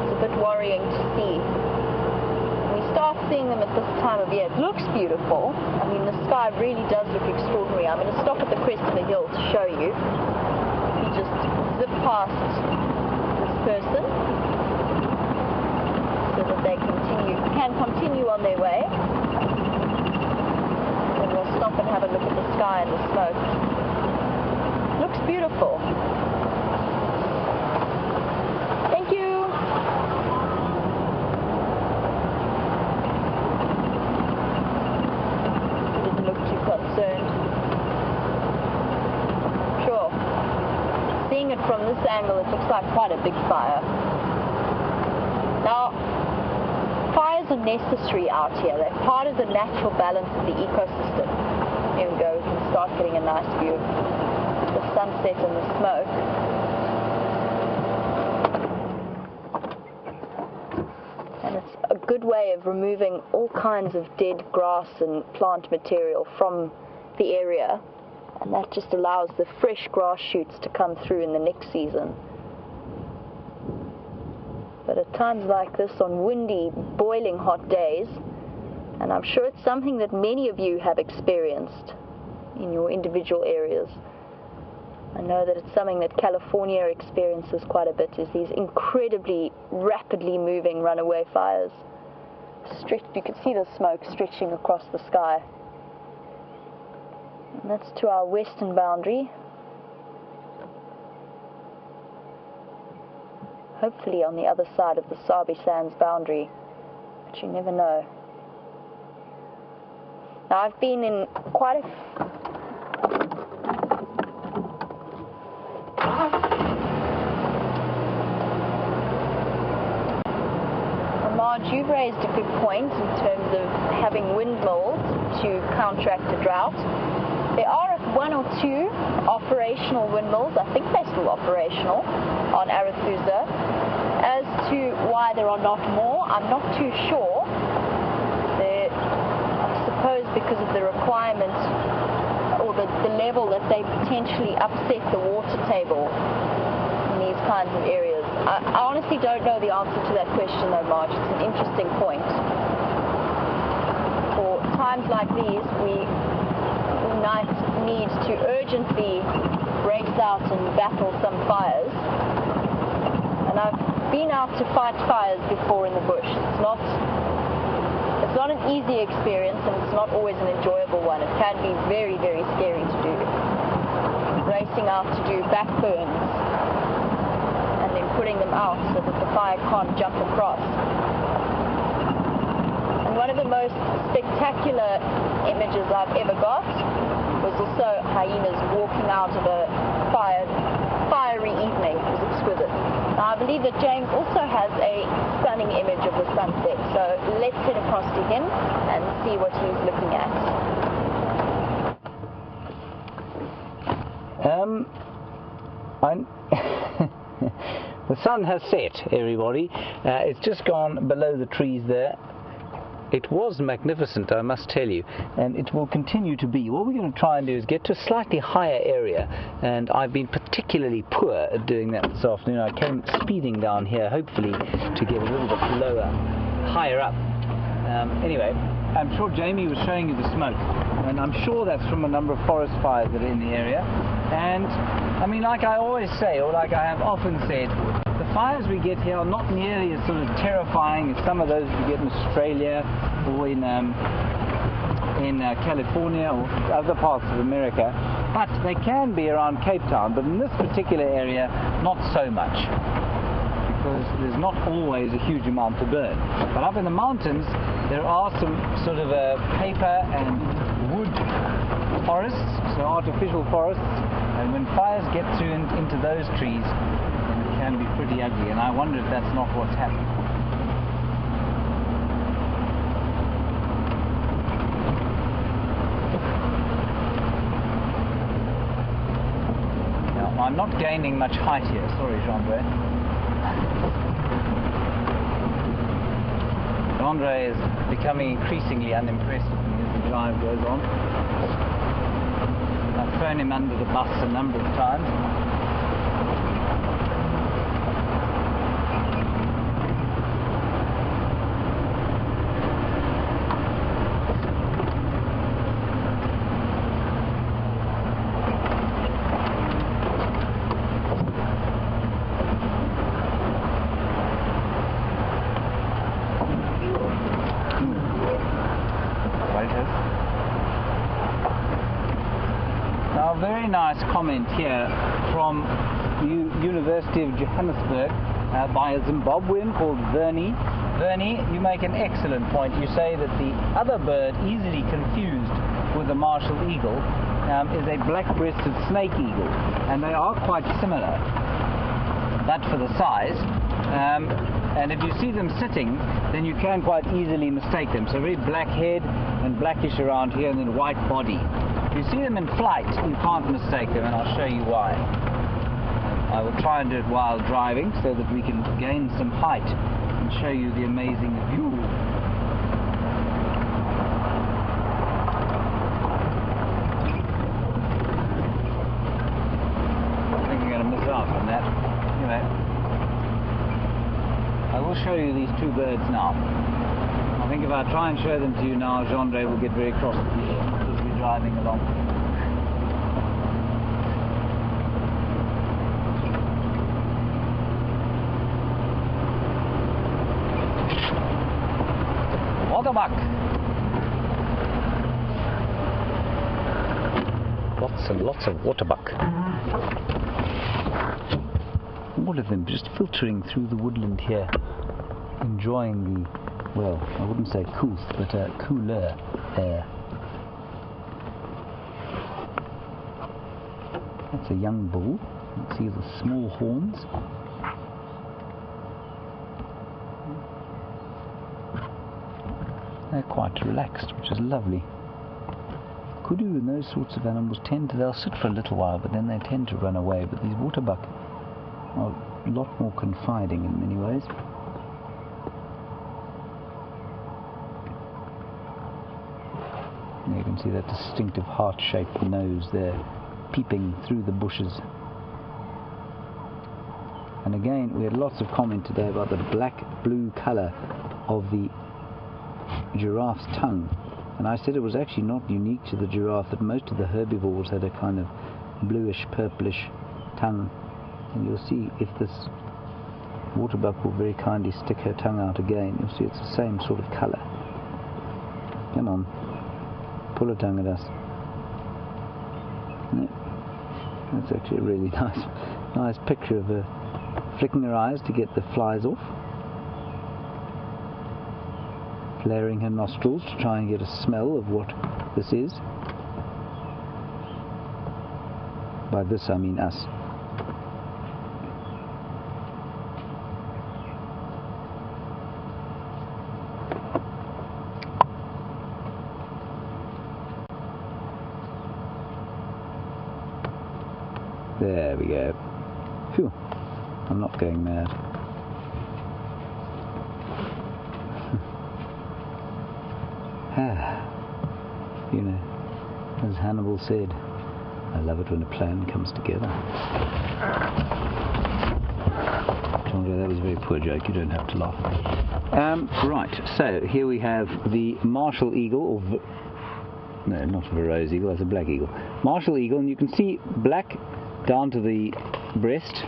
It's a bit worrying to see. When we start seeing them at this time of year, it looks beautiful. I mean, the sky really does look extraordinary. I'm going to stop at the crest of the hill to show you. If you just zip past this person, so that they can continue on their way. And we'll stop and have a look at the sky and the smoke. Looks beautiful. Thank you. He didn't look too concerned. Sure. Seeing it from this angle, it looks like quite a big fire. Now, fires are necessary out here. They're part of the natural balance of the ecosystem. Here we go. We can start getting a nice view of the sunset and the smoke. And it's a good way of removing all kinds of dead grass and plant material from the area. And that just allows the fresh grass shoots to come through in the next season. But at times like this, on windy, boiling hot days, and I'm sure it's something that many of you have experienced in your individual areas, I know that it's something that California experiences quite a bit, is these incredibly rapidly moving runaway fires. You can see the smoke stretching across the sky. And that's to our western boundary. Hopefully on the other side of the Sabi Sands boundary, but you never know. Now I've been in quite a... Marge, you've raised a good point in terms of having windmills to counteract the drought. There are one or two operational windmills, I think they're still operational, on Arathusa. As to why there are not more, I'm not too sure. I suppose because of the requirement or the level that they potentially upset the water table in these kinds of areas. I honestly don't know the answer to that question though, Marge. It's an interesting point. For times like these, we might need to urgently race out and battle some fires. And I've been out to fight fires before in the bush. It's not an easy experience, and it's not always an enjoyable one. It can be very, very scary to do. Racing out to do backburns and then putting them out so that the fire can't jump across. And one of the most spectacular images I've ever got was also hyenas walking out of a fiery evening. It was exquisite. Now I believe that James also has a stunning image of the sunset, so let's head across to him and see what he's looking at. The sun has set, everybody. It's just gone below the trees there. It was magnificent, I must tell you, and it will continue to be. What we're going to try and do is get to a slightly higher area, and I've been particularly poor at doing that this afternoon. I came speeding down here, hopefully to get a little bit lower, higher up. Anyway, I'm sure Jamie was showing you the smoke, and I'm sure that's from a number of forest fires that are in the area. And I mean, like I always say, or like I have often said, the fires we get here are not nearly as sort of terrifying as some of those you get in Australia or in California or other parts of America, but they can be around Cape Town. But in this particular area, not so much, because there's not always a huge amount to burn. But up in the mountains, there are some sort of paper and wood forests, so artificial forests, and when fires get through into those trees, can be pretty ugly, and I wonder if that's not what's happening. Now, I'm not gaining much height here, sorry, Jean-Dre. Jean-Dre is becoming increasingly unimpressed with me as the drive goes on. I've thrown him under the bus a number of times. Now, a very nice comment here from the University of Johannesburg by a Zimbabwean called Vernie. Vernie, you make an excellent point. You say that the other bird easily confused with the martial eagle is a black-breasted snake eagle, and they are quite similar, but for the size. And if you see them sitting, then you can quite easily mistake them. So very black head and blackish around here, and then white body. If you see them in flight, you can't mistake them, and I'll show you why. I will try and do it while driving so that we can gain some height and show you the amazing view. I think you're going to miss out on that. Anyway, I will show you these two birds now. I think if I try and show them to you now, Jean-Dre will get very cross with me as we're driving along. waterbuck. Lots and lots of waterbuck. All of them just filtering through the woodland here, enjoying the, well, I wouldn't say cool, but cooler air. That's a young bull. You can see the small horns. They're quite relaxed, which is lovely. Kudu and those sorts of animals they'll sit for a little while, but then they tend to run away. But these waterbuck are a lot more confiding in many ways. And you can see that distinctive heart-shaped nose there, peeping through the bushes. And again, we had lots of comment today about the black-blue colour of the giraffe's tongue. And I said it was actually not unique to the giraffe, that most of the herbivores had a kind of bluish, purplish tongue. And you'll see, if this waterbuck will very kindly stick her tongue out again, you'll see it's the same sort of colour. Come on, pull her tongue at us. Yeah. That's actually a really nice picture of her flicking her eyes to get the flies off, flaring her nostrils to try and get a smell of what this is. By this I mean us. There we go. Phew, I'm not going mad. You know, as Hannibal said, I love it when a plan comes together. Chandra, that was a very poor joke, you don't have to laugh. Right, so here we have the martial eagle, or no, not a Verreaux's eagle, that's a black eagle. Martial eagle, and you can see black down to the breast,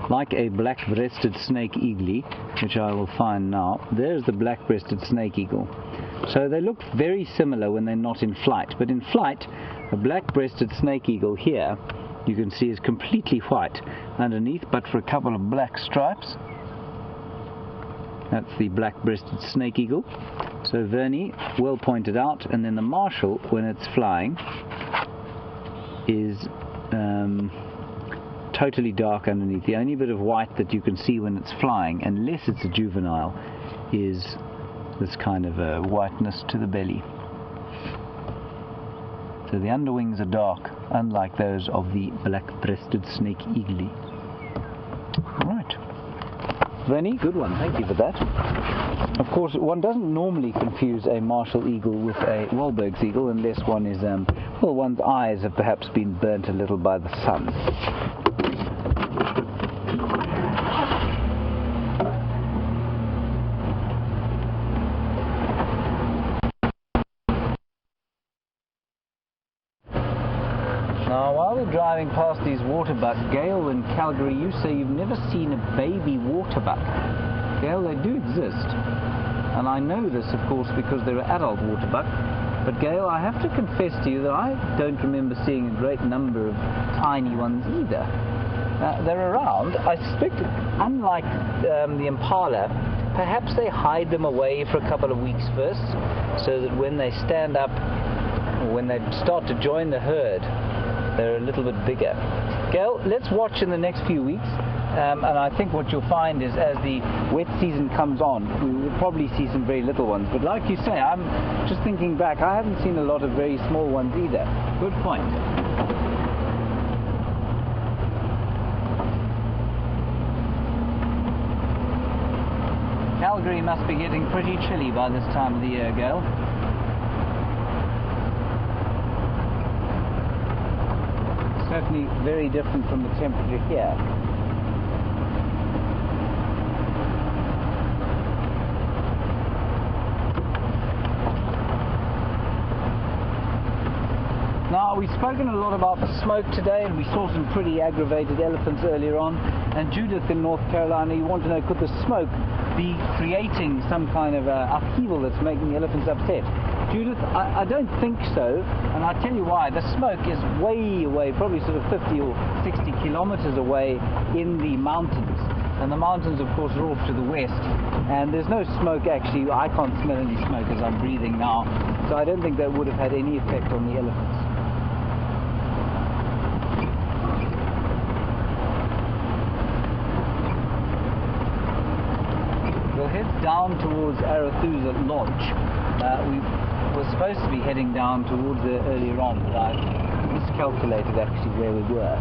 like a black-breasted snake eagle, which I will find now. There's the black-breasted snake eagle. So they look very similar when they're not in flight, but in flight, a black-breasted snake eagle here, you can see, is completely white underneath, but for a couple of black stripes. That's the black-breasted snake eagle. So Vernie, well pointed out. And then the martial, when it's flying, is totally dark underneath. The only bit of white that you can see when it's flying, unless it's a juvenile, is this kind of whiteness to the belly. So the underwings are dark, unlike those of the black-breasted snake eagle. Right. Vernie, good one, thank you for that. Of course, one doesn't normally confuse a martial eagle with a WildEarth eagle unless one is, well, one's eyes have perhaps been burnt a little by the sun. Now, while we're driving past these waterbuck, Gail in Calgary, you say you've never seen a baby waterbuck. Gail, they do exist. And I know this, of course, because they're an adult waterbuck. But Gail, I have to confess to you that I don't remember seeing a great number of tiny ones either. They're around. I suspect, unlike the impala, perhaps they hide them away for a couple of weeks first, so that when they stand up, or when they start to join the herd, they're a little bit bigger. Gail, let's watch in the next few weeks, and I think what you'll find is, as the wet season comes on, we will probably see some very little ones. But like you say, I'm just thinking back, I haven't seen a lot of very small ones either. Good point. Calgary must be getting pretty chilly by this time of the year, Gail. Certainly very different from the temperature here. Now, we've spoken a lot about the smoke today, and we saw some pretty aggravated elephants earlier on. And Judith in North Carolina, you want to know, could the smoke be creating some kind of upheaval that's making the elephants upset. Judith, I don't think so, and I'll tell you why. The smoke is way away, probably sort of 50 or 60 kilometers away in the mountains. And the mountains, of course, are off to the west. And there's no smoke, actually. I can't smell any smoke as I'm breathing now. So I don't think that would have had any effect on the elephants. We'll head down towards Arathusa Lodge. We were supposed to be heading down towards there earlier on, but I miscalculated actually where we were.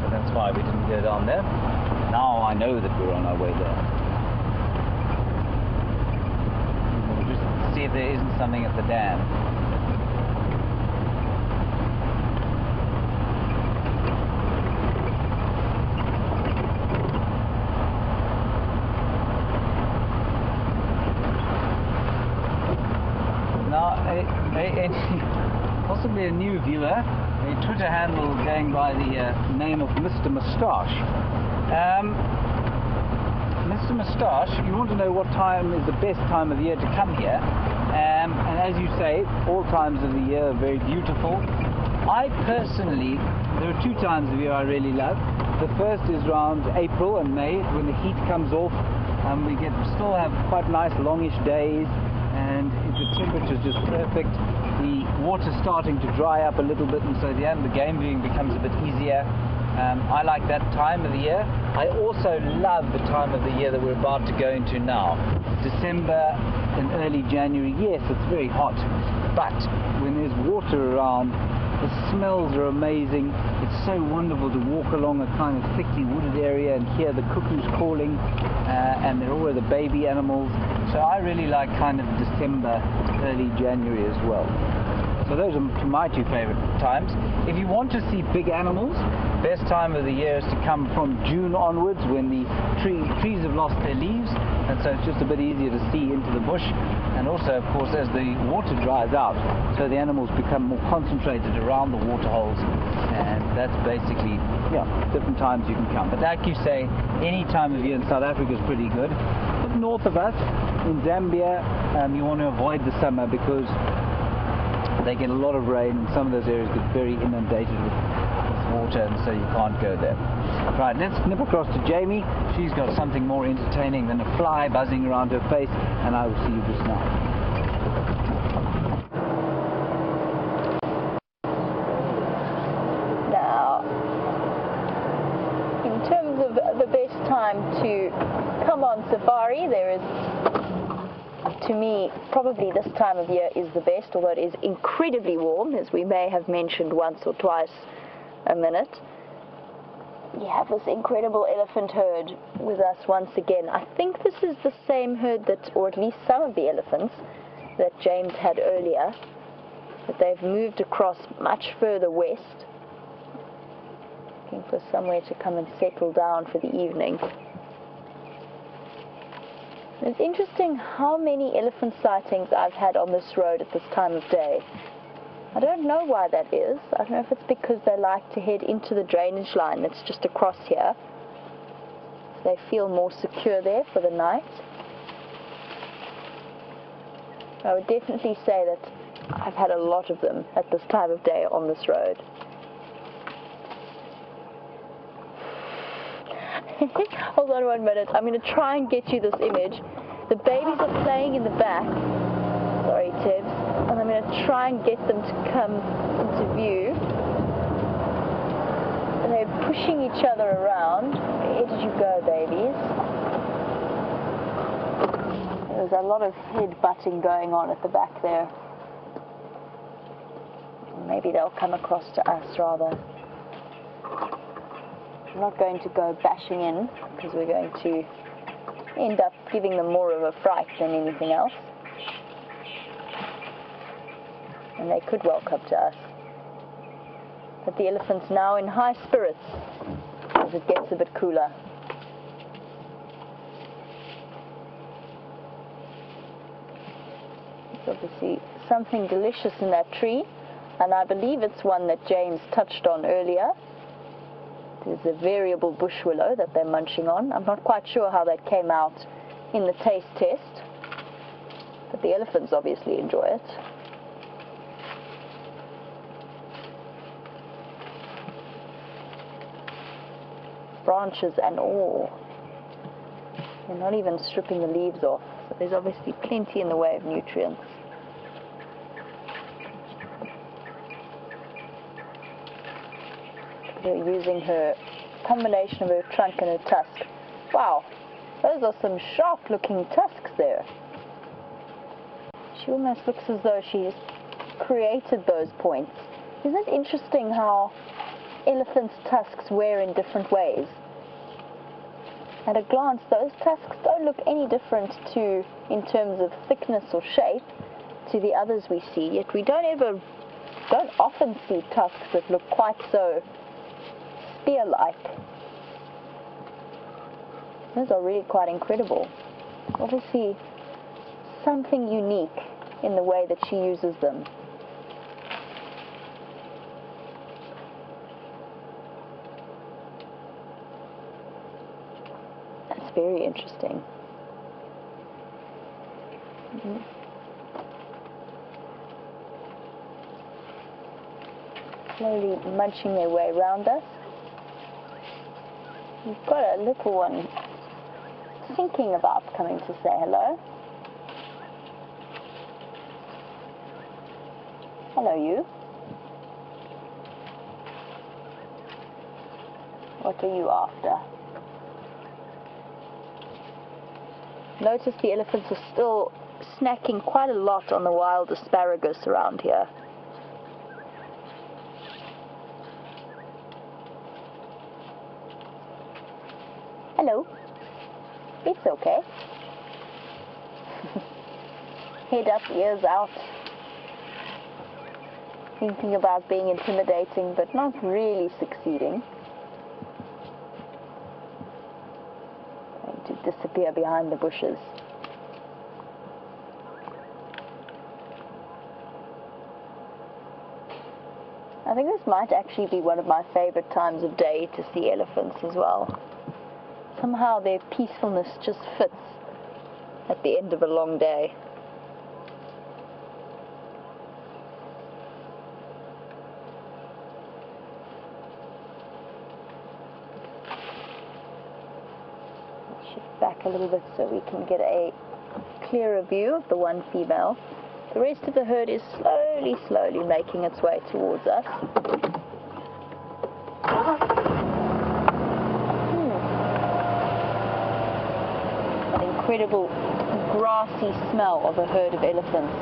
So that's why we didn't go down there. Now I know that we're on our way there. We'll just see if there isn't something at the dam. Now, possibly a new viewer, a Twitter handle going by the name of Mr. Moustache. Mr. Moustache, you want to know what time is the best time of the year to come here, and as you say, all times of the year are very beautiful. I personally, there are two times of year I really love. The first is around April and May, when the heat comes off, and we still have quite nice longish days, and the temperature is just perfect. The water's starting to dry up a little bit, and so the game viewing becomes a bit easier. I like that time of the year. I also love the time of the year that we're about to go into now. December and early January. Yes, it's very hot, but when there's water around, the smells are amazing. It's so wonderful to walk along a kind of thickly wooded area and hear the cuckoos calling, and there are all the baby animals. So I really like kind of December, early January as well. So those are my two favorite times. If you want to see big animals, best time of the year is to come from June onwards, when the trees have lost their leaves, and so it's just a bit easier to see into the bush. And also, of course, as the water dries out, so the animals become more concentrated around the water holes, and that's basically, yeah, different times you can come. But like you say, any time of year in South Africa is pretty good. But north of us, in Zambia, you want to avoid the summer because they get a lot of rain, and some of those areas get very inundated with water, and so you can't go there. Right, let's nip across to Jamie. She's got something more entertaining than a fly buzzing around her face, and I will see you just now. Now, in terms of the best time to come on safari, there is, to me, probably this time of year is the best, although it is incredibly warm, as we may have mentioned once or twice a minute. You have this incredible elephant herd with us once again. I think this is the same herd that, or at least some of the elephants that James had earlier, but they've moved across much further west, looking for somewhere to come and settle down for the evening. It's interesting how many elephant sightings I've had on this road at this time of day. I don't know why that is. I don't know if it's because they like to head into the drainage line that's just across here. They feel more secure there for the night. I would definitely say that I've had a lot of them at this time of day on this road. Hold on 1 minute. I'm going to try and get you this image. The babies are playing in the back. Sorry, Tibbs. And I'm going to try and get them to come into view. And they're pushing each other around. Where did you go, babies? There's a lot of head butting going on at the back there. Maybe they'll come across to us rather. I'm not going to go bashing in because we're going to end up giving them more of a fright than anything else. And they could well come to us. But the elephant's now in high spirits as it gets a bit cooler. There's obviously something delicious in that tree, and I believe it's one that James touched on earlier. There's a variable bush willow that they're munching on. I'm not quite sure how that came out in the taste test, but the elephants obviously enjoy it. Branches and all. They're not even stripping the leaves off, so there's obviously plenty in the way of nutrients. They're using her combination of her trunk and her tusk. Wow, those are some sharp looking tusks there. She almost looks as though she's created those points. Isn't it interesting how elephants' tusks wear in different ways? At a glance, those tusks don't look any different in terms of thickness or shape to the others we see, yet we don't often see tusks that look quite so spear-like. Those are really quite incredible. Obviously, something unique in the way that she uses them. That's very interesting. Slowly munching their way around us. We've got a little one thinking about coming to say hello. Hello, you. What are you after? Notice the elephants are still snacking quite a lot on the wild asparagus around here. Hello. It's okay. Head up, ears out. Thinking about being intimidating, but not really succeeding. Going to disappear behind the bushes. I think this might actually be one of my favorite times of day to see elephants as well. Somehow their peacefulness just fits at the end of a long day. Shift back a little bit so we can get a clearer view of the one female. The rest of the herd is slowly making its way towards us. That incredible grassy smell of a herd of elephants.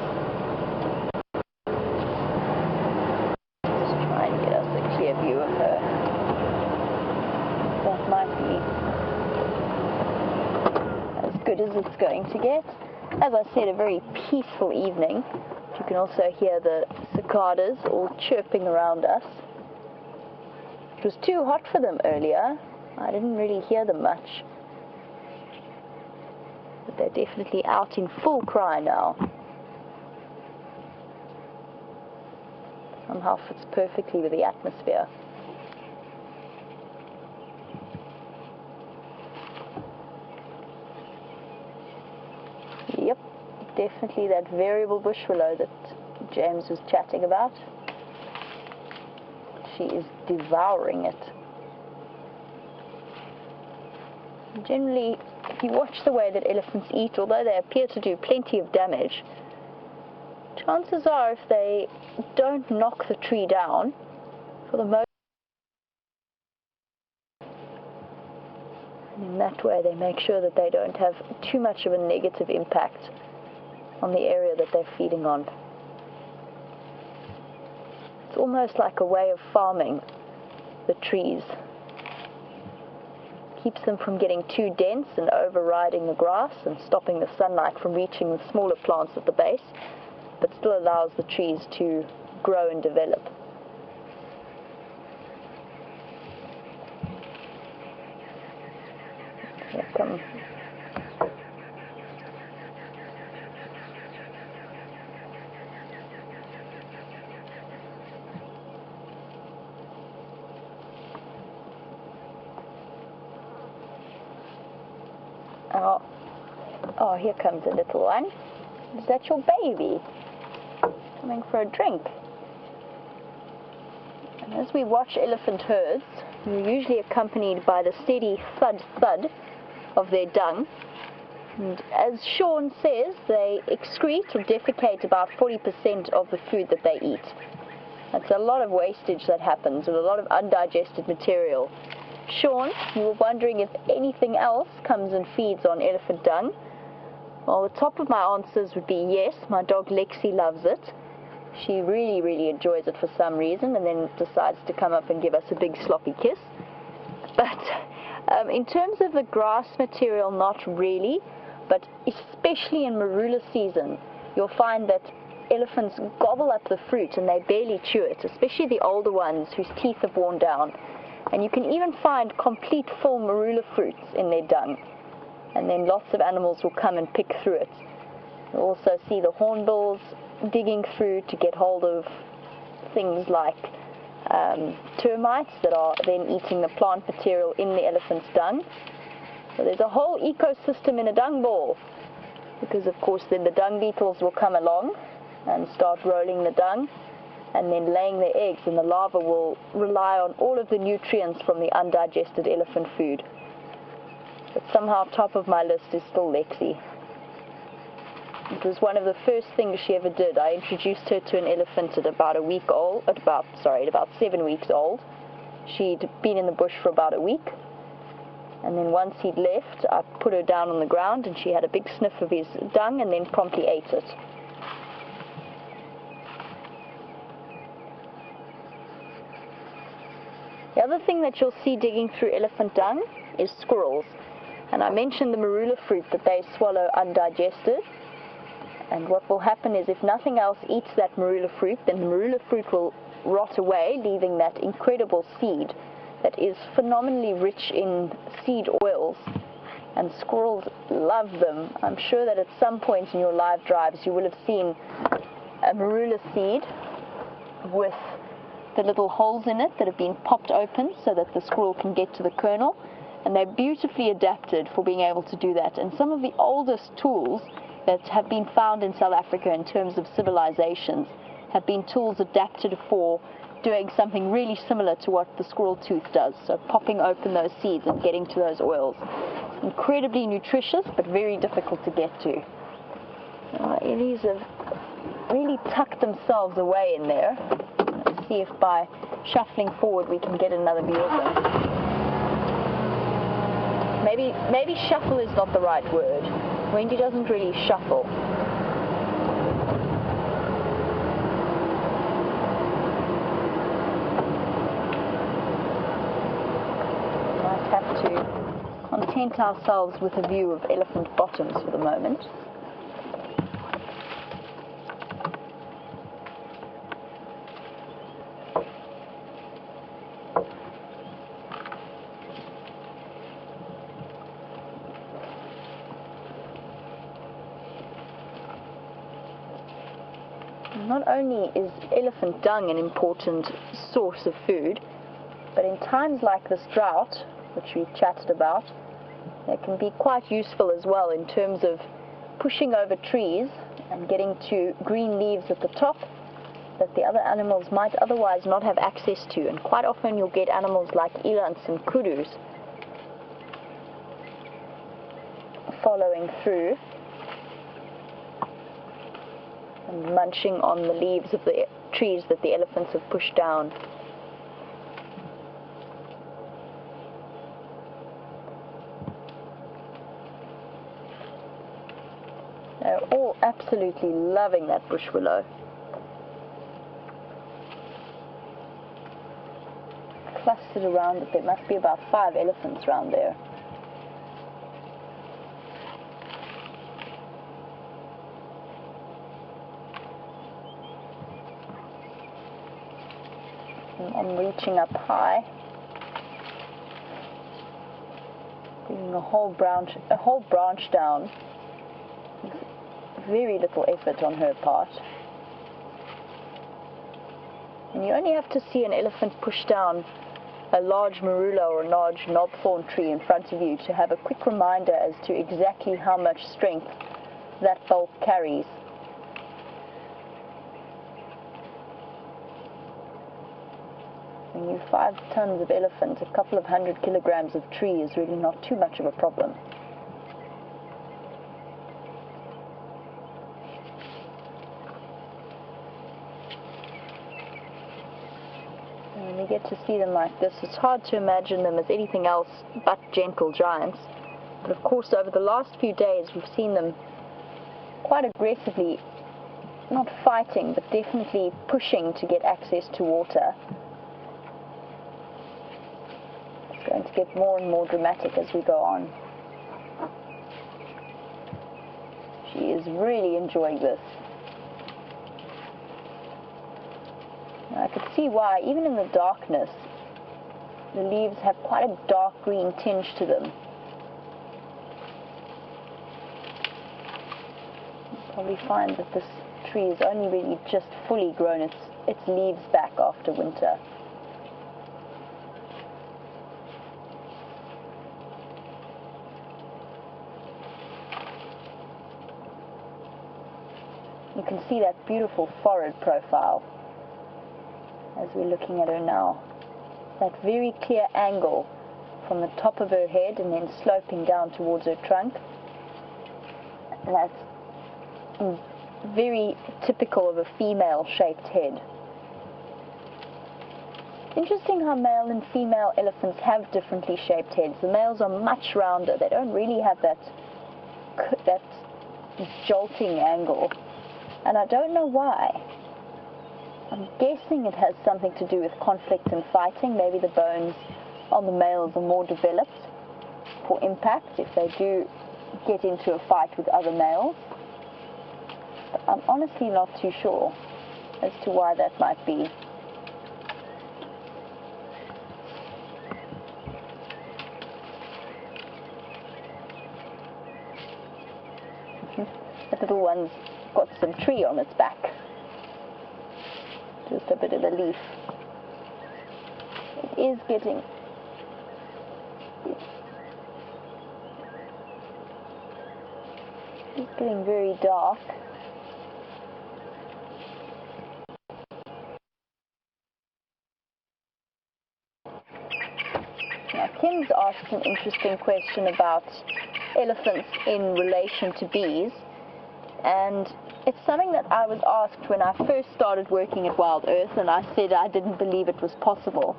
Let's try and get us a clear view of her. That might be as good as it's going to get. As I said, a very peaceful evening. You can also hear the cicadas all chirping around us. It was too hot for them earlier. I didn't really hear them much. But they're definitely out in full cry now. Somehow fits perfectly with the atmosphere. Yep, definitely that variable bush willow that James was chatting about. She is devouring it. Generally, if you watch the way that elephants eat, although they appear to do plenty of damage, chances are if they don't knock the tree down, for the most and in that way they make sure that they don't have too much of a negative impact on the area that they're feeding on. It's almost like a way of farming the trees. Keeps them from getting too dense and overriding the grass and stopping the sunlight from reaching the smaller plants at the base, but still allows the trees to grow and develop. Here come. Oh, here comes a little one. Is that your baby? Coming for a drink. And as we watch elephant herds, we're usually accompanied by the steady thud thud of their dung. And as Sean says, they excrete or defecate about 40% of the food that they eat. That's a lot of wastage that happens with a lot of undigested material. Sean, you were wondering if anything else comes and feeds on elephant dung. Well, the top of my answers would be yes. My dog Lexi loves it. She really, really enjoys it for some reason, and then decides to come up and give us a big sloppy kiss. But in terms of the grass material, not really. But especially in marula season, you'll find that elephants gobble up the fruit and they barely chew it, especially the older ones whose teeth have worn down. And you can even find complete full marula fruits in their dung. And then lots of animals will come and pick through it. You'll also see the hornbills digging through to get hold of things like termites that are then eating the plant material in the elephant's dung. So there's a whole ecosystem in a dung ball, because of course then the dung beetles will come along and start rolling the dung and then laying their eggs, and the larva will rely on all of the nutrients from the undigested elephant food. But somehow top of my list is still Lexi. It was one of the first things she ever did. I introduced her to an elephant at about 7 weeks old. She'd been in the bush for about a week. And then once he'd left, I put her down on the ground and she had a big sniff of his dung and then promptly ate it. The other thing that you'll see digging through elephant dung is squirrels. And I mentioned the marula fruit that they swallow undigested. And what will happen is if nothing else eats that marula fruit, then the marula fruit will rot away, leaving that incredible seed that is phenomenally rich in seed oils, and squirrels love them. I'm sure that at some point in your live drives you will have seen a marula seed with the little holes in it that have been popped open so that the squirrel can get to the kernel, and they're beautifully adapted for being able to do that. And some of the oldest tools that have been found in South Africa in terms of civilizations have been tools adapted for doing something really similar to what the squirrel tooth does, so popping open those seeds and getting to those oils. Incredibly nutritious, but very difficult to get to. Ellies have really tucked themselves away in there. Let's see if by shuffling forward we can get another view of them. Maybe shuffle is not the right word. Wendy doesn't really shuffle. To content ourselves with a view of elephant bottoms for the moment. Not only is elephant dung an important source of food, but in times like this drought, which we've chatted about, they can be quite useful as well in terms of pushing over trees and getting to green leaves at the top that the other animals might otherwise not have access to. And quite often you'll get animals like elands and kudus following through and munching on the leaves of the trees that the elephants have pushed down. They're all absolutely loving that bush willow. Clustered around it, there must be about 5 elephants around there. And I'm reaching up high, bringing a whole branch down. Very little effort on her part. And you only have to see an elephant push down a large marula or a large knobthorn tree in front of you to have a quick reminder as to exactly how much strength that bulk carries. When you 5 tons of elephant, a couple of 100 kilograms of tree is really not too much of a problem. And when you get to see them like this, it's hard to imagine them as anything else but gentle giants. But of course, over the last few days, we've seen them quite aggressively, not fighting, but definitely pushing to get access to water. It's going to get more and more dramatic as we go on. She is really enjoying this. Now, I could see why, even in the darkness, the leaves have quite a dark green tinge to them. You'll probably find that this tree is only really just fully grown its leaves back after winter. You can see that beautiful forehead profile as we're looking at her now. That very clear angle from the top of her head and then sloping down towards her trunk. And that's very typical of a female-shaped head. Interesting how male and female elephants have differently shaped heads. The males are much rounder. They don't really have that jolting angle. And I don't know why. I'm guessing it has something to do with conflict and fighting. Maybe the bones on the males are more developed for impact if they do get into a fight with other males. But I'm honestly not too sure as to why that might be. The little one's got some tree on its back. Just a bit of a leaf. It is getting very dark. Now Kim's asked an interesting question about elephants in relation to bees. And it's something that I was asked when I first started working at WildEarth, and I said I didn't believe it was possible.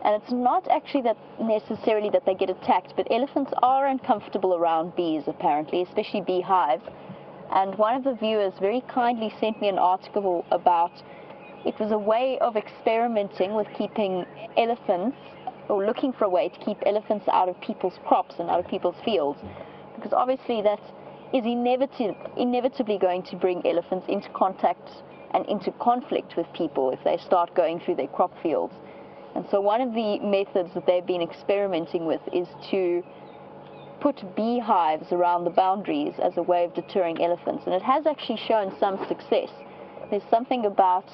And it's not actually that necessarily that they get attacked, but elephants are uncomfortable around bees, apparently, especially beehives. And one of the viewers very kindly sent me an article about it was a way of experimenting with keeping elephants, or looking for a way to keep elephants out of people's crops and out of people's fields, because obviously that is inevitably going to bring elephants into contact and into conflict with people if they start going through their crop fields. And so one of the methods that they've been experimenting with is to put beehives around the boundaries as a way of deterring elephants. And it has actually shown some success. There's something about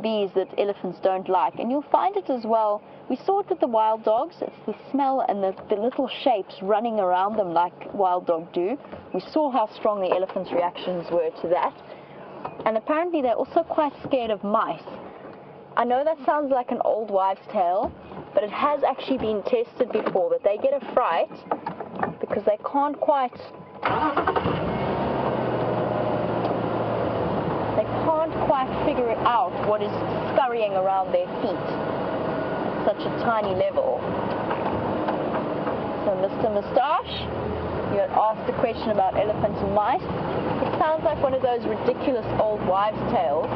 bees that elephants don't like. And you'll find it as well. We saw it with the wild dogs. It's the smell and the little shapes running around them like wild dog do. We saw how strong the elephants' reactions were to that. And apparently they're also quite scared of mice. I know that sounds like an old wives' tale, but it has actually been tested before that they get a fright because they can't quite figure it out what is scurrying around their feet at such a tiny level. So Mr. Moustache, you had asked a question about elephants and mice. It sounds like one of those ridiculous old wives' tales,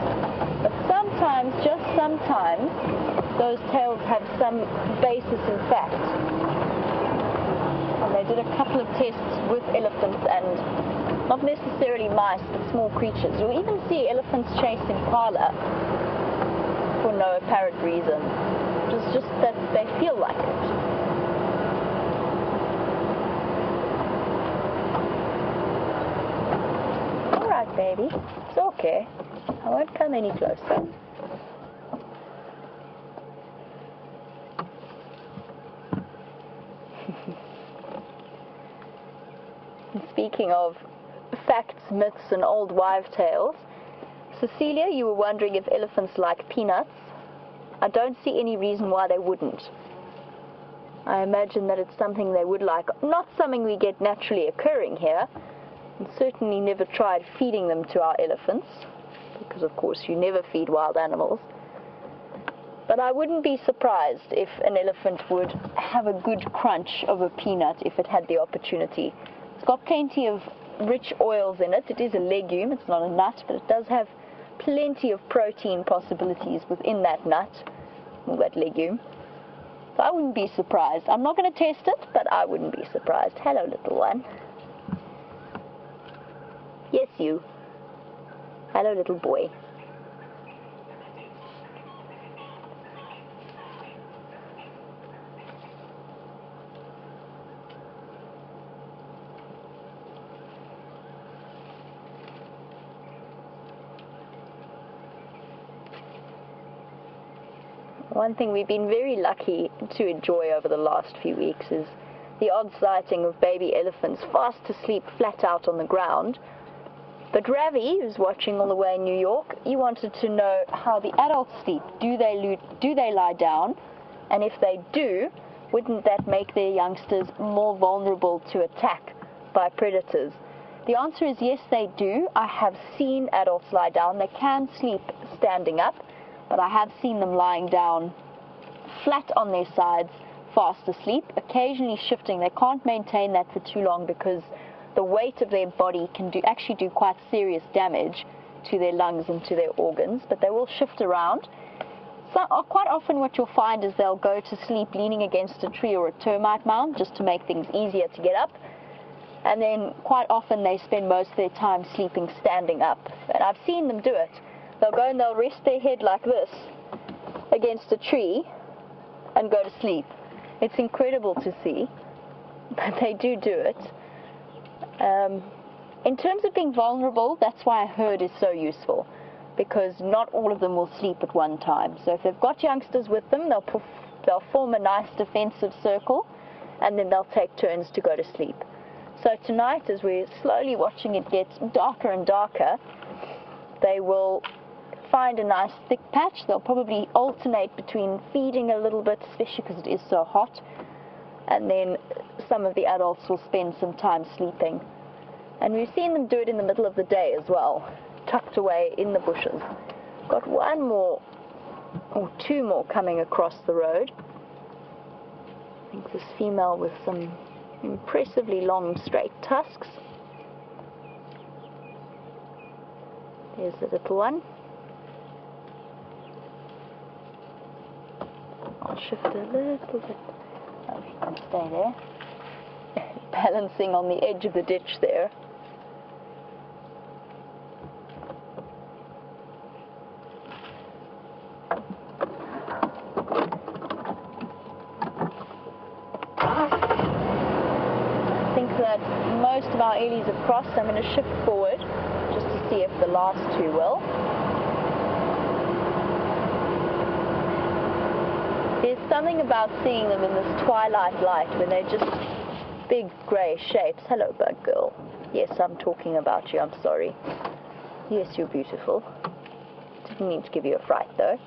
but sometimes, just sometimes, those tales have some basis in fact. And they did a couple of tests with elephants and not necessarily mice, but small creatures. You'll even see elephants chase impala for no apparent reason. It's just that they feel like it. Alright, baby. It's okay. I won't come any closer. speaking of facts, myths, and old wives' tales, Cecilia, you were wondering if elephants like peanuts. I don't see any reason why they wouldn't. I imagine that it's something they would like. Not something we get naturally occurring here, and certainly never tried feeding them to our elephants, because of course you never feed wild animals. But I wouldn't be surprised if an elephant would have a good crunch of a peanut if it had the opportunity. It's got plenty of rich oils in it. It is a legume, it's not a nut, but it does have plenty of protein possibilities within that nut, or that legume. So I wouldn't be surprised. I'm not going to test it, but I wouldn't be surprised. Hello, little one. Yes, you. Hello, little boy. One thing we've been very lucky to enjoy over the last few weeks is the odd sighting of baby elephants fast asleep flat out on the ground. But Ravi, who's watching all the way in New York, he wanted to know how the adults sleep. Do they lie down? And if they do, wouldn't that make their youngsters more vulnerable to attack by predators? The answer is yes, they do. I have seen adults lie down. They can sleep standing up, but I have seen them lying down flat on their sides, fast asleep, occasionally shifting. They can't maintain that for too long because the weight of their body can actually do quite serious damage to their lungs and to their organs, but they will shift around. So quite often what you'll find is they'll go to sleep leaning against a tree or a termite mound just to make things easier to get up. And then quite often they spend most of their time sleeping standing up. And I've seen them do it. They'll go and they'll rest their head like this against a tree and go to sleep. It's incredible to see, but they do it. In terms of being vulnerable, that's why a herd is so useful, because not all of them will sleep at one time. So if they've got youngsters with them, they'll form a nice defensive circle, and then they'll take turns to go to sleep. So tonight, as we're slowly watching it get darker and darker, they will find a nice thick patch. They'll probably alternate between feeding a little bit, especially because it is so hot, and then some of the adults will spend some time sleeping. And we've seen them do it in the middle of the day as well, tucked away in the bushes. Got one more or two more coming across the road. I think this female with some impressively long straight tusks. There's the little one. I'll shift a little bit. Oh, she can stay there. Balancing on the edge of the ditch there. I think that most of our eelies have crossed. I'm going to shift forward just to see if the last two will. There's something about seeing them in this twilight light when they're just big grey shapes. Hello, bird girl. Yes, I'm talking about you. I'm sorry. Yes, you're beautiful. Didn't mean to give you a fright, though.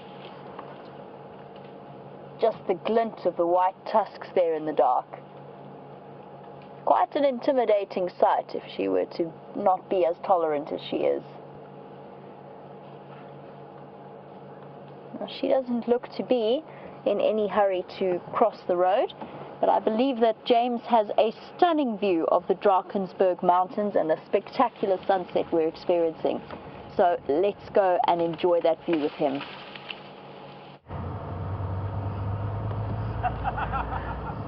Just the glint of the white tusks there in the dark. Quite an intimidating sight if she were to not be as tolerant as she is. Now, she doesn't look to be in any hurry to cross the road, but I believe that James has a stunning view of the Drakensberg Mountains and the spectacular sunset we're experiencing. So let's go and enjoy that view with him.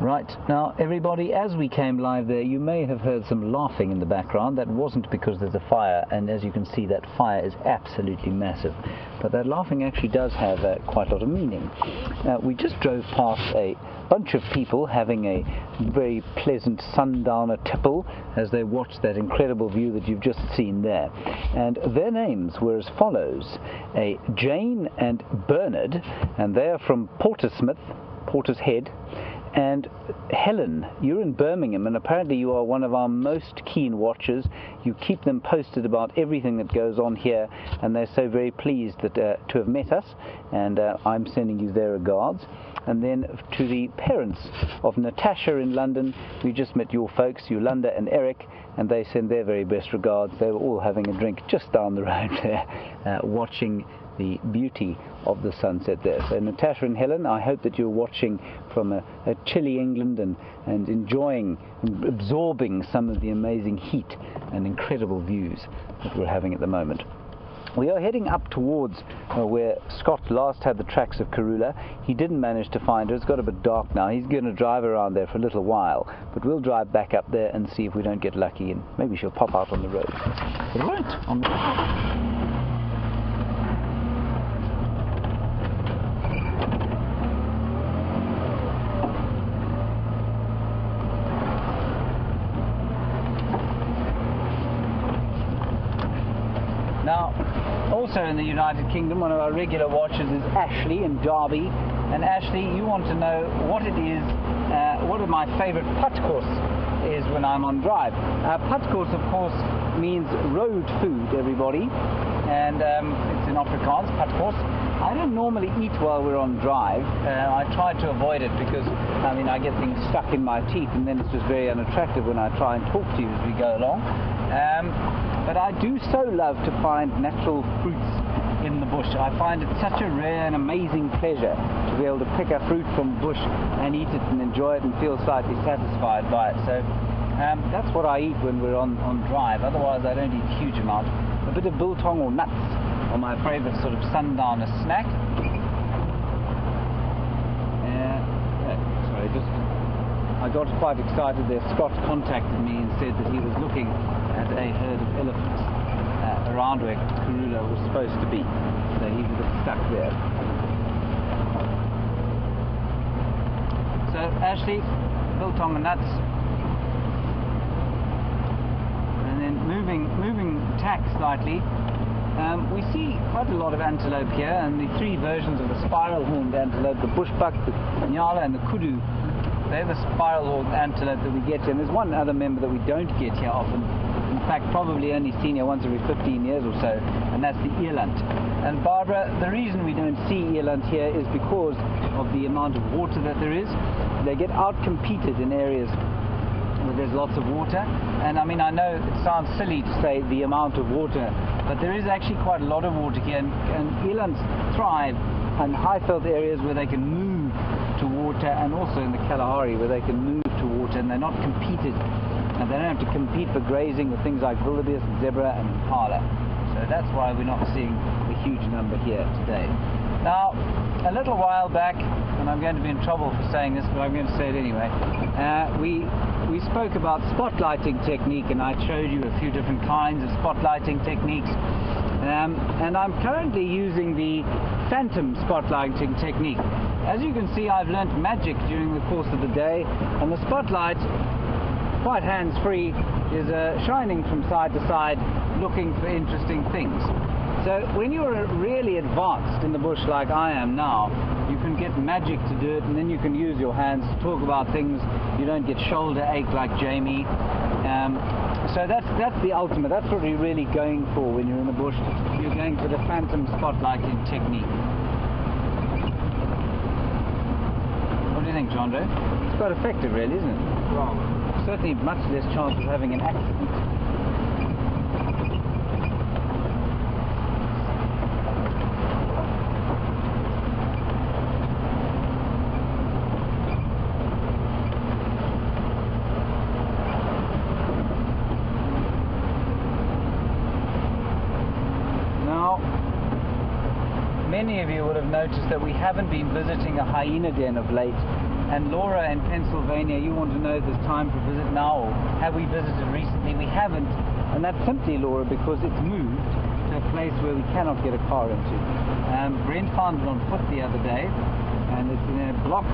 Right, now everybody, as we came live there, you may have heard some laughing in the background. That wasn't because there's a fire, and as you can see, that fire is absolutely massive. But that laughing actually does have quite a lot of meaning. We just drove past a bunch of people having a very pleasant sundowner tipple as they watched that incredible view that you've just seen there. And their names were as follows: Jane and Bernard, and they are from Portishead, And Helen, you're in Birmingham, and apparently you are one of our most keen watchers. You keep them posted about everything that goes on here, and they're so very pleased that to have met us, and I'm sending you their regards. And then to the parents of Natasha in London, we just met your folks, Yolanda and Eric, and they send their very best regards. They were all having a drink just down the road there, watching the beauty of the sunset there. So Natasha and Helen, I hope that you're watching from a chilly England and enjoying and absorbing some of the amazing heat and incredible views that we're having at the moment. We are heading up towards where Scott last had the tracks of Karula. He didn't manage to find her. It's got a bit dark now. He's going to drive around there for a little while, but we'll drive back up there and see if we don't get lucky, and maybe she'll pop out on the road. Right, on the road. Now, also in the United Kingdom, one of our regular watchers is Ashley in Derby. And Ashley, you want to know what it is, what are my favourite putkoos is when I'm on drive. Putkoos, of course, means road food, everybody. And it's in Afrikaans, putkoos. I don't normally eat while we're on drive. I try to avoid it because, I mean, I get things stuck in my teeth, and then it's just very unattractive when I try and talk to you as we go along. But I do so love to find natural fruits in the bush. I find it such a rare and amazing pleasure to be able to pick a fruit from the bush and eat it and enjoy it and feel slightly satisfied by it. So that's what I eat when we're on drive. Otherwise I don't eat a huge amount. A bit of biltong or nuts are my favourite sort of sundowner snack. I got quite excited there. Scott contacted me and said that he was looking at a herd of elephants around where Karula was supposed to be. So he's a bit stuck there. So Ashley, biltong and nuts. And then moving tack slightly, we see quite a lot of antelope here, and the three versions of the spiral-horned antelope, the bushbuck, the nyala and the kudu. They're the spiral-horned antelope that we get here. And there's one other member that we don't get here often. In fact, probably only seen here once every 15 years or so, and that's the eland. And Barbara, the reason we don't see eland here is because of the amount of water that there is. They get out-competed in areas where there's lots of water. And I mean, I know it sounds silly to say the amount of water, but there is actually quite a lot of water here, and elands thrive in high-felt areas where they can move to water, and also in the Kalahari where they can move to water and they're not competed, and they don't have to compete for grazing with things like wildebeest, zebra and impala. So that's why we're not seeing a huge number here today. Now, a little while back, and I'm going to be in trouble for saying this, but I'm going to say it anyway, we spoke about spotlighting technique, and I showed you a few different kinds of spotlighting techniques. And I'm currently using the phantom spotlighting technique. As you can see, I've learnt magic during the course of the day, and the spotlight, quite hands-free, is shining from side to side, looking for interesting things. So when you're really advanced in the bush like I am now, you can get magic to do it, and then you can use your hands to talk about things. You don't get shoulder ache like Jamie. So that's the ultimate. That's what you're really going for when you're in the bush. You're going for the phantom spotlighting technique. What do you think, John Doe? It's quite effective, really, isn't it? Well, certainly much less chance of having an accident. Many of you will have noticed that we haven't been visiting a hyena den of late, and Laura in Pennsylvania, you want to know if there's time for a visit now, or have we visited recently? We haven't, and that's simply, Laura, because it's moved to a place where we cannot get a car into. Brent found it on foot the other day, and it's in a block,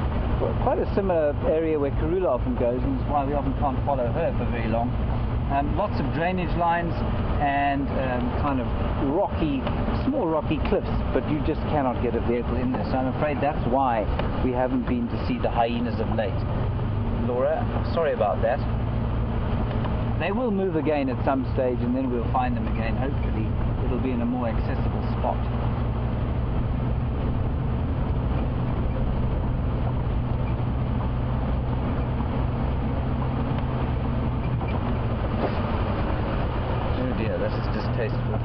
quite a similar area where Karula often goes, and that's why we often can't follow her for very long. Lots of drainage lines, and kind of rocky, small rocky cliffs, but you just cannot get a vehicle in there. So I'm afraid that's why we haven't been to see the hyenas of late. Laura, sorry about that. They will move again at some stage, and then we'll find them again. Hopefully it'll be in a more accessible spot. Oh dear, this is distasteful.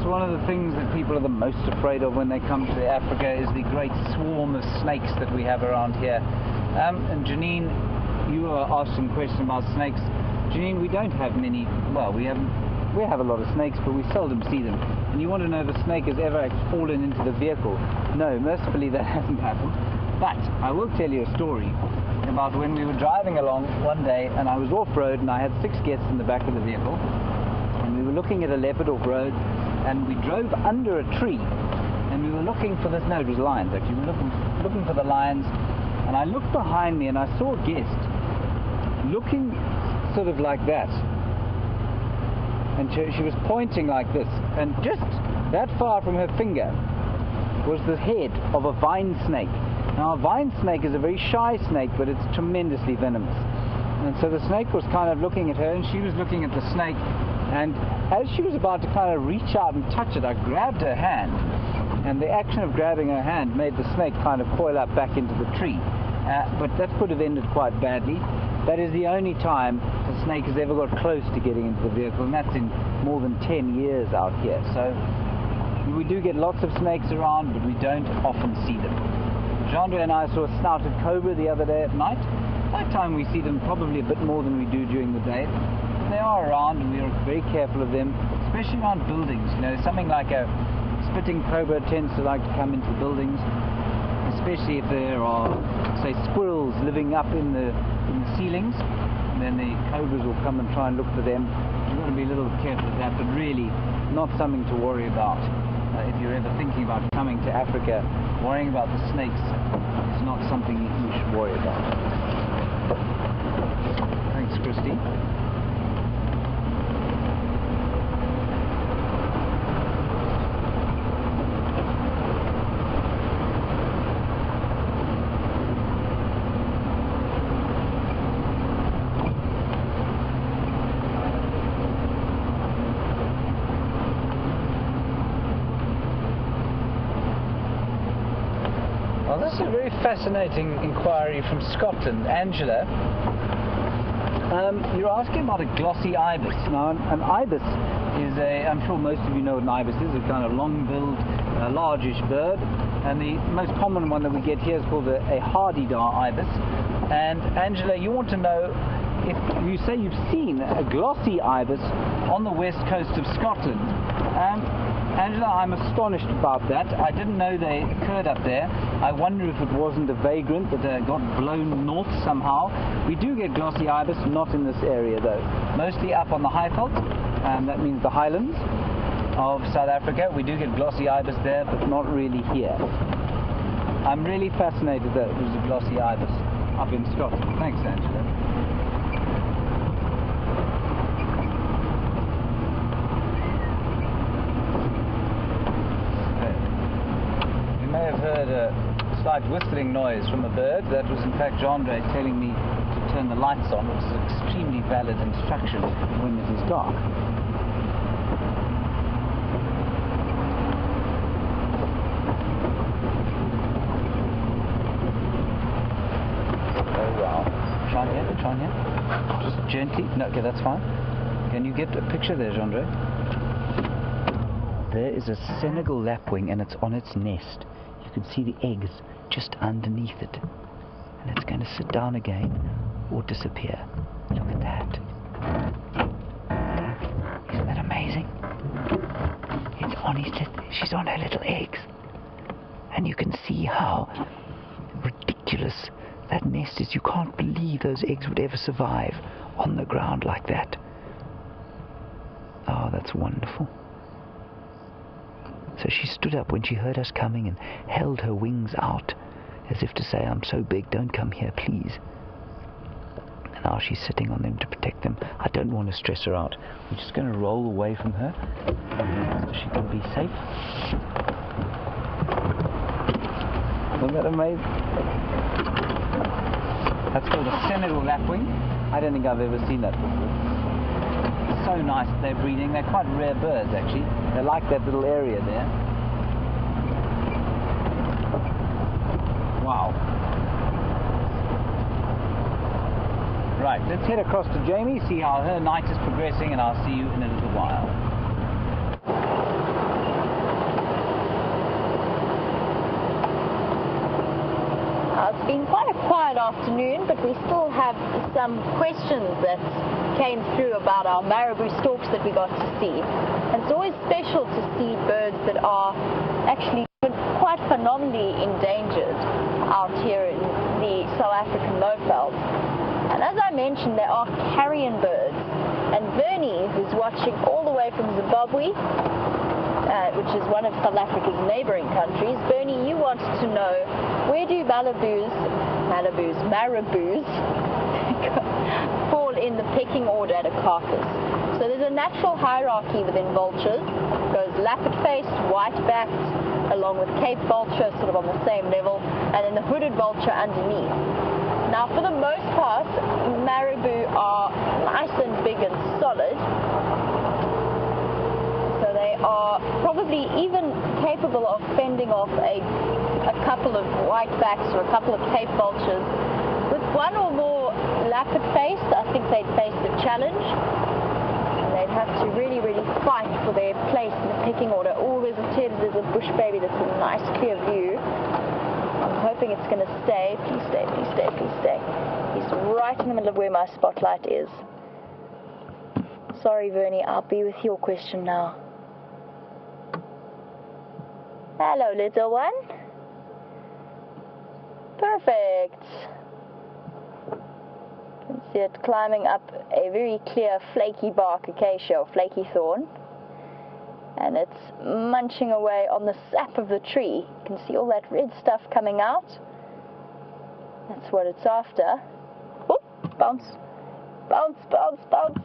One of the things that people are the most afraid of when they come to Africa is the great swarm of snakes that we have around here. And Janine, you were asking a question about snakes. Janine, we don't have many, well, we have a lot of snakes, but we seldom see them. And you want to know if a snake has ever fallen into the vehicle? No, mercifully that hasn't happened. But I will tell you a story about when we were driving along one day, and I was off-road, and I had 6 guests in the back of the vehicle, and we were looking at a leopard off-road, and we drove under a tree, and we were looking for this, no, it was lions actually, we were looking for the lions, and I looked behind me and I saw a guest looking sort of like that, and she was pointing like this, and just that far from her finger was the head of a vine snake. Now a vine snake is a very shy snake, but it's tremendously venomous, and so the snake was kind of looking at her, and she was looking at the snake. And as she was about to kind of reach out and touch it, I grabbed her hand, and the action of grabbing her hand made the snake kind of coil up back into the tree. But that could have ended quite badly. That is the only time a snake has ever got close to getting into the vehicle, and that's in more than 10 years out here. So we do get lots of snakes around, but we don't often see them. Jean and I saw a snouted cobra the other day at night. Nighttime we see them probably a bit more than we do during the day. They are around, and we are very careful of them, especially around buildings. You know, something like a spitting cobra tends to like to come into buildings, especially if there are, say, squirrels living up in the ceilings, and then the cobras will come and try and look for them. You've got to be a little careful of that, but really not something to worry about. If you're ever thinking about coming to Africa, worrying about the snakes is not something you should worry about. Thanks, Christy. Well, this is a very fascinating inquiry from Scotland. Angela, you're asking about a glossy ibis. Now, an ibis is I'm sure most of you know what an ibis is, a kind of long-billed, largish bird. And the most common one that we get here is called a hardy-dar ibis. And Angela, you want to know if you say you've seen a glossy ibis on the west coast of Scotland. Angela, I'm astonished about that. I didn't know they occurred up there. I wonder if it wasn't a vagrant that got blown north somehow. We do get glossy ibis, not in this area though. Mostly up on the Highveld, that means the highlands of South Africa. We do get glossy ibis there, but not really here. I'm really fascinated that it was a glossy ibis up in Scotland. Thanks, Angela. Heard a slight whistling noise from a bird. That was in fact Jean-Andre telling me to turn the lights on, which is an extremely valid instruction when it is dark. Oh wow. Try here. Just gently. No, okay, that's fine. Can you get a picture there, Jean-Andre? There is a Senegal lapwing and it's on its nest. You can see the eggs just underneath it, and it's going to sit down again or disappear. Look at that. Isn't that amazing? It's on she's on her little eggs, and you can see how ridiculous that nest is. You can't believe those eggs would ever survive on the ground like that. Oh, that's wonderful. So she stood up when she heard us coming and held her wings out as if to say, I'm so big, don't come here, please. And now she's sitting on them to protect them. I don't want to stress her out. We're just going to roll away from her so she can be safe. Isn't that amazing? That's called a Senegal lapwing. I don't think I've ever seen that before. So nice that they're breeding. They're quite rare birds, actually. They like that little area there. Wow. Right, let's head across to Jamie, see how her night is progressing, and I'll see you in a little while. It's been quite a quiet afternoon, but we still have some questions that came through about our marabou storks that we got to see. And it's always special to see birds that are actually quite phenomenally endangered out here in the South African lowvelds. And as I mentioned, there are carrion birds. And Bernie, who's watching all the way from Zimbabwe, which is one of South Africa's neighboring countries, Bernie, you wanted to know, where do marabous fall in the pecking order at a carcass? So there's a natural hierarchy within vultures. It goes lappet-faced, white-backed, along with Cape vulture, sort of on the same level, and then the hooded vulture underneath. Now, for the most part, marabou are nice and big and solid. So they are probably even capable of fending off a couple of whitebacks or a couple of Cape vultures. With one or more lappet-faced, I think they'd face the challenge. And they'd have to really, really fight for their place in the pecking order. Oh, there's a bush baby that's a nice clear view. I'm hoping it's going to stay. Please stay, please stay, please stay. He's right in the middle of where my spotlight is. Sorry, Vernie, I'll be with your question now. Hello, little one. Perfect. You can see it climbing up a very clear flaky bark acacia or flaky thorn. And it's munching away on the sap of the tree. You can see all that red stuff coming out. That's what it's after. Whoop, bounce, bounce, bounce, bounce.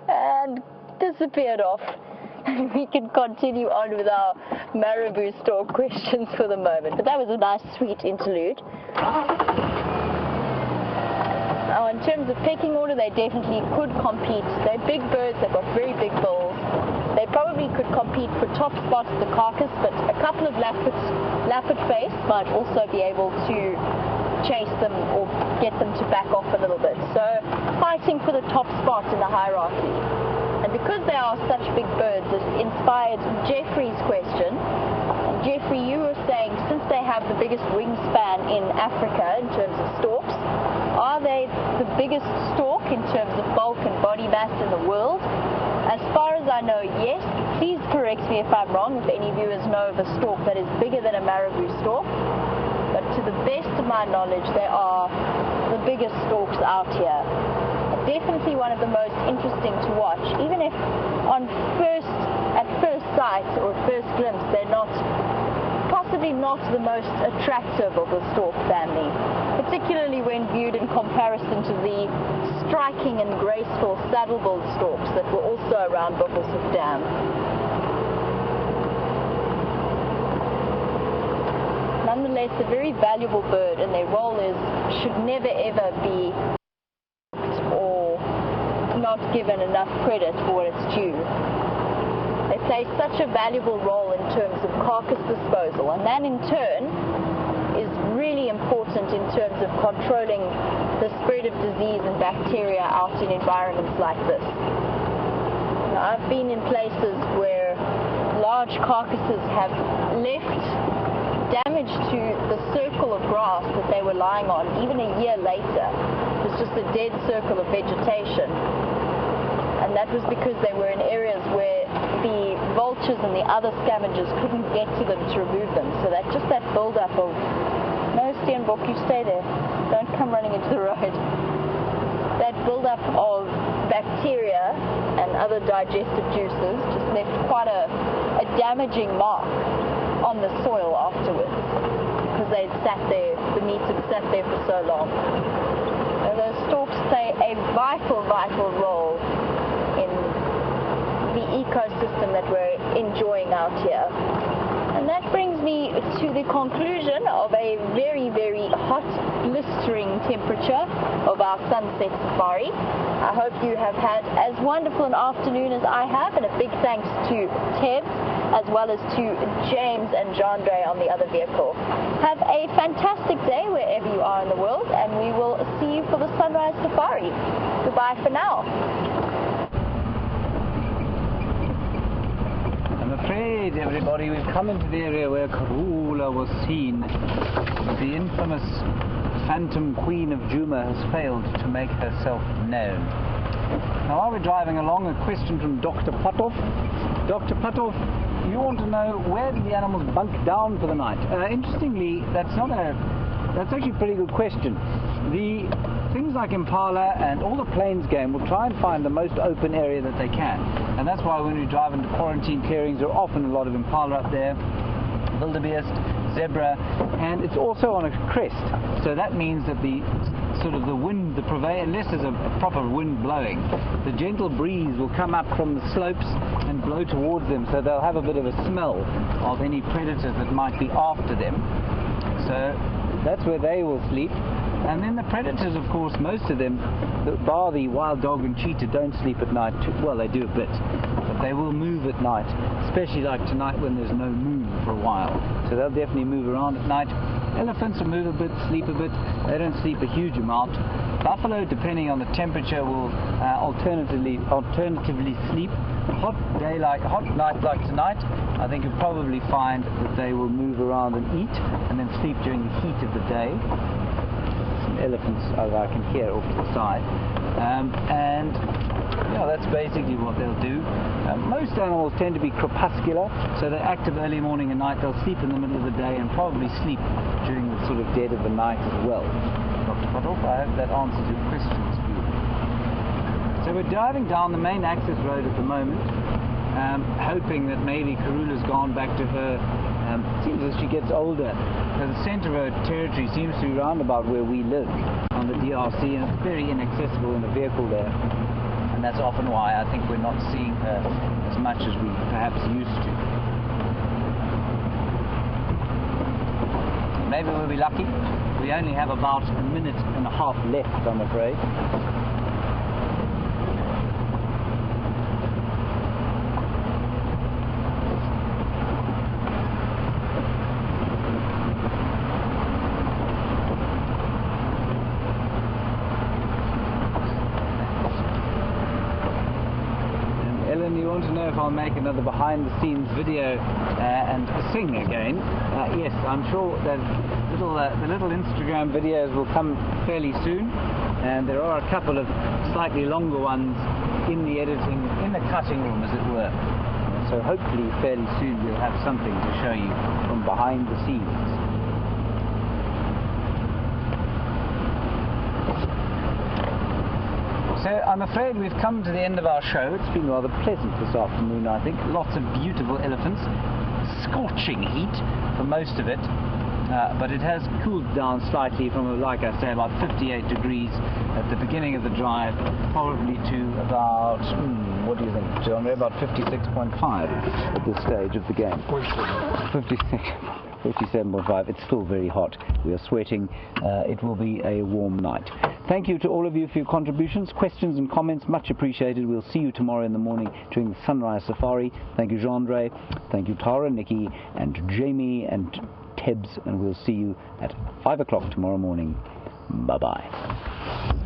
And disappeared off. We can continue on with our marabou stork questions for the moment. But that was a nice, sweet interlude. Now, in terms of pecking order, they definitely could compete. They're big birds, they've got very big bills. They probably could compete for top spots at the carcass, but a couple of lappet-faced might also be able to chase them or get them to back off a little bit. So, fighting for the top spot in the hierarchy. And because they are such big birds, it inspired Jeffrey's question. And Jeffrey, you were saying, since they have the biggest wingspan in Africa in terms of storks, are they the biggest stork in terms of bulk and body mass in the world? As far as I know, yes. Please correct me if I'm wrong, if any viewers know of a stork that is bigger than a marabou stork. But to the best of my knowledge, they are the biggest storks out here. Definitely one of the most interesting to watch, even if at first sight or first glimpse they're possibly not the most attractive of the stork family, particularly when viewed in comparison to the striking and graceful saddle-billed storks that were also around Buffelshoek Dam. Nonetheless, a very valuable bird, and their role should never ever be not given enough credit for what it's due. They play such a valuable role in terms of carcass disposal, and that in turn is really important in terms of controlling the spread of disease and bacteria out in environments like this. Now, I've been in places where large carcasses have left damage to the circle of grass that they were lying on even a year later. It was just a dead circle of vegetation. And and that was because they were in areas where the vultures and the other scavengers couldn't get to them to remove them. So that build-up of, no, Steenbok, you stay there, don't come running into the road. That build-up of bacteria and other digestive juices just left quite a damaging mark on the soil afterwards, because they'd sat there, the meat had sat there for so long. And those stalks play a vital role in the ecosystem that we're enjoying out here. And that brings me to the conclusion of a very, very hot, blistering temperature of our sunset safari. I hope you have had as wonderful an afternoon as I have, and a big thanks to Tebs as well as to James and Jean-Dre on the other vehicle. Have a fantastic day wherever you are in the world, and we will see you for the sunrise safari. Goodbye for now. I'm afraid, everybody, we've come into the area where Karula was seen, but the infamous Phantom Queen of Juma has failed to make herself known. Now, while we're driving along, a question from Dr. Patov. Dr. Patov, you want to know, where did the animals bunk down for the night? Interestingly, that's actually a pretty good question. The things like impala and all the plains game will try and find the most open area that they can, and that's why when we drive into quarantine clearings, there are often a lot of impala up there, wildebeest, zebra, and it's also on a crest, so that means that the wind, unless there's a proper wind blowing, the gentle breeze will come up from the slopes and blow towards them, so they'll have a bit of a smell of any predators that might be after them. So that's where they will sleep. And then the predators, of course, most of them, bar the wild dog and cheetah, don't sleep at night too. Well, they do a bit, but they will move at night, especially like tonight when there's no moon for a while. So they'll definitely move around at night. Elephants will move a bit, sleep a bit. They don't sleep a huge amount. Buffalo, depending on the temperature, will alternatively sleep. Hot night like tonight, I think you'll probably find that they will move around and eat, and then sleep during the heat of the day. Some elephants, as I can hear off to the side, and that's basically what they'll do. Most animals tend to be crepuscular, so they're active early morning and night. They'll sleep in the middle of the day and probably sleep during the sort of dead of the night as well. Dr. Patov, I hope that answers your questions for you. So we're driving down the main access road at the moment, hoping that maybe Karula's gone back to her. Seems as she gets older. So the centre road territory seems to be round about where we live on the DRC, and it's very inaccessible in a vehicle there. And that's often why I think we're not seeing her as much as we perhaps used to. Maybe we'll be lucky. We only have about a minute and a half left, I'm afraid. You want to know if I'll make another behind-the-scenes video and sing again? Yes, I'm sure that the little Instagram videos will come fairly soon, and there are a couple of slightly longer ones in the editing, in the cutting room, as it were. So hopefully fairly soon we'll have something to show you from behind the scenes. So I'm afraid we've come to the end of our show. It's been rather pleasant this afternoon, I think. Lots of beautiful elephants. Scorching heat for most of it. But it has cooled down slightly from, like I say, about 58 degrees at the beginning of the drive, probably to about, what do you think, John? About 56.5 at this stage of the game. 57.5. It's still very hot. We are sweating. It will be a warm night. Thank you to all of you for your contributions, questions and comments. Much appreciated. We'll see you tomorrow in the morning during the sunrise safari. Thank you, Jean-Dre. Thank you, Tara, Nikki, and Jamie, and Tebs. And we'll see you at 5 o'clock tomorrow morning. Bye-bye.